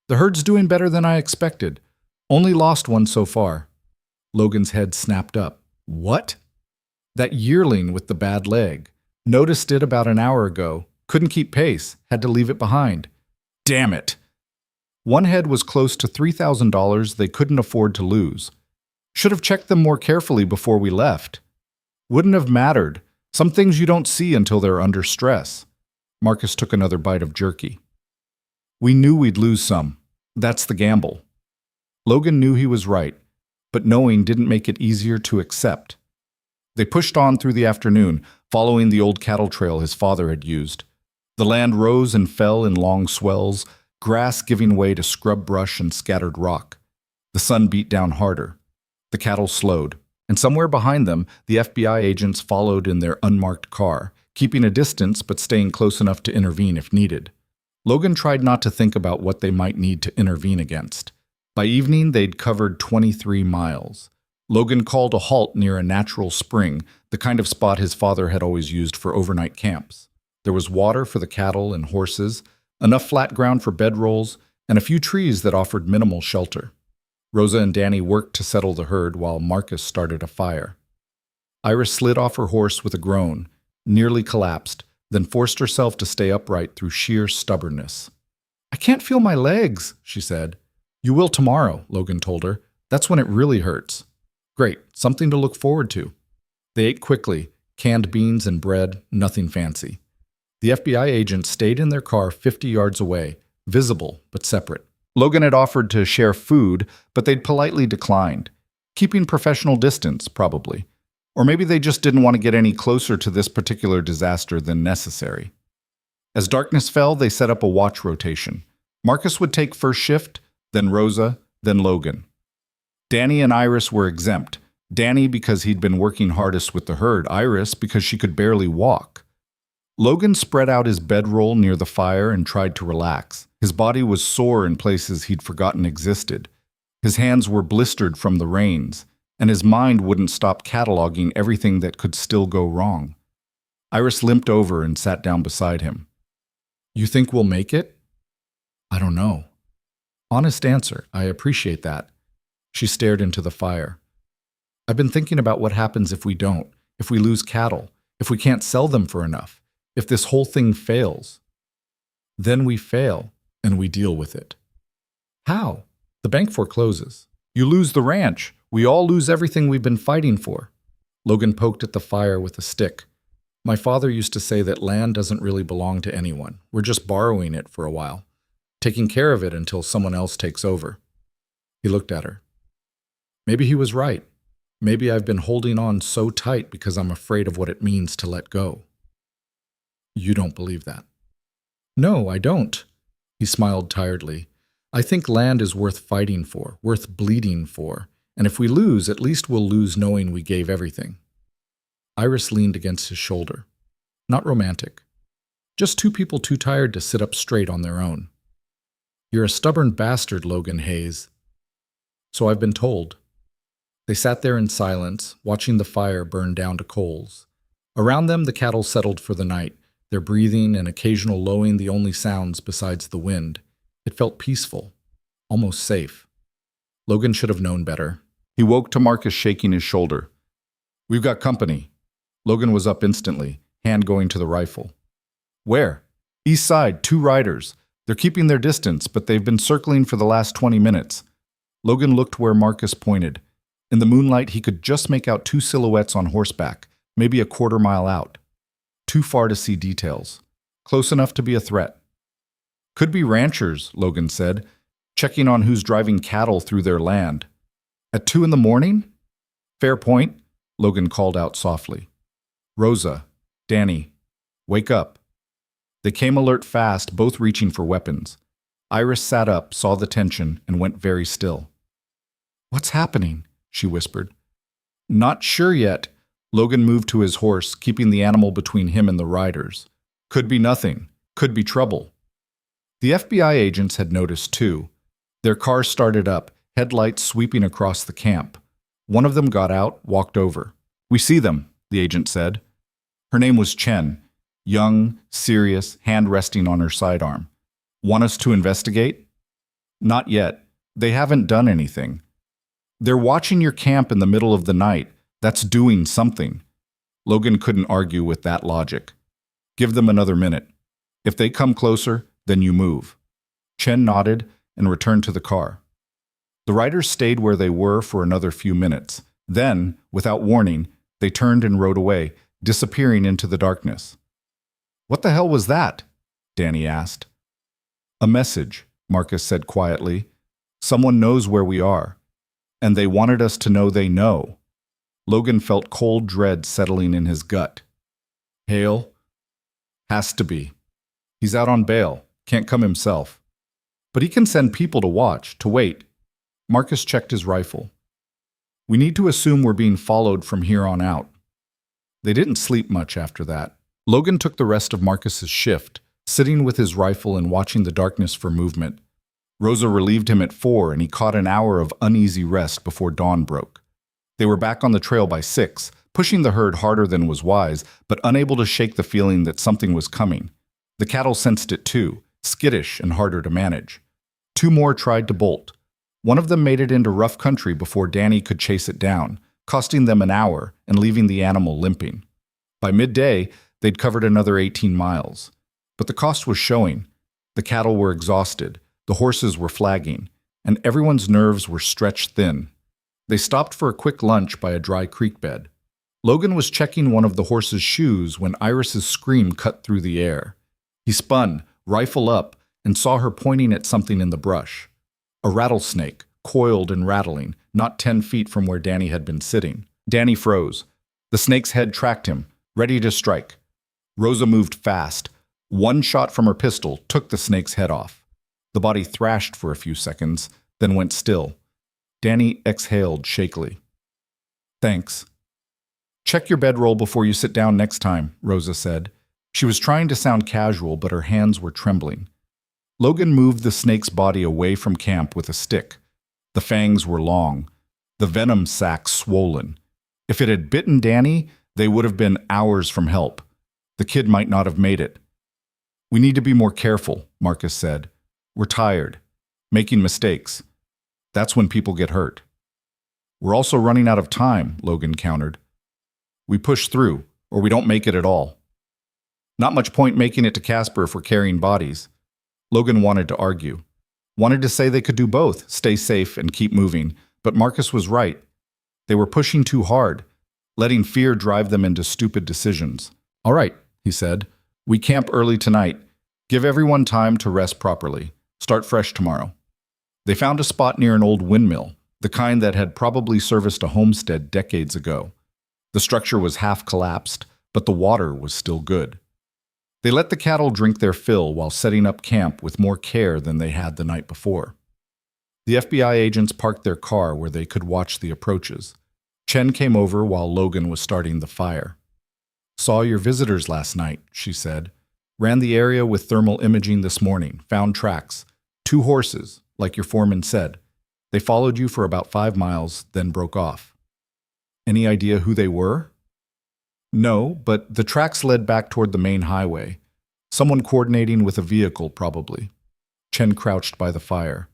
The herd's doing better than I expected. Only lost one so far." Logan's head snapped up. "What?" "That yearling with the bad leg. Noticed it about an hour ago. Couldn't keep pace. Had to leave it behind." "Damn it!" One head was close to $3,000 they couldn't afford to lose. "Should have checked them more carefully before we left." "Wouldn't have mattered. Some things you don't see until they're under stress." Marcus took another bite of jerky. "We knew we'd lose some. That's the gamble." Logan knew he was right, but knowing didn't make it easier to accept. They pushed on through the afternoon, following the old cattle trail his father had used. The land rose and fell in long swells, grass giving way to scrub brush and scattered rock. The sun beat down harder. The cattle slowed, and somewhere behind them, the FBI agents followed in their unmarked car, keeping a distance but staying close enough to intervene if needed. Logan tried not to think about what they might need to intervene against. By evening, they'd covered 23 miles. Logan called a halt near a natural spring, the kind of spot his father had always used for overnight camps. There was water for the cattle and horses, enough flat ground for bedrolls, and a few trees that offered minimal shelter. Rosa and Danny worked to settle the herd while Marcus started a fire. Iris slid off her horse with a groan, nearly collapsed, then forced herself to stay upright through sheer stubbornness. "I can't feel my legs," she said. "You will tomorrow," Logan told her. "That's when it really hurts." "Great, something to look forward to." They ate quickly, canned beans and bread, nothing fancy. The FBI agents stayed in their car 50 yards away, visible but separate. Logan had offered to share food, but they'd politely declined, keeping professional distance, probably. Or maybe they just didn't want to get any closer to this particular disaster than necessary. As darkness fell, they set up a watch rotation. Marcus would take first shift, then Rosa, then Logan. Danny and Iris were exempt. Danny because he'd been working hardest with the herd, Iris because she could barely walk. Logan spread out his bedroll near the fire and tried to relax. His body was sore in places he'd forgotten existed. His hands were blistered from the rains, and his mind wouldn't stop cataloging everything that could still go wrong. Iris limped over and sat down beside him. "You think we'll make it?" "I don't know." "Honest answer. I appreciate that." She stared into the fire. "I've been thinking about what happens if we don't, if we lose cattle, if we can't sell them for enough, if this whole thing fails." "Then we fail, and we deal with it." "How?" "The bank forecloses. You lose the ranch. We all lose everything we've been fighting for." Logan poked at the fire with a stick. "My father used to say that land doesn't really belong to anyone. We're just borrowing it for a while, taking care of it until someone else takes over." He looked at her. "Maybe he was right. Maybe I've been holding on so tight because I'm afraid of what it means to let go." "You don't believe that?" "No, I don't." He smiled tiredly. "I think land is worth fighting for, worth bleeding for, and if we lose, at least we'll lose knowing we gave everything." Iris leaned against his shoulder. Not romantic. Just two people too tired to sit up straight on their own. "You're a stubborn bastard, Logan Hayes." "So I've been told." They sat there in silence, watching the fire burn down to coals. Around them, the cattle settled for the night, their breathing and occasional lowing the only sounds besides the wind. It felt peaceful, almost safe. Logan should have known better. He woke to Marcus shaking his shoulder. "We've got company." Logan was up instantly, hand going to the rifle. "Where?" "East side, 2 riders. They're keeping their distance, but they've been circling for the last 20 minutes. Logan looked where Marcus pointed. In the moonlight, he could just make out 2 silhouettes on horseback, maybe a quarter-mile out. Too far to see details. Close enough to be a threat. "Could be ranchers," Logan said, "checking on who's driving cattle through their land." At 2 in the morning? Fair point, Logan called out softly. Rosa, Danny, wake up. They came alert fast, both reaching for weapons. Iris sat up, saw the tension, and went very still. What's happening? She whispered. Not sure yet. Logan moved to his horse, keeping the animal between him and the riders. Could be nothing. Could be trouble. The FBI agents had noticed too. Their car started up, headlights sweeping across the camp. One of them got out, walked over. We see them, the agent said. Her name was Chen. Young, serious, hand resting on her sidearm. Want us to investigate? Not yet. They haven't done anything. They're watching your camp in the middle of the night. That's doing something. Logan couldn't argue with that logic. Give them another minute. If they come closer, then you move. Chen nodded and returned to the car. The riders stayed where they were for another few minutes. Then, without warning, they turned and rode away, disappearing into the darkness. What the hell was that? Danny asked. A message, Marcus said quietly. Someone knows where we are. And they wanted us to know they know. Logan felt cold dread settling in his gut. Hale? Has to be. He's out on bail, can't come himself. But he can send people to watch, to wait. Marcus checked his rifle. We need to assume we're being followed from here on out. They didn't sleep much after that. Logan took the rest of Marcus's shift, sitting with his rifle and watching the darkness for movement. Rosa relieved him at 4, and he caught an hour of uneasy rest before dawn broke. They were back on the trail by 6, pushing the herd harder than was wise, but unable to shake the feeling that something was coming. The cattle sensed it too, skittish and harder to manage. 2 more tried to bolt. One of them made it into rough country before Danny could chase it down, costing them an hour and leaving the animal limping. By midday, they'd covered another 18 miles. But the cost was showing. The cattle were exhausted, the horses were flagging, and everyone's nerves were stretched thin. They stopped for a quick lunch by a dry creek bed. Logan was checking one of the horse's shoes when Iris's scream cut through the air. He spun, rifle up, and saw her pointing at something in the brush. A rattlesnake, coiled and rattling, not 10 feet from where Danny had been sitting. Danny froze. The snake's head tracked him, ready to strike. Rosa moved fast. One shot from her pistol took the snake's head off. The body thrashed for a few seconds, then went still. Danny exhaled shakily. Thanks. Check your bedroll before you sit down next time, Rosa said. She was trying to sound casual, but her hands were trembling. Logan moved the snake's body away from camp with a stick. The fangs were long, the venom sac swollen. If it had bitten Danny, they would have been hours from help. The kid might not have made it. We need to be more careful, Marcus said. We're tired, making mistakes. That's when people get hurt. We're also running out of time, Logan countered. We push through, or we don't make it at all. Not much point making it to Casper if we're carrying bodies. Logan wanted to argue. Wanted to say they could do both, stay safe and keep moving, but Marcus was right. They were pushing too hard, letting fear drive them into stupid decisions. All right, he said. We camp early tonight. Give everyone time to rest properly. Start fresh tomorrow. They found a spot near an old windmill, the kind that had probably serviced a homestead decades ago. The structure was half collapsed, but the water was still good. They let the cattle drink their fill while setting up camp with more care than they had the night before. The FBI agents parked their car where they could watch the approaches. Chen came over while Logan was starting the fire. Saw your visitors last night, she said. Ran the area with thermal imaging this morning, found tracks. 2 horses, like your foreman said. They followed you for about 5 miles, then broke off. Any idea who they were? No, but the tracks led back toward the main highway. Someone coordinating with a vehicle, probably. Chen crouched by the fire.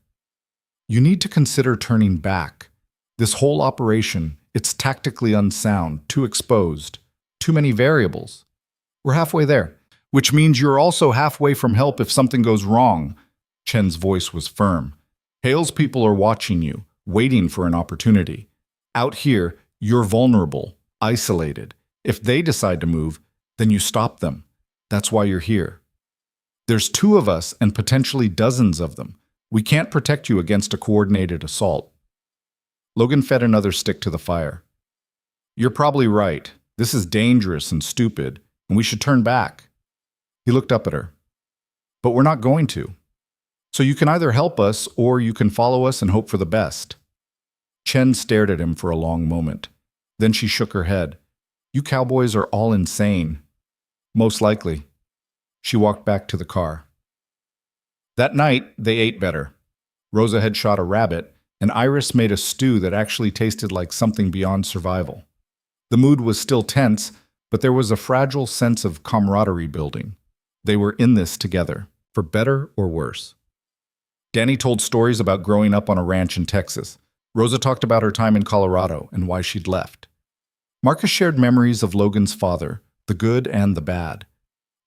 You need to consider turning back. This whole operation, it's tactically unsound, too exposed, too many variables. We're halfway there, which means you're also halfway from help if something goes wrong. Chen's voice was firm. Hale's people are watching you, waiting for an opportunity. Out here, you're vulnerable, isolated. If they decide to move, then you stop them. That's why you're here. There's 2 of us and potentially dozens of them. We can't protect you against a coordinated assault. Logan fed another stick to the fire. You're probably right. This is dangerous and stupid, and we should turn back. He looked up at her. But we're not going to. So you can either help us or you can follow us and hope for the best. Chen stared at him for a long moment. Then she shook her head. You cowboys are all insane. Most likely. She walked back to the car. That night, they ate better. Rosa had shot a rabbit, and Iris made a stew that actually tasted like something beyond survival. The mood was still tense, but there was a fragile sense of camaraderie building. They were in this together, for better or worse. Danny told stories about growing up on a ranch in Texas. Rosa talked about her time in Colorado and why she'd left. Marcus shared memories of Logan's father, the good and the bad.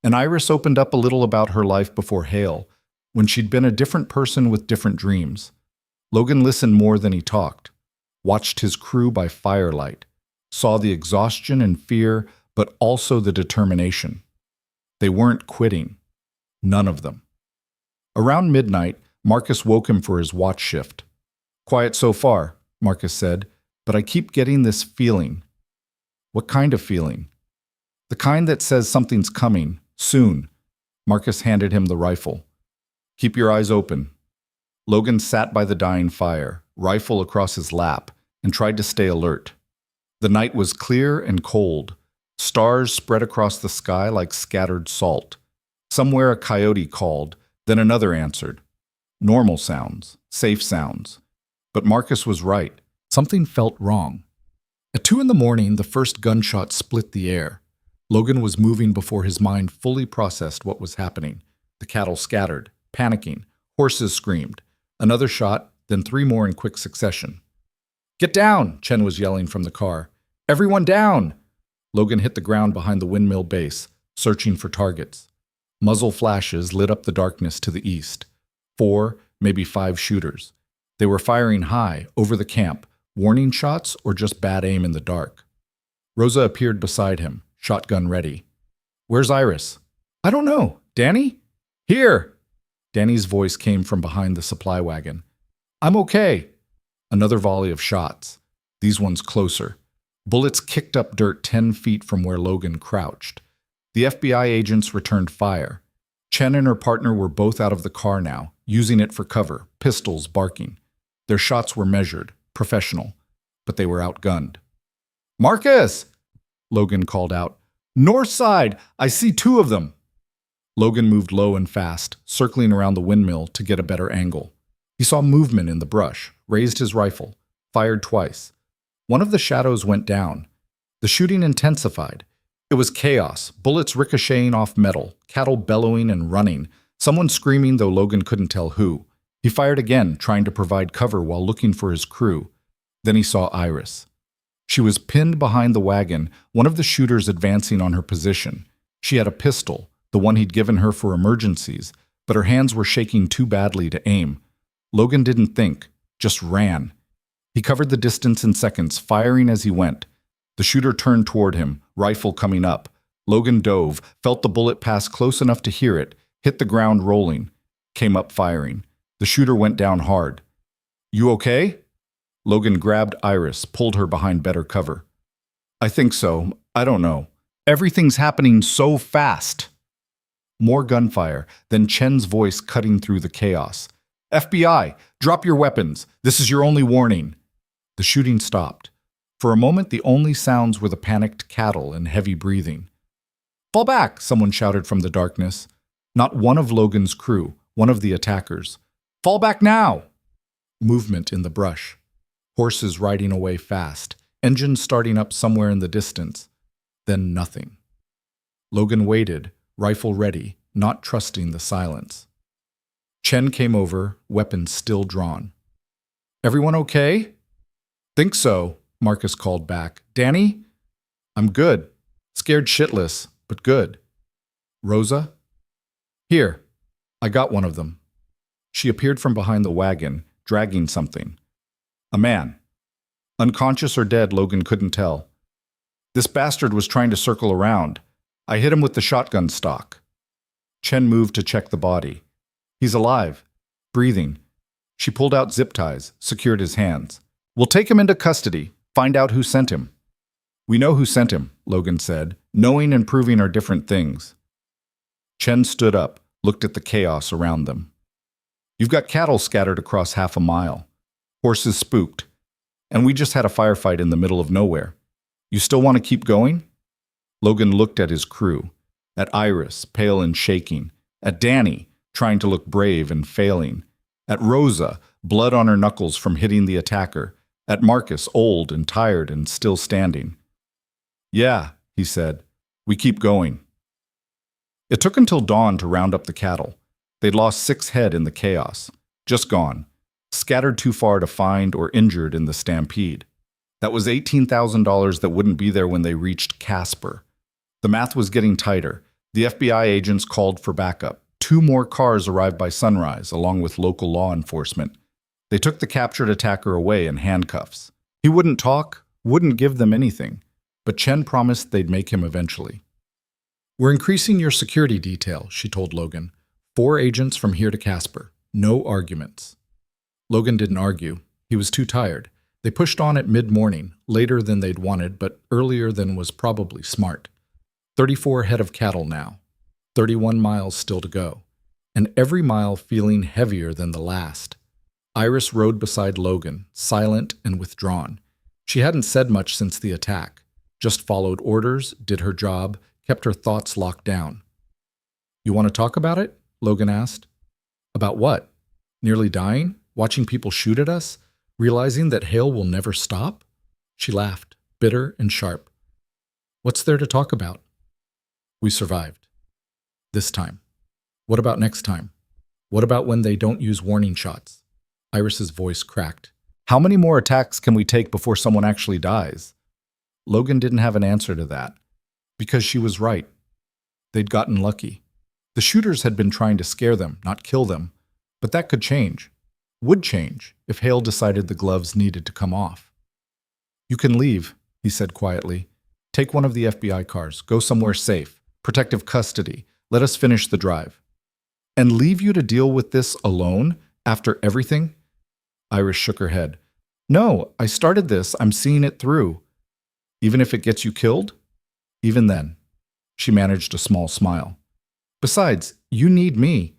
And Iris opened up a little about her life before Hale, when she'd been a different person with different dreams. Logan listened more than he talked, watched his crew by firelight, saw the exhaustion and fear, but also the determination. They weren't quitting. None of them. Around midnight, Marcus woke him for his watch shift. Quiet so far, Marcus said, but I keep getting this feeling. What kind of feeling? The kind that says something's coming, soon. Marcus handed him the rifle. Keep your eyes open. Logan sat by the dying fire, rifle across his lap, and tried to stay alert. The night was clear and cold. Stars spread across the sky like scattered salt. Somewhere a coyote called, then another answered. Normal sounds, safe sounds. But Marcus was right. Something felt wrong. At 2 a.m, the first gunshot split the air. Logan was moving before his mind fully processed what was happening. The cattle scattered, panicking. Horses screamed. Another shot, then 3 more in quick succession. Get down, Chen was yelling from the car. Everyone down! Logan hit the ground behind the windmill base, searching for targets. Muzzle flashes lit up the darkness to the east. 4, maybe 5 shooters. They were firing high, over the camp, warning shots or just bad aim in the dark. Rosa appeared beside him, shotgun ready. Where's Iris? I don't know. Danny? Here! Danny's voice came from behind the supply wagon. I'm okay. Another volley of shots. These ones closer. Bullets kicked up dirt 10 feet from where Logan crouched. The FBI agents returned fire. Chen and her partner were both out of the car now, using it for cover, pistols barking. Their shots were measured, professional, but they were outgunned. Marcus! Logan called out. North side! I see 2 of them! Logan moved low and fast, circling around the windmill to get a better angle. He saw movement in the brush, raised his rifle, fired twice. One of the shadows went down. The shooting intensified. It was chaos, bullets ricocheting off metal, cattle bellowing and running, someone screaming though Logan couldn't tell who. He fired again, trying to provide cover while looking for his crew. Then he saw Iris. She was pinned behind the wagon, one of the shooters advancing on her position. She had a pistol, the one he'd given her for emergencies, but her hands were shaking too badly to aim. Logan didn't think, just ran. He covered the distance in seconds, firing as he went. The shooter turned toward him, rifle coming up. Logan dove, felt the bullet pass close enough to hear it, hit the ground rolling, came up firing. The shooter went down hard. You okay? Logan grabbed Iris, pulled her behind better cover. I think so. I don't know. Everything's happening so fast. More gunfire, then Chen's voice cutting through the chaos. FBI, drop your weapons. This is your only warning. The shooting stopped. For a moment, the only sounds were the panicked cattle and heavy breathing. Fall back, someone shouted from the darkness. Not one of Logan's crew, one of the attackers. Fall back now! Movement in the brush. Horses riding away fast, engines starting up somewhere in the distance. Then nothing. Logan waited, rifle ready, not trusting the silence. Chen came over, weapons still drawn. Everyone okay? Think so, Marcus called back. Danny? I'm good. Scared shitless, but good. Rosa? Here. I got one of them. She appeared from behind the wagon, dragging something. A man. Unconscious or dead, Logan couldn't tell. This bastard was trying to circle around. I hit him with the shotgun stock. Chen moved to check the body. He's alive, breathing. She pulled out zip ties, secured his hands. We'll take him into custody, find out who sent him. We know who sent him, Logan said. Knowing and proving are different things. Chen stood up, looked at the chaos around them. You've got cattle scattered across half a mile. Horses spooked. And we just had a firefight in the middle of nowhere. You still want to keep going? Logan looked at his crew, at Iris, pale and shaking, at Danny, trying to look brave and failing, at Rosa, blood on her knuckles from hitting the attacker, at Marcus, old and tired and still standing. Yeah, he said, we keep going. It took until dawn to round up the cattle. They'd lost 6 head in the chaos, just gone, scattered too far to find or injured in the stampede. That was $18,000 that wouldn't be there when they reached Casper. The math was getting tighter. The FBI agents called for backup. 2 more cars arrived by sunrise, along with local law enforcement. They took the captured attacker away in handcuffs. He wouldn't talk, wouldn't give them anything, but Chen promised they'd make him eventually. We're increasing your security detail, she told Logan. 4 agents from here to Casper. No arguments. Logan didn't argue. He was too tired. They pushed on at mid-morning, later than they'd wanted, but earlier than was probably smart. 34 head of cattle now. 31 miles still to go. And every mile feeling heavier than the last. Iris rode beside Logan, silent and withdrawn. She hadn't said much since the attack. Just followed orders, did her job, kept her thoughts locked down. You want to talk about it? Logan asked. About what? Nearly dying? Watching people shoot at us? Realizing that hail will never stop? She laughed, bitter and sharp. What's there to talk about? We survived. This time. What about next time? What about when they don't use warning shots? Iris's voice cracked. How many more attacks can we take before someone actually dies? Logan didn't have an answer to that. Because she was right. They'd gotten lucky. The shooters had been trying to scare them, not kill them. But that could change. Would change if Hale decided the gloves needed to come off. You can leave, he said quietly. Take one of the FBI cars. Go somewhere safe. Protective custody. Let us finish the drive. And leave you to deal with this alone after everything? Iris shook her head. No, I started this. I'm seeing it through. Even if it gets you killed? Even then. She managed a small smile. Besides, you need me.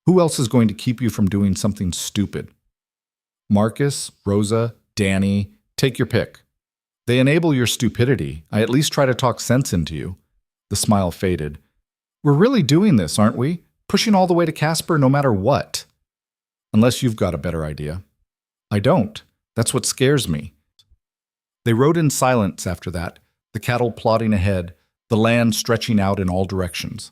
Who else is going to keep you from doing something stupid? Marcus, Rosa, Danny, take your pick. They enable your stupidity. I at least try to talk sense into you. The smile faded. We're really doing this, aren't we? Pushing all the way to Casper no matter what. Unless you've got a better idea. I don't. That's what scares me. They rode in silence after that, the cattle plodding ahead, the land stretching out in all directions.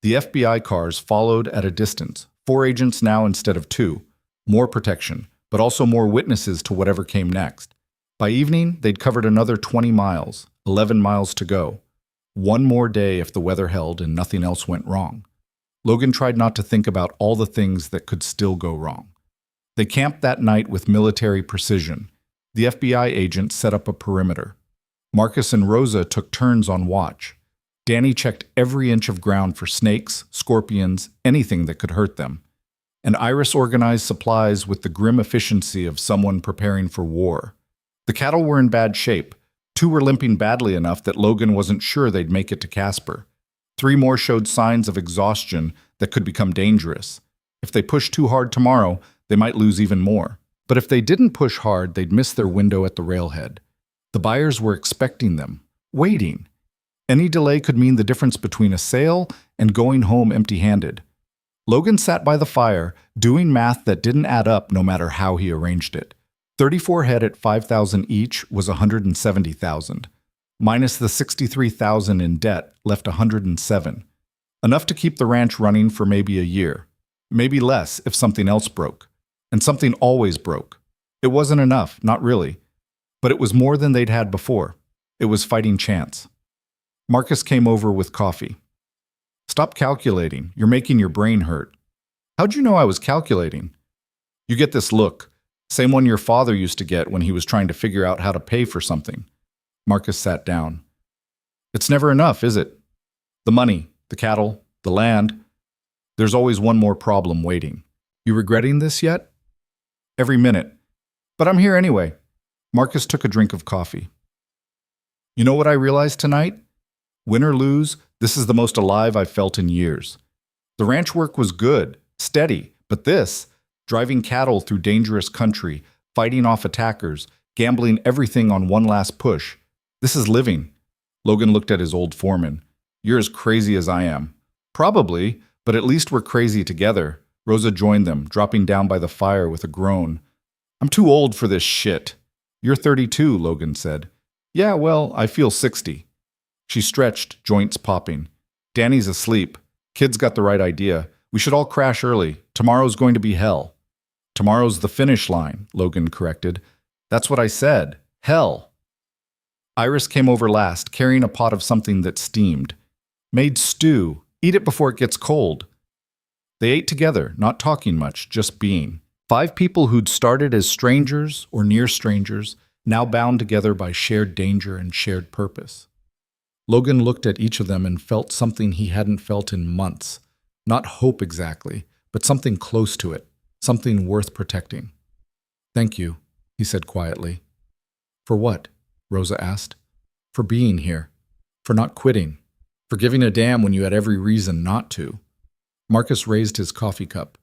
The FBI cars followed at a distance, 4 agents now instead of 2. More protection, but also more witnesses to whatever came next. By evening, they'd covered another 20 miles, 11 miles to go. One more day if the weather held and nothing else went wrong. Logan tried not to think about all the things that could still go wrong. They camped that night with military precision. The FBI agents set up a perimeter. Marcus and Rosa took turns on watch. Danny checked every inch of ground for snakes, scorpions, anything that could hurt them. And Iris organized supplies with the grim efficiency of someone preparing for war. The cattle were in bad shape. 2 were limping badly enough that Logan wasn't sure they'd make it to Casper. 3 more showed signs of exhaustion that could become dangerous. If they pushed too hard tomorrow, they might lose even more. But if they didn't push hard, they'd miss their window at the railhead. The buyers were expecting them, waiting. Any delay could mean the difference between a sale and going home empty-handed. Logan sat by the fire, doing math that didn't add up no matter how he arranged it. 34 head at $5,000 each was $170,000. Minus the $63,000 in debt left $107,000. Enough to keep the ranch running for maybe a year. Maybe less if something else broke. And something always broke. It wasn't enough, not really. But it was more than they'd had before. It was fighting chance. Marcus came over with coffee. Stop calculating. You're making your brain hurt. How'd you know I was calculating? You get this look. Same one your father used to get when he was trying to figure out how to pay for something. Marcus sat down. It's never enough, is it? The money, the cattle, the land. There's always one more problem waiting. You regretting this yet? Every minute. But I'm here anyway. Marcus took a drink of coffee. You know what I realized tonight? Win or lose, this is the most alive I've felt in years. The ranch work was good, steady, but this, driving cattle through dangerous country, fighting off attackers, gambling everything on one last push, this is living. Logan looked at his old foreman. You're as crazy as I am. Probably, but at least we're crazy together. Rosa joined them, dropping down by the fire with a groan. I'm too old for this shit. You're 32, Logan said. Yeah, well, I feel 60. She stretched, joints popping. Danny's asleep. Kid's got the right idea. We should all crash early. Tomorrow's going to be hell. Tomorrow's the finish line, Logan corrected. That's what I said. Hell. Iris came over last, carrying a pot of something that steamed. Made stew. Eat it before it gets cold. They ate together, not talking much, just being. 5 people who'd started as strangers or near strangers, now bound together by shared danger and shared purpose. Logan looked at each of them and felt something he hadn't felt in months. Not hope exactly, but something close to it, something worth protecting. Thank you, he said quietly. For what? Rosa asked. For being here. For not quitting. For giving a damn when you had every reason not to. Marcus raised his coffee cup.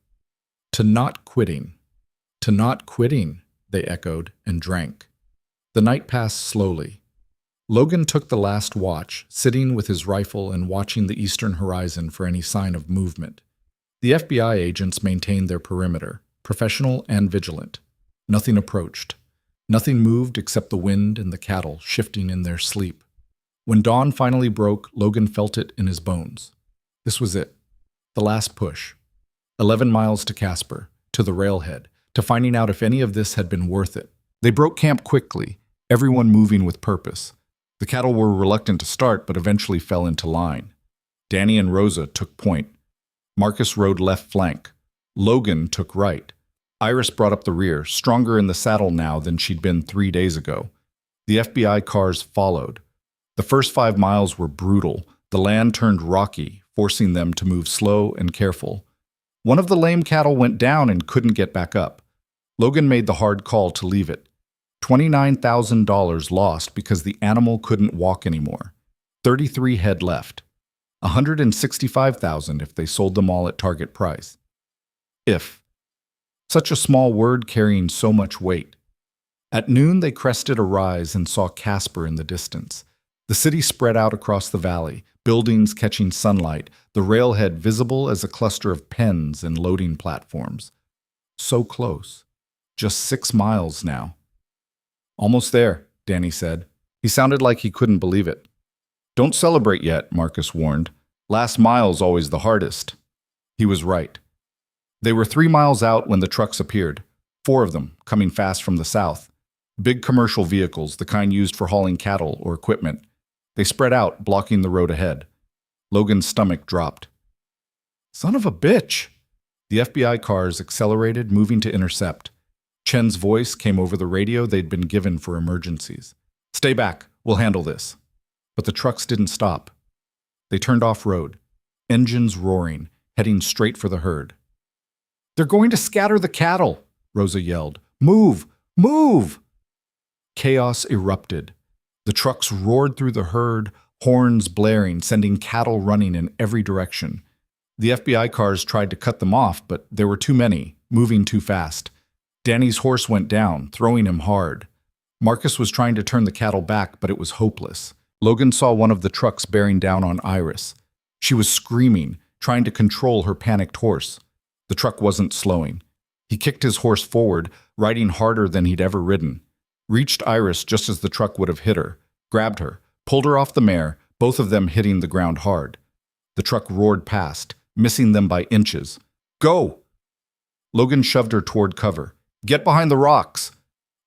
To not quitting. To not quitting, they echoed and drank. The night passed slowly. Logan took the last watch, sitting with his rifle and watching the eastern horizon for any sign of movement. The FBI agents maintained their perimeter, professional and vigilant. Nothing approached. Nothing moved except the wind and the cattle shifting in their sleep. When dawn finally broke, Logan felt it in his bones. This was it. The last push. 11 miles to Casper, to the railhead, to finding out if any of this had been worth it. They broke camp quickly, everyone moving with purpose. The cattle were reluctant to start, but eventually fell into line. Danny and Rosa took point. Marcus rode left flank. Logan took right. Iris brought up the rear, stronger in the saddle now than she'd been 3 days ago. The FBI cars followed. The first 5 miles were brutal. The land turned rocky, forcing them to move slow and careful. One of the lame cattle went down and couldn't get back up. Logan made the hard call to leave it. $29,000 lost because the animal couldn't walk anymore. 33 head left. $165,000 if they sold them all at target price. If. Such a small word carrying so much weight. At noon they crested a rise and saw Casper in the distance. The city spread out across the valley, buildings catching sunlight, the railhead visible as a cluster of pens and loading platforms. So close. Just 6 miles now. Almost there, Danny said. He sounded like he couldn't believe it. Don't celebrate yet, Marcus warned. Last mile's always the hardest. He was right. They were 3 miles out when the trucks appeared, 4 of them, coming fast from the south. Big commercial vehicles, the kind used for hauling cattle or equipment. They spread out, blocking the road ahead. Logan's stomach dropped. Son of a bitch! The FBI cars accelerated, moving to intercept. Chen's voice came over the radio they'd been given for emergencies. Stay back, we'll handle this. But the trucks didn't stop. They turned off-road, engines roaring, heading straight for the herd. They're going to scatter the cattle, Rosa yelled. Move! Move! Chaos erupted. The trucks roared through the herd, horns blaring, sending cattle running in every direction. The FBI cars tried to cut them off, but there were too many, moving too fast. Danny's horse went down, throwing him hard. Marcus was trying to turn the cattle back, but it was hopeless. Logan saw one of the trucks bearing down on Iris. She was screaming, trying to control her panicked horse. The truck wasn't slowing. He kicked his horse forward, riding harder than he'd ever ridden. Reached Iris just as the truck would have hit her, grabbed her, pulled her off the mare, both of them hitting the ground hard. The truck roared past, missing them by inches. Go! Logan shoved her toward cover. Get behind the rocks!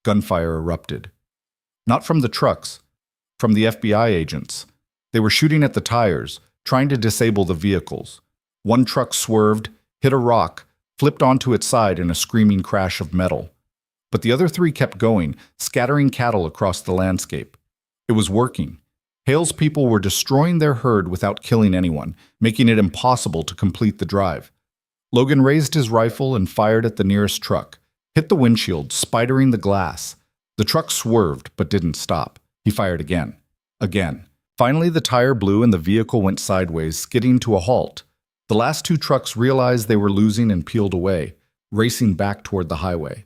Gunfire erupted. Not from the trucks, from the FBI agents. They were shooting at the tires, trying to disable the vehicles. One truck swerved, hit a rock, flipped onto its side in a screaming crash of metal. But the other 3 kept going, scattering cattle across the landscape. It was working. Hale's people were destroying their herd without killing anyone, making it impossible to complete the drive. Logan raised his rifle and fired at the nearest truck, hit the windshield, spidering the glass. The truck swerved but didn't stop. He fired again. Again. Finally, the tire blew and the vehicle went sideways, skidding to a halt. The last two trucks realized they were losing and peeled away, racing back toward the highway.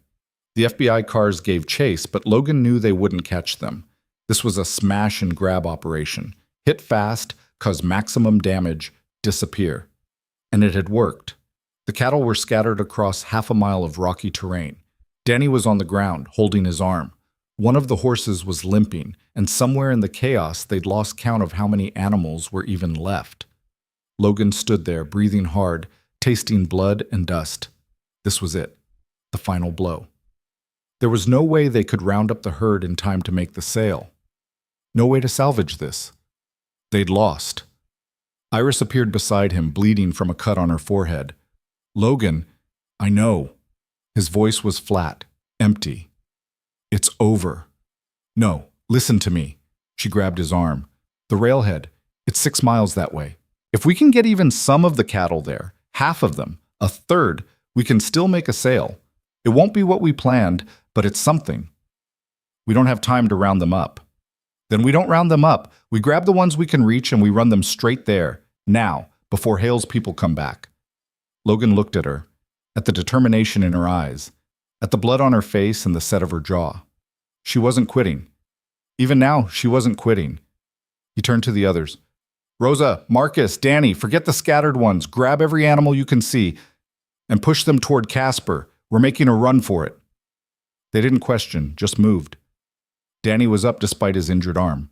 The FBI cars gave chase, but Logan knew they wouldn't catch them. This was a smash and grab operation. Hit fast, cause maximum damage, disappear. And it had worked. The cattle were scattered across half a mile of rocky terrain. Danny was on the ground, holding his arm. One of the horses was limping, and somewhere in the chaos they'd lost count of how many animals were even left. Logan stood there, breathing hard, tasting blood and dust. This was it. The final blow. There was no way they could round up the herd in time to make the sale. No way to salvage this. They'd lost. Iris appeared beside him, bleeding from a cut on her forehead. "Logan, I know." His voice was flat, empty. "It's over." "No, listen to me." She grabbed his arm. "The railhead, it's 6 miles that way. If we can get even some of the cattle there, half of them, a third, we can still make a sale. It won't be what we planned, but it's something. We don't have time to round them up." "Then we don't round them up. We grab the ones we can reach and we run them straight there, now, before Hale's people come back." Logan looked at her, at the determination in her eyes, at the blood on her face and the set of her jaw. She wasn't quitting. Even now, she wasn't quitting. He turned to the others. "Rosa, Marcus, Danny, forget the scattered ones. Grab every animal you can see and push them toward Casper. We're making a run for it." They didn't question, just moved. Danny was up despite his injured arm.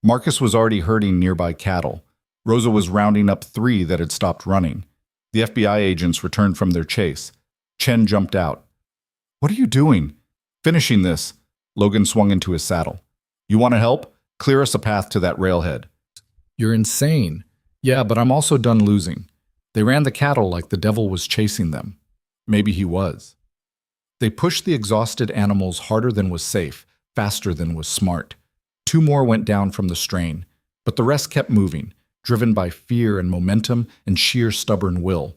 Marcus was already herding nearby cattle. Rosa was rounding up 3 that had stopped running. The FBI agents returned from their chase. Chen jumped out. "What are you doing?" "Finishing this." Logan swung into his saddle. "You want to help? Clear us a path to that railhead." "You're insane." "Yeah, but I'm also done losing. They ran the cattle like the devil was chasing them." Maybe he was. They pushed the exhausted animals harder than was safe, faster than was smart. 2 more went down from the strain, but the rest kept moving, driven by fear and momentum and sheer stubborn will.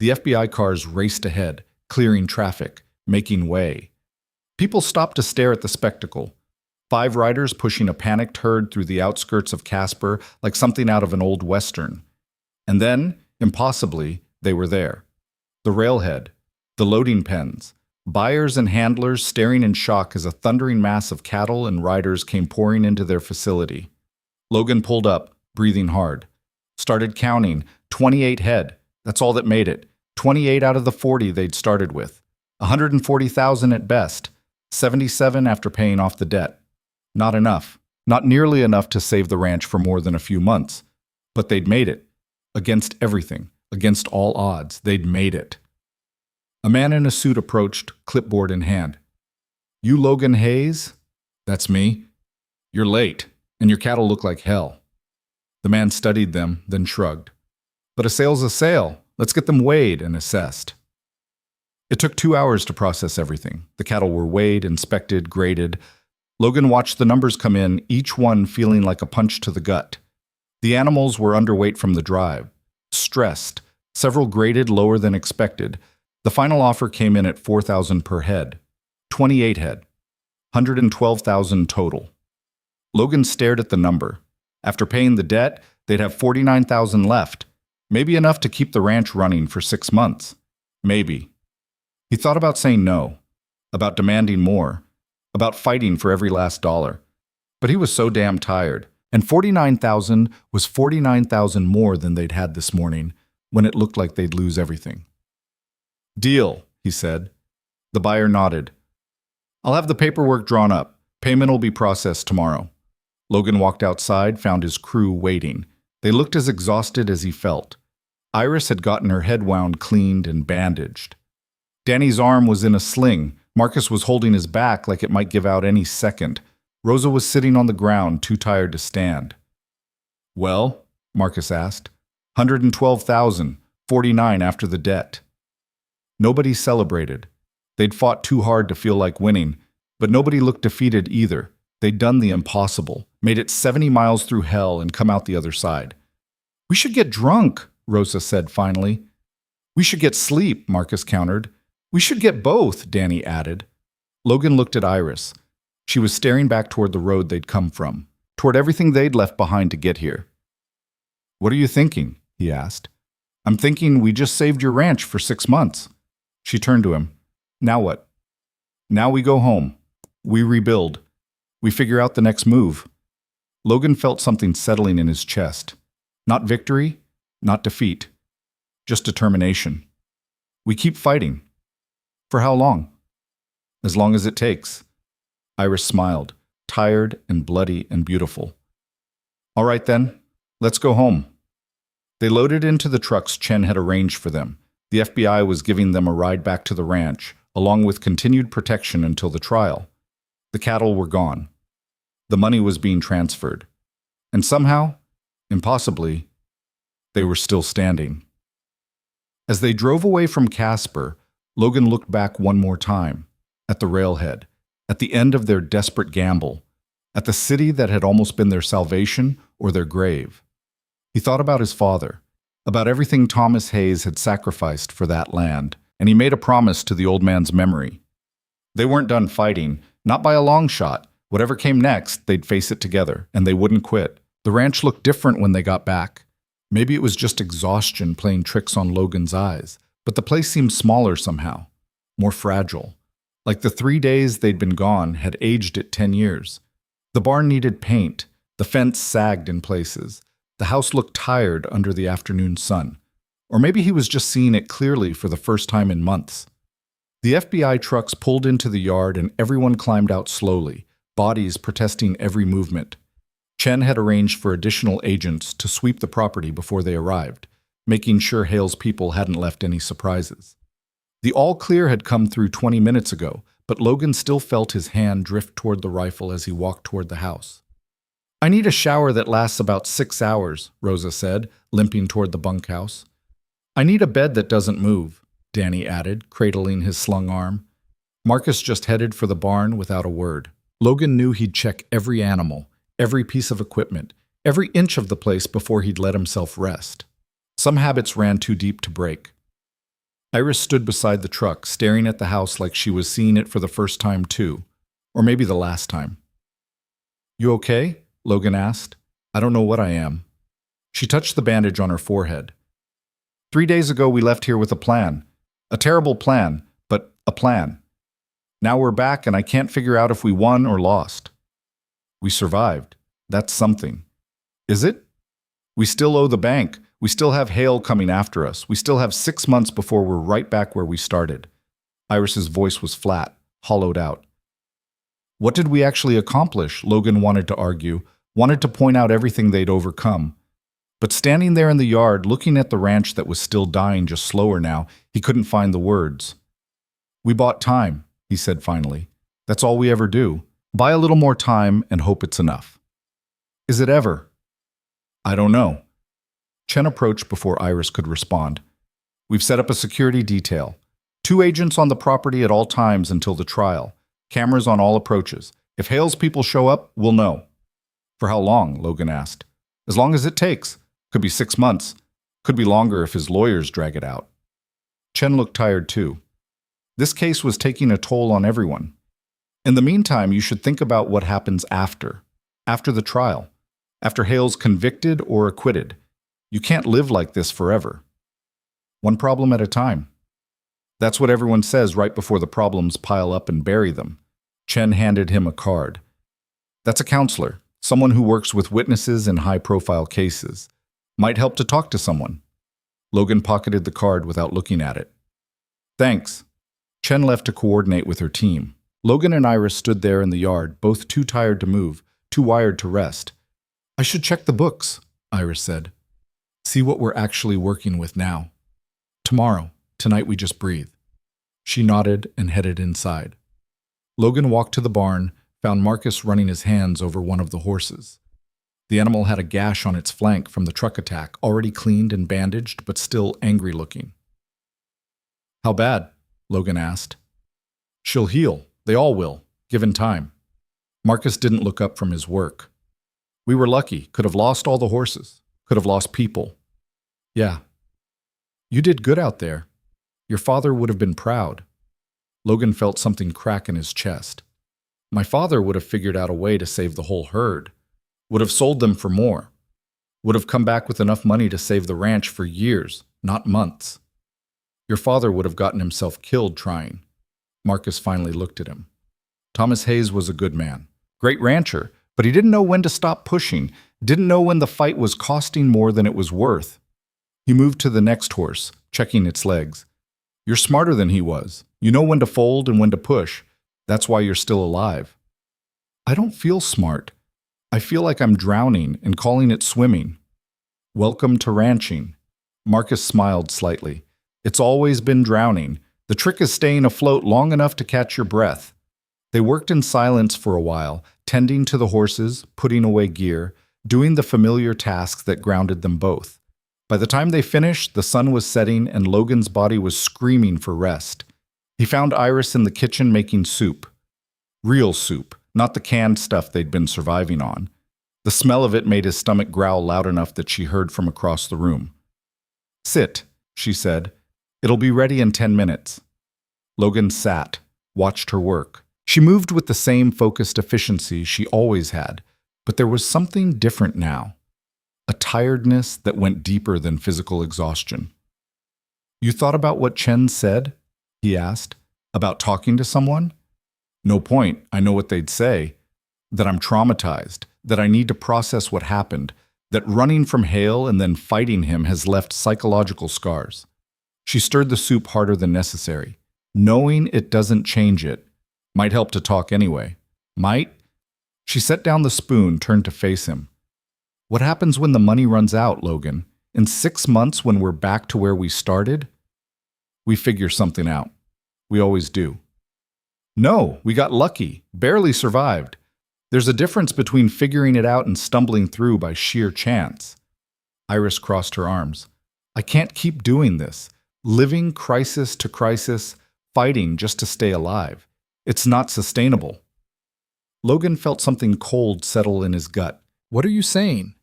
The FBI cars raced ahead, clearing traffic, making way. People stopped to stare at the spectacle. 5 riders pushing a panicked herd through the outskirts of Casper like something out of an old western. And then, impossibly, they were there. The railhead, the loading pens, buyers and handlers staring in shock as a thundering mass of cattle and riders came pouring into their facility. Logan pulled up, breathing hard. Started counting. 28 head. That's all that made it. 28 out of the 40 they'd started with. 140,000 at best. 77 after paying off the debt. Not enough. Not nearly enough to save the ranch for more than a few months. But they'd made it. Against everything. Against all odds. They'd made it. A man in a suit approached, clipboard in hand. "You Logan Hayes?" "That's me." "You're late, and your cattle look like hell." The man studied them, then shrugged. "But a sale's a sale. Let's get them weighed and assessed." It took 2 hours to process everything. The cattle were weighed, inspected, graded. Logan watched the numbers come in, each one feeling like a punch to the gut. The animals were underweight from the drive, stressed, several graded lower than expected. The final offer came in at $4,000 per head. 28 head. 112,000 total. Logan stared at the number. After paying the debt, they'd have 49,000 left. Maybe enough to keep the ranch running for 6 months. Maybe. He thought about saying no, about demanding more, about fighting for every last dollar. But he was so damn tired, and 49,000 was 49,000 more than they'd had this morning, when it looked like they'd lose everything. "Deal," he said. The buyer nodded. "I'll have the paperwork drawn up. Payment will be processed tomorrow." Logan walked outside, found his crew waiting. They looked as exhausted as he felt. Iris had gotten her head wound cleaned and bandaged. Danny's arm was in a sling. Marcus was holding his back like it might give out any second. Rosa was sitting on the ground, too tired to stand. "Well?" Marcus asked. 112,000, 49 after the debt. Nobody celebrated. They'd fought too hard to feel like winning, but nobody looked defeated either. They'd done the impossible, made it 70 miles through hell and come out the other side. "We should get drunk," Rosa said finally. "We should get sleep," Marcus countered. "We should get both," Danny added. Logan looked at Iris. She was staring back toward the road they'd come from, toward everything they'd left behind to get here. "What are you thinking?" he asked. "I'm thinking we just saved your ranch for 6 months." She turned to him. "Now what?" "Now we go home. We rebuild. We figure out the next move." Logan felt something settling in his chest. Not victory, not defeat, just determination. "We keep fighting." "For how long?" "As long as it takes." Iris smiled, tired and bloody and beautiful. "All right then, let's go home." They loaded into the trucks Chen had arranged for them. The FBI was giving them a ride back to the ranch, along with continued protection until the trial. The cattle were gone. The money was being transferred. And somehow, impossibly, they were still standing. As they drove away from Casper, Logan looked back one more time, at the railhead, at the end of their desperate gamble, at the city that had almost been their salvation or their grave. He thought about his father, about everything Thomas Hayes had sacrificed for that land, and he made a promise to the old man's memory. They weren't done fighting, not by a long shot. Whatever came next, they'd face it together, and they wouldn't quit. The ranch looked different when they got back. Maybe it was just exhaustion playing tricks on Logan's eyes, but the place seemed smaller somehow, more fragile. Like the 3 days they'd been gone had aged it 10 years. The barn needed paint, the fence sagged in places, the house looked tired under the afternoon sun. Or maybe he was just seeing it clearly for the first time in months. The FBI trucks pulled into the yard and everyone climbed out slowly, bodies protesting every movement. Chen had arranged for additional agents to sweep the property before they arrived, making sure Hale's people hadn't left any surprises. The all-clear had come through 20 minutes ago, but Logan still felt his hand drift toward the rifle as he walked toward the house. "I need a shower that lasts about 6 hours, Rosa said, limping toward the bunkhouse. "I need a bed that doesn't move," Danny added, cradling his slung arm. Marcus just headed for the barn without a word. Logan knew he'd check every animal, every piece of equipment, every inch of the place before he'd let himself rest. Some habits ran too deep to break. Iris stood beside the truck, staring at the house like she was seeing it for the first time too, or maybe the last time. "You okay?" Logan asked. "I don't know what I am." She touched the bandage on her forehead. 3 days ago we left here with a plan. A terrible plan, but a plan. Now we're back and I can't figure out if we won or lost. We survived. That's something. Is it? We still owe the bank. We still have Hale coming after us. We still have 6 months before we're right back where we started. Iris's voice was flat, hollowed out. What did we actually accomplish? Logan wanted to argue, wanted to point out everything they'd overcome. But standing there in the yard, looking at the ranch that was still dying just slower now, he couldn't find the words. "We bought time," he said finally. "That's all we ever do. Buy a little more time and hope it's enough." "Is it ever?" "I don't know." Chen approached before Iris could respond. "We've set up a security detail. 2 agents on the property at all times until the trial. Cameras on all approaches. If Hale's people show up, we'll know." "For how long?" Logan asked. "As long as it takes. Could be 6 months. Could be longer if his lawyers drag it out." Chen looked tired too. This case was taking a toll on everyone. In the meantime, you should think about what happens after the trial, after Hale's convicted or acquitted. You can't live like this forever. One problem at a time. That's what everyone says right before the problems pile up and bury them. Chen handed him a card. That's a counselor, someone who works with witnesses in high-profile cases. Might help to talk to someone. Logan pocketed the card without looking at it. "Thanks." Chen left to coordinate with her team. Logan and Iris stood there in the yard, both too tired to move, too wired to rest. "I should check the books," Iris said. "See what we're actually working with now. Tomorrow, tonight we just breathe." She nodded and headed inside. Logan walked to the barn, found Marcus running his hands over one of the horses. The animal had a gash on its flank from the truck attack, already cleaned and bandaged, but still angry-looking. "How bad?" Logan asked. "She'll heal. They all will, given time." Marcus didn't look up from his work. "We were lucky. Could have lost all the horses. Could have lost people." "Yeah. You did good out there. Your father would have been proud." Logan felt something crack in his chest. My father would have figured out a way to save the whole herd, would have sold them for more, would have come back with enough money to save the ranch for years, not months. Your father would have gotten himself killed trying. Marcus finally looked at him. Thomas Hayes was a good man, great rancher, but he didn't know when to stop pushing, didn't know when the fight was costing more than it was worth. He moved to the next horse, checking its legs. You're smarter than he was. You know when to fold and when to push. That's why you're still alive. I don't feel smart. I feel like I'm drowning and calling it swimming. Welcome to ranching. Marcus smiled slightly. It's always been drowning. The trick is staying afloat long enough to catch your breath. They worked in silence for a while, tending to the horses, putting away gear, doing the familiar tasks that grounded them both. By the time they finished, the sun was setting and Logan's body was screaming for rest. He found Iris in the kitchen making soup. Real soup, not the canned stuff they'd been surviving on. The smell of it made his stomach growl loud enough that she heard from across the room. Sit, she said. It'll be ready in 10 minutes. Logan sat, watched her work. She moved with the same focused efficiency she always had, but there was something different now. A tiredness that went deeper than physical exhaustion. You thought about what Chen said? He asked. About talking to someone? No point, I know what they'd say. That I'm traumatized, that I need to process what happened, that running from Hale and then fighting him has left psychological scars. She stirred the soup harder than necessary. Knowing it doesn't change it. Might help to talk anyway. Might? She set down the spoon, turned to face him. What happens when the money runs out, Logan? In 6 months when we're back to where we started? We figure something out. We always do. No, we got lucky, barely survived. There's a difference between figuring it out and stumbling through by sheer chance. Iris crossed her arms. I can't keep doing this. Living crisis to crisis, fighting just to stay alive. It's not sustainable. Logan felt something cold settle in his gut. What are you saying?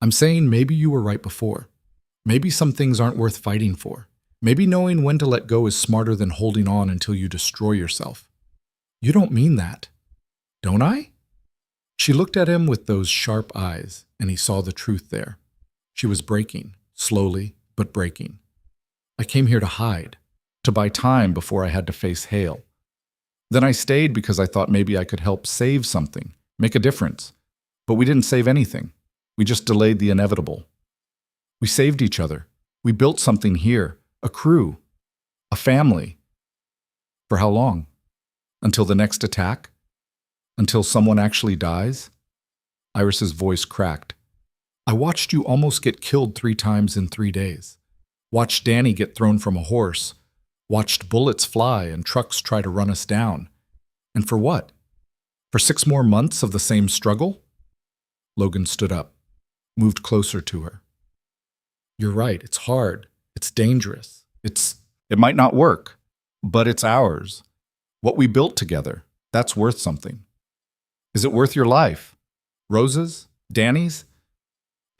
I'm saying maybe you were right before. Maybe some things aren't worth fighting for. Maybe knowing when to let go is smarter than holding on until you destroy yourself. You don't mean that. Don't I? She looked at him with those sharp eyes, and he saw the truth there. She was breaking, slowly, but breaking. I came here to hide, to buy time before I had to face Hale. Then I stayed because I thought maybe I could help save something, make a difference. But we didn't save anything. We just delayed the inevitable. We saved each other. We built something here, a crew, a family. For how long? Until the next attack? Until someone actually dies? Iris's voice cracked. I watched you almost get killed 3 times in 3 days. Watched Danny get thrown from a horse. Watched bullets fly and trucks try to run us down. And for what? For 6 more months of the same struggle? Logan stood up, moved closer to her. You're right, it's hard. It's dangerous. It might not work, but it's ours. What we built together, that's worth something. Is it worth your life? Rose's? Danny's?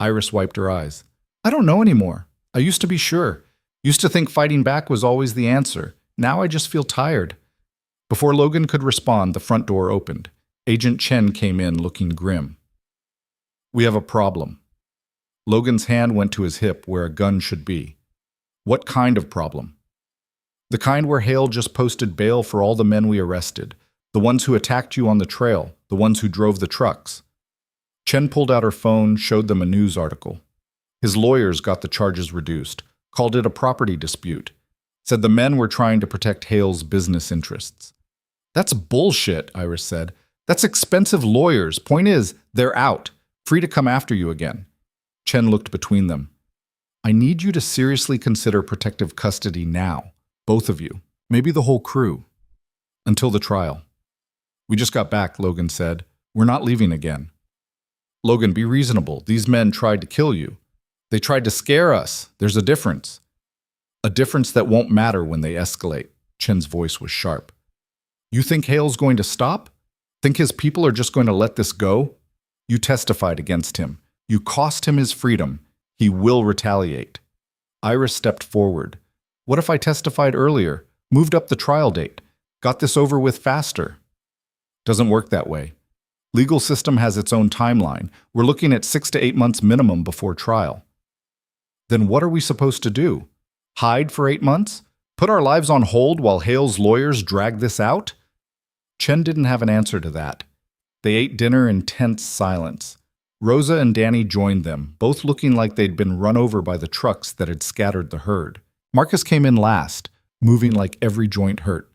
Iris wiped her eyes. I don't know anymore. I used to be sure. Used to think fighting back was always the answer. Now I just feel tired. Before Logan could respond, the front door opened. Agent Chen came in looking grim. We have a problem. Logan's hand went to his hip where a gun should be. What kind of problem? The kind where Hale just posted bail for all the men we arrested, the ones who attacked you on the trail, the ones who drove the trucks. Chen pulled out her phone, showed them a news article. His lawyers got the charges reduced, called it a property dispute, said the men were trying to protect Hale's business interests. That's bullshit, Iris said. That's expensive lawyers. Point is, they're out, free to come after you again. Chen looked between them. I need you to seriously consider protective custody now, both of you, maybe the whole crew, until the trial. We just got back, Logan said. We're not leaving again. Logan, be reasonable. These men tried to kill you. They tried to scare us. There's a difference. A difference that won't matter when they escalate. Chen's voice was sharp. You think Hale's going to stop? Think his people are just going to let this go? You testified against him. You cost him his freedom. He will retaliate. Iris stepped forward. What if I testified earlier, moved up the trial date, got this over with faster? Doesn't work that way. Legal system has its own timeline. We're looking at 6 to 8 months minimum before trial. Then what are we supposed to do? Hide for 8 months? Put our lives on hold while Hale's lawyers drag this out? Chen didn't have an answer to that. They ate dinner in tense silence. Rosa and Danny joined them, both looking like they'd been run over by the trucks that had scattered the herd. Marcus came in last, moving like every joint hurt.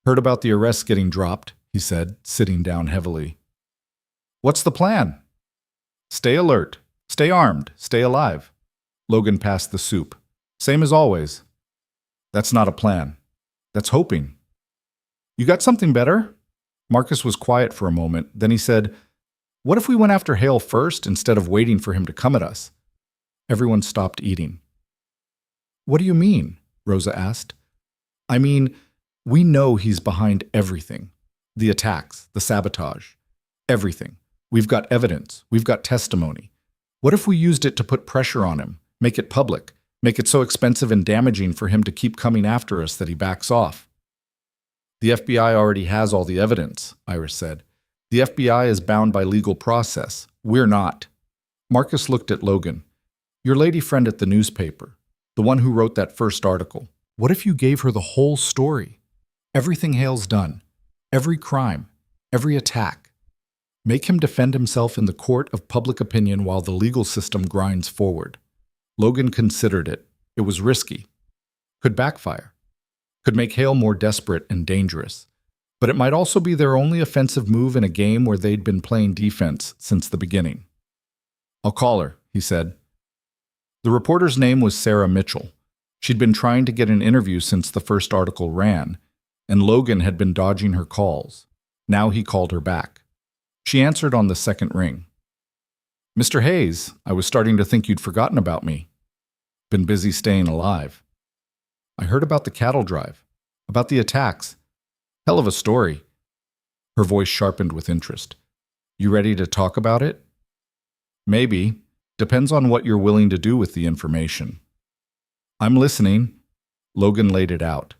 Heard about the arrests getting dropped, he said, sitting down heavily. What's the plan? Stay alert, stay armed, stay alive. Logan passed the soup. Same as always. That's not a plan. That's hoping. You got something better? Marcus was quiet for a moment, then he said, what if we went after Hale first instead of waiting for him to come at us? Everyone stopped eating. What do you mean? Rosa asked. I mean, we know he's behind everything. The attacks, the sabotage, everything. We've got evidence. We've got testimony. What if we used it to put pressure on him, make it public, make it so expensive and damaging for him to keep coming after us that he backs off? The FBI already has all the evidence, Iris said. The FBI is bound by legal process. We're not. Marcus looked at Logan. Your lady friend at the newspaper, the one who wrote that first article. What if you gave her the whole story? Everything Hale's done, every crime, every attack. Make him defend himself in the court of public opinion while the legal system grinds forward. Logan considered it. It was risky. Could backfire. Could make Hale more desperate and dangerous. But it might also be their only offensive move in a game where they'd been playing defense since the beginning. I'll call her, he said. The reporter's name was Sarah Mitchell. She'd been trying to get an interview since the first article ran, and Logan had been dodging her calls. Now he called her back. She answered on the second ring. Mr. Hayes, I was starting to think you'd forgotten about me. Been busy staying alive. I heard about the cattle drive, about the attacks. Hell of a story. Her voice sharpened with interest. You ready to talk about it? Maybe. Depends on what you're willing to do with the information. I'm listening. Logan laid it out.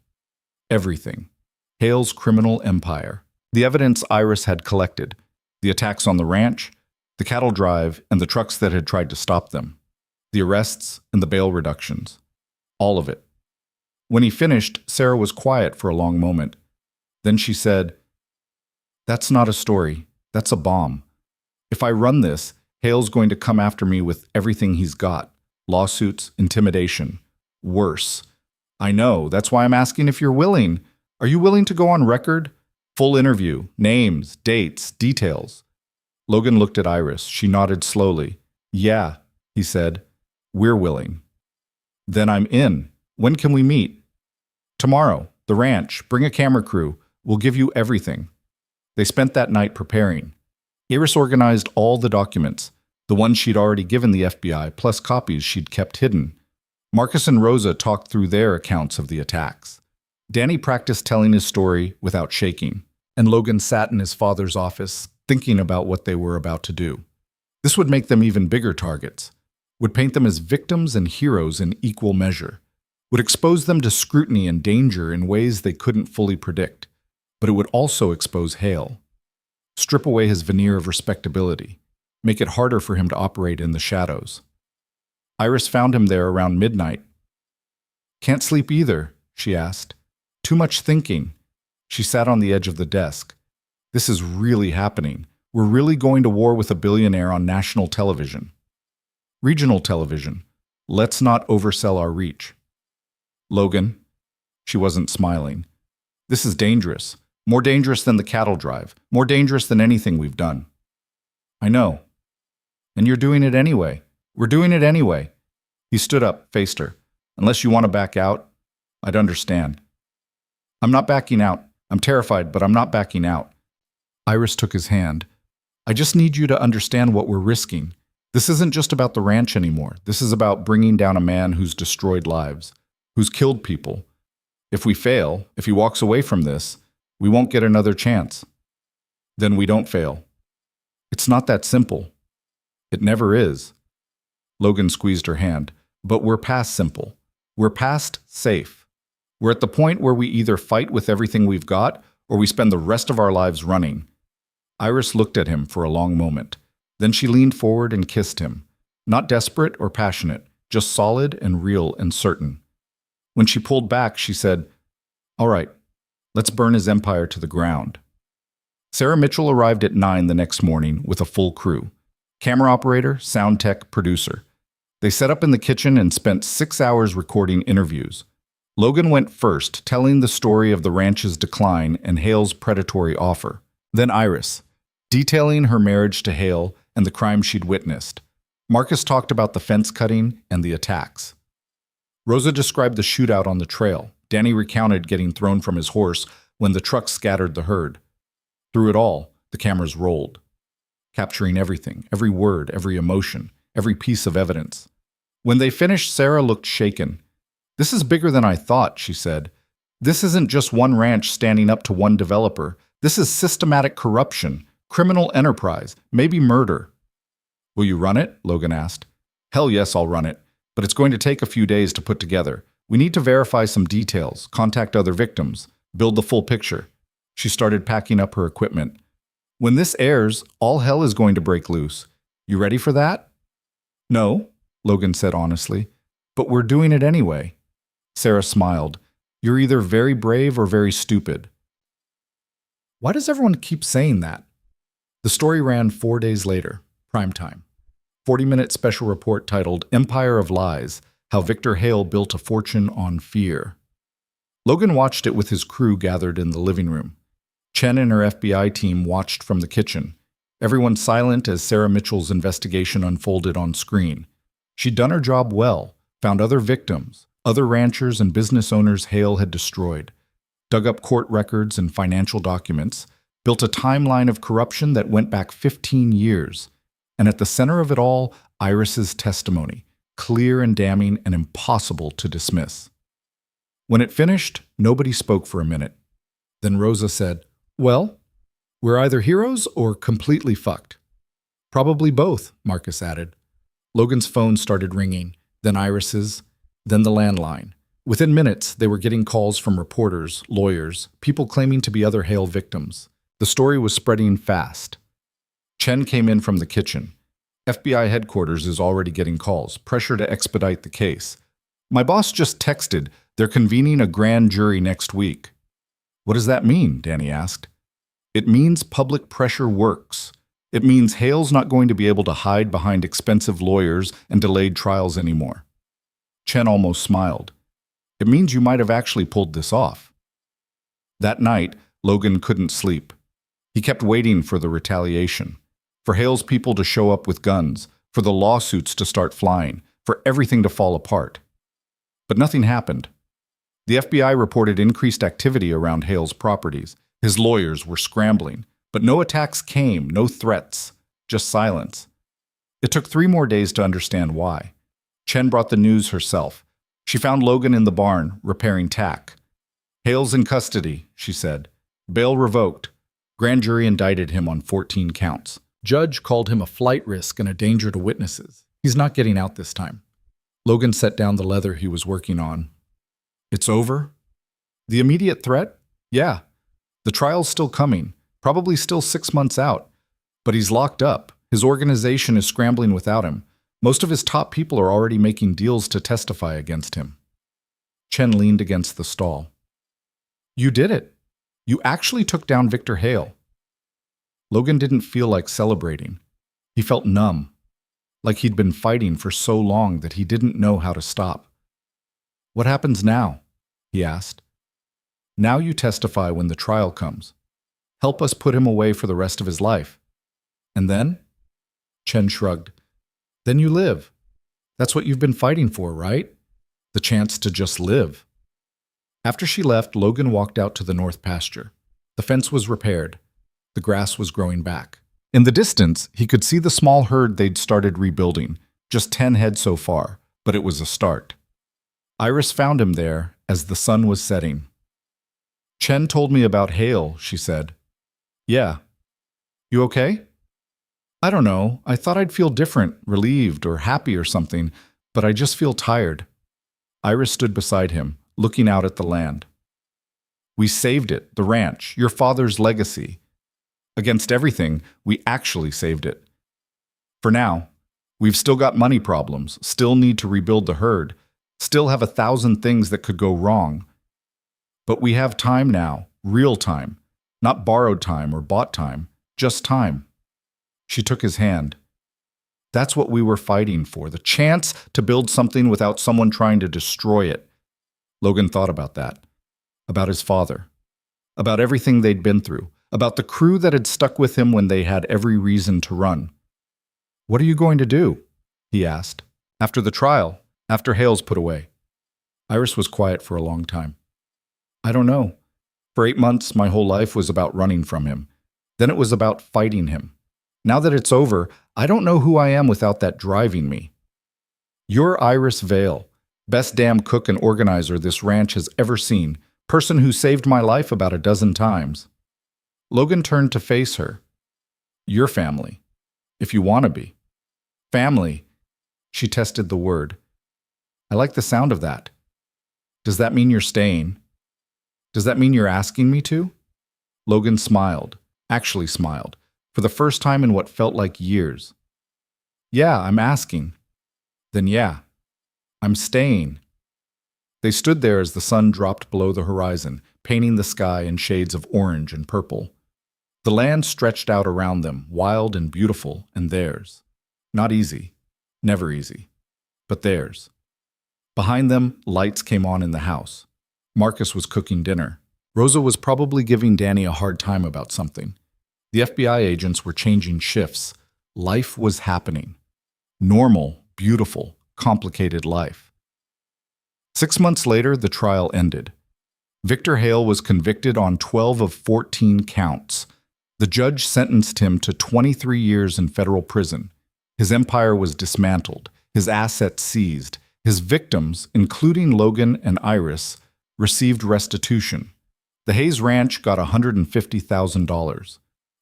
Everything. Hale's criminal empire. The evidence Iris had collected. The attacks on the ranch, the cattle drive, and the trucks that had tried to stop them. The arrests and the bail reductions. All of it. When he finished, Sarah was quiet for a long moment. Then she said, That's not a story. That's a bomb. If I run this, Hale's going to come after me with everything he's got. Lawsuits, intimidation. Worse. I know. That's why I'm asking if you're willing. Are you willing to go on record? Full interview. Names, dates, details. Logan looked at Iris. She nodded slowly. Yeah, he said. We're willing. Then I'm in. When can we meet? Tomorrow. The ranch. Bring a camera crew. We'll give you everything. They spent that night preparing. Iris organized all the documents, the ones she'd already given the FBI, plus copies she'd kept hidden. Marcus and Rosa talked through their accounts of the attacks. Danny practiced telling his story without shaking, and Logan sat in his father's office, thinking about what they were about to do. This would make them even bigger targets, would paint them as victims and heroes in equal measure, would expose them to scrutiny and danger in ways they couldn't fully predict, but it would also expose Hale. Strip away his veneer of respectability, make it harder for him to operate in the shadows. Iris found him there around midnight. Can't sleep either, she asked. Too much thinking. She sat on the edge of the desk. This is really happening. We're really going to war with a billionaire on national television. Regional television. Let's not oversell our reach. Logan. She wasn't smiling. This is dangerous. More dangerous than the cattle drive. More dangerous than anything we've done. I know. And you're doing it anyway. We're doing it anyway. He stood up, faced her. Unless you want to back out, I'd understand. I'm not backing out. I'm terrified, but I'm not backing out. Iris took his hand. I just need you to understand what we're risking. This isn't just about the ranch anymore. This is about bringing down a man who's destroyed lives, who's killed people. If we fail, if he walks away from this, we won't get another chance. Then we don't fail. It's not that simple. It never is. Logan squeezed her hand. But we're past simple. We're past safe. We're at the point where we either fight with everything we've got or we spend the rest of our lives running. Iris looked at him for a long moment. Then she leaned forward and kissed him. Not desperate or passionate, just solid and real and certain. When she pulled back, she said, "All right, let's burn his empire to the ground." Sarah Mitchell arrived at 9 the next morning with a full crew. Camera operator, sound tech, producer. They set up in the kitchen and spent 6 hours recording interviews. Logan went first, telling the story of the ranch's decline and Hale's predatory offer. Then Iris, detailing her marriage to Hale and the crime she'd witnessed. Marcus talked about the fence cutting and the attacks. Rosa described the shootout on the trail. Danny recounted getting thrown from his horse when the truck scattered the herd. Through it all, the cameras rolled, capturing everything, every word, every emotion, every piece of evidence. When they finished, Sarah looked shaken. "This is bigger than I thought," she said. "This isn't just one ranch standing up to one developer. This is systematic corruption, criminal enterprise, maybe murder." "Will you run it?" Logan asked. "Hell yes, I'll run it, but it's going to take a few days to put together. We need to verify some details, contact other victims, build the full picture." She started packing up her equipment. "When this airs, all hell is going to break loose. You ready for that?" "No," Logan said honestly, "but we're doing it anyway." Sarah smiled. "You're either very brave or very stupid." Why does everyone keep saying that? The story ran 4 days later, primetime. 40-minute special report titled Empire of Lies, How Victor Hale Built a Fortune on Fear. Logan watched it with his crew gathered in the living room. Chen and her FBI team watched from the kitchen, everyone silent as Sarah Mitchell's investigation unfolded on screen. She'd done her job well, found other victims, other ranchers and business owners Hale had destroyed, dug up court records and financial documents, built a timeline of corruption that went back 15 years. And at the center of it all, Iris's testimony, clear and damning and impossible to dismiss. When it finished, nobody spoke for a minute. Then Rosa said, "Well, we're either heroes or completely fucked." "Probably both," Marcus added. Logan's phone started ringing, then Iris's, then the landline. Within minutes, they were getting calls from reporters, lawyers, people claiming to be other Hale victims. The story was spreading fast. Chen came in from the kitchen. "FBI headquarters is already getting calls, pressure to expedite the case. My boss just texted, they're convening a grand jury next week." "What does that mean?" Danny asked. "It means public pressure works. It means Hale's not going to be able to hide behind expensive lawyers and delayed trials anymore." Chen almost smiled. "It means you might have actually pulled this off." That night, Logan couldn't sleep. He kept waiting for the retaliation, for Hale's people to show up with guns, for the lawsuits to start flying, for everything to fall apart. But nothing happened. The FBI reported increased activity around Hale's properties. His lawyers were scrambling, but no attacks came, no threats, just silence. It took 3 more days to understand why. Chen brought the news herself. She found Logan in the barn, repairing tack. "Hale's in custody," she said. "Bail revoked. Grand jury indicted him on 14 counts. Judge called him a flight risk and a danger to witnesses. He's not getting out this time." Logan set down the leather he was working on. "It's over?" "The immediate threat? Yeah. The trial's still coming, probably still 6 months out. But he's locked up. His organization is scrambling without him. Most of his top people are already making deals to testify against him." Chen leaned against the stall. "You did it. You actually took down Victor Hale." Logan didn't feel like celebrating. He felt numb, like he'd been fighting for so long that he didn't know how to stop. "What happens now?" he asked. "Now you testify when the trial comes. Help us put him away for the rest of his life. And then?" Chen shrugged. "Then you live. That's what you've been fighting for, right? The chance to just live." After she left, Logan walked out to the north pasture. The fence was repaired. The grass was growing back. In the distance, he could see the small herd they'd started rebuilding, just 10 head so far, but it was a start. Iris found him there as the sun was setting. "Chen told me about Hale," she said. "Yeah. You okay?" "I don't know. I thought I'd feel different, relieved or happy or something, but I just feel tired." Iris stood beside him, looking out at the land. "We saved it, the ranch, your father's legacy. Against everything, we actually saved it. For now, we've still got money problems, still need to rebuild the herd, still have 1,000 things that could go wrong. But we have time now, real time, not borrowed time or bought time, just time. She took his hand. That's what we were fighting for, the chance to build something without someone trying to destroy it. Logan thought about that, about his father, about everything they'd been through, about the crew that had stuck with him when they had every reason to run. "What are you going to do?" he asked. "After the trial, after Hale's put away." Iris was quiet for a long time. "I don't know. For 8 months, my whole life was about running from him. Then it was about fighting him. Now that it's over, I don't know who I am without that driving me." "You're Iris Vale, best damn cook and organizer this ranch has ever seen, person who saved my life about a dozen times." Logan turned to face her. "Your family, if you want to be." "Family," she tested the word. "I like the sound of that. Does that mean you're staying? Does that mean you're asking me to?" Logan smiled, actually smiled, for the first time in what felt like years. "Yeah, I'm asking." "Then yeah, I'm staying." They stood there as the sun dropped below the horizon, painting the sky in shades of orange and purple. The land stretched out around them, wild and beautiful, and theirs. Not easy, never easy, but theirs. Behind them, lights came on in the house. Marcus was cooking dinner. Rosa was probably giving Danny a hard time about something. The FBI agents were changing shifts. Life was happening. Normal, beautiful, complicated life. 6 months later, the trial ended. Victor Hale was convicted on 12 of 14 counts. The judge sentenced him to 23 years in federal prison. His empire was dismantled, his assets seized. His victims, including Logan and Iris, received restitution. The Hayes Ranch got $150,000.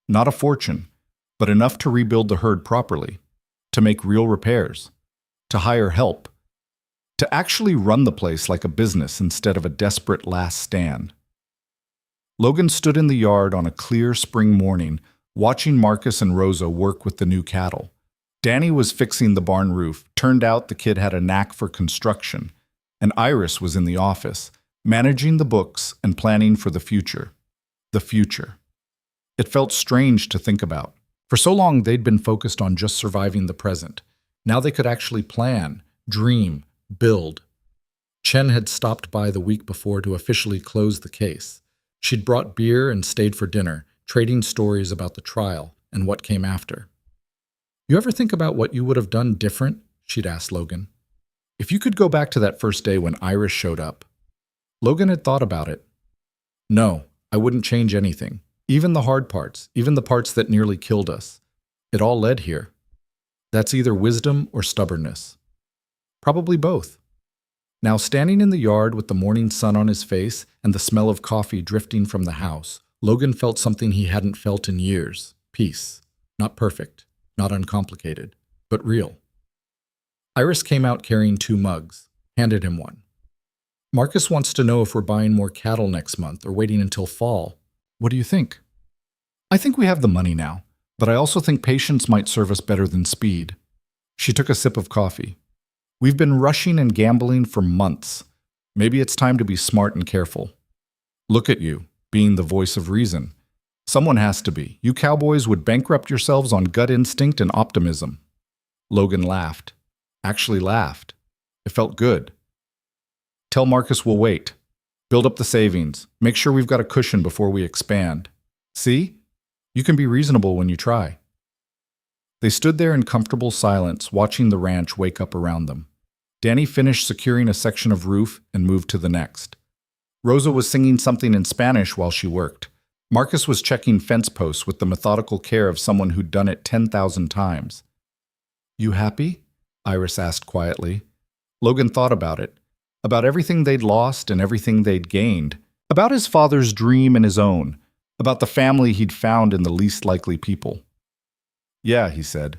Not a fortune, but enough to rebuild the herd properly, to make real repairs, to hire help, to actually run the place like a business instead of a desperate last stand. Logan stood in the yard on a clear spring morning, watching Marcus and Rosa work with the new cattle. Danny was fixing the barn roof. Turned out the kid had a knack for construction. And Iris was in the office, managing the books and planning for the future. The future. It felt strange to think about. For so long, they'd been focused on just surviving the present. Now they could actually plan, dream, build. Chen had stopped by the week before to officially close the case. She'd brought beer and stayed for dinner, trading stories about the trial and what came after. "You ever think about what you would have done different?" she'd asked Logan. "If you could go back to that first day when Iris showed up." Logan had thought about it. "No, I wouldn't change anything. Even the hard parts, even the parts that nearly killed us. It all led here. That's either wisdom or stubbornness. Probably both." Now, standing in the yard with the morning sun on his face and the smell of coffee drifting from the house, Logan felt something he hadn't felt in years. Peace. Not perfect. Not uncomplicated, but real. Iris came out carrying 2 mugs, handed him one. "Marcus wants to know if we're buying more cattle next month or waiting until fall. What do you think?" "I think we have the money now, but I also think patience might serve us better than speed." She took a sip of coffee. "We've been rushing and gambling for months. Maybe it's time to be smart and careful." "Look at you, being the voice of reason. Someone has to be. You cowboys would bankrupt yourselves on gut instinct and optimism." Logan laughed. Actually laughed. It felt good. "Tell Marcus we'll wait. Build up the savings. Make sure we've got a cushion before we expand. See? You can be reasonable when you try." They stood there in comfortable silence, watching the ranch wake up around them. Danny finished securing a section of roof and moved to the next. Rosa was singing something in Spanish while she worked. Marcus was checking fence posts with the methodical care of someone who'd done it 10,000 times. "You happy?" Iris asked quietly. Logan thought about it, about everything they'd lost and everything they'd gained, about his father's dream and his own, about the family he'd found in the least likely people. "Yeah," he said.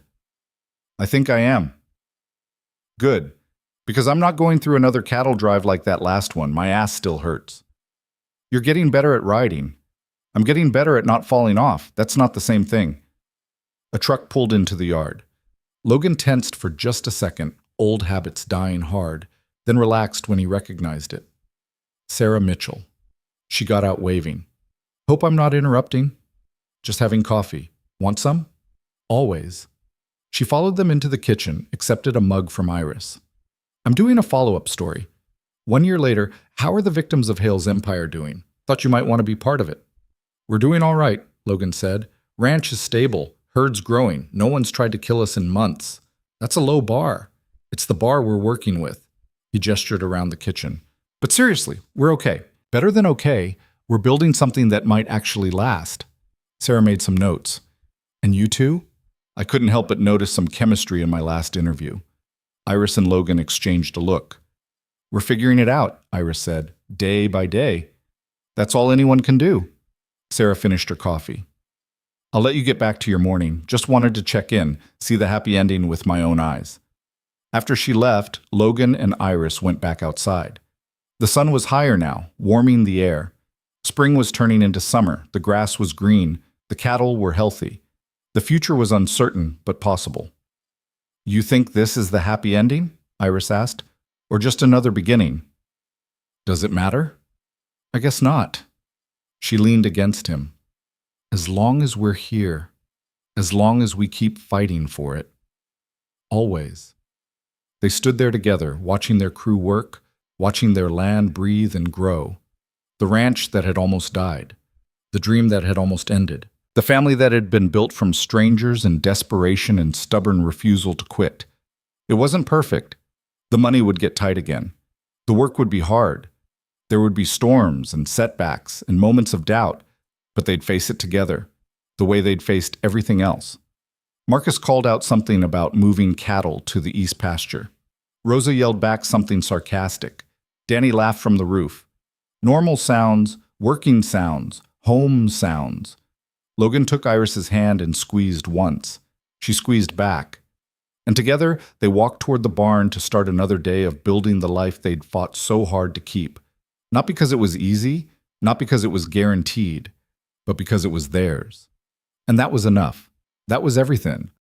"I think I am." "Good, because I'm not going through another cattle drive like that last one. My ass still hurts." "You're getting better at riding. I'm getting better at not falling off. That's not the same thing. A truck pulled into the yard. Logan tensed for just a second, old habits dying hard, then relaxed when he recognized it. Sarah Mitchell. She got out waving. Hope I'm not interrupting. Just having coffee. Want some? Always. She followed them into the kitchen, accepted a mug from Iris. I'm doing a follow-up story. 1 year later, how are the victims of Hale's Empire doing? Thought you might want to be part of it. We're doing all right, Logan said. Ranch is stable. Herd's growing. No one's tried to kill us in months. That's a low bar. It's the bar we're working with. He gestured around the kitchen. But seriously, we're okay. Better than okay, we're building something that might actually last. Sarah made some notes. And you two? I couldn't help but notice some chemistry in my last interview. Iris and Logan exchanged a look. We're figuring it out, Iris said, day by day. That's all anyone can do. Sarah finished her coffee. I'll let you get back to your morning. Just wanted to check in, see the happy ending with my own eyes. After she left, Logan and Iris went back outside. The sun was higher now, warming the air. Spring was turning into summer. The grass was green. The cattle were healthy. The future was uncertain, but possible. You think this is the happy ending? Iris asked. Or just another beginning? Does it matter? I guess not. She leaned against him. As long as we're here, as long as we keep fighting for it. Always. They stood there together, watching their crew work, watching their land breathe and grow. The ranch that had almost died. The dream that had almost ended. The family that had been built from strangers and desperation and stubborn refusal to quit. It wasn't perfect. The money would get tight again. The work would be hard. There would be storms and setbacks and moments of doubt, but they'd face it together, the way they'd faced everything else. Marcus called out something about moving cattle to the east pasture. Rosa yelled back something sarcastic. Danny laughed from the roof. Normal sounds, working sounds, home sounds. Logan took Iris's hand and squeezed once. She squeezed back. And together, they walked toward the barn to start another day of building the life they'd fought so hard to keep. Not because it was easy, not because it was guaranteed, but because it was theirs. And that was enough. That was everything.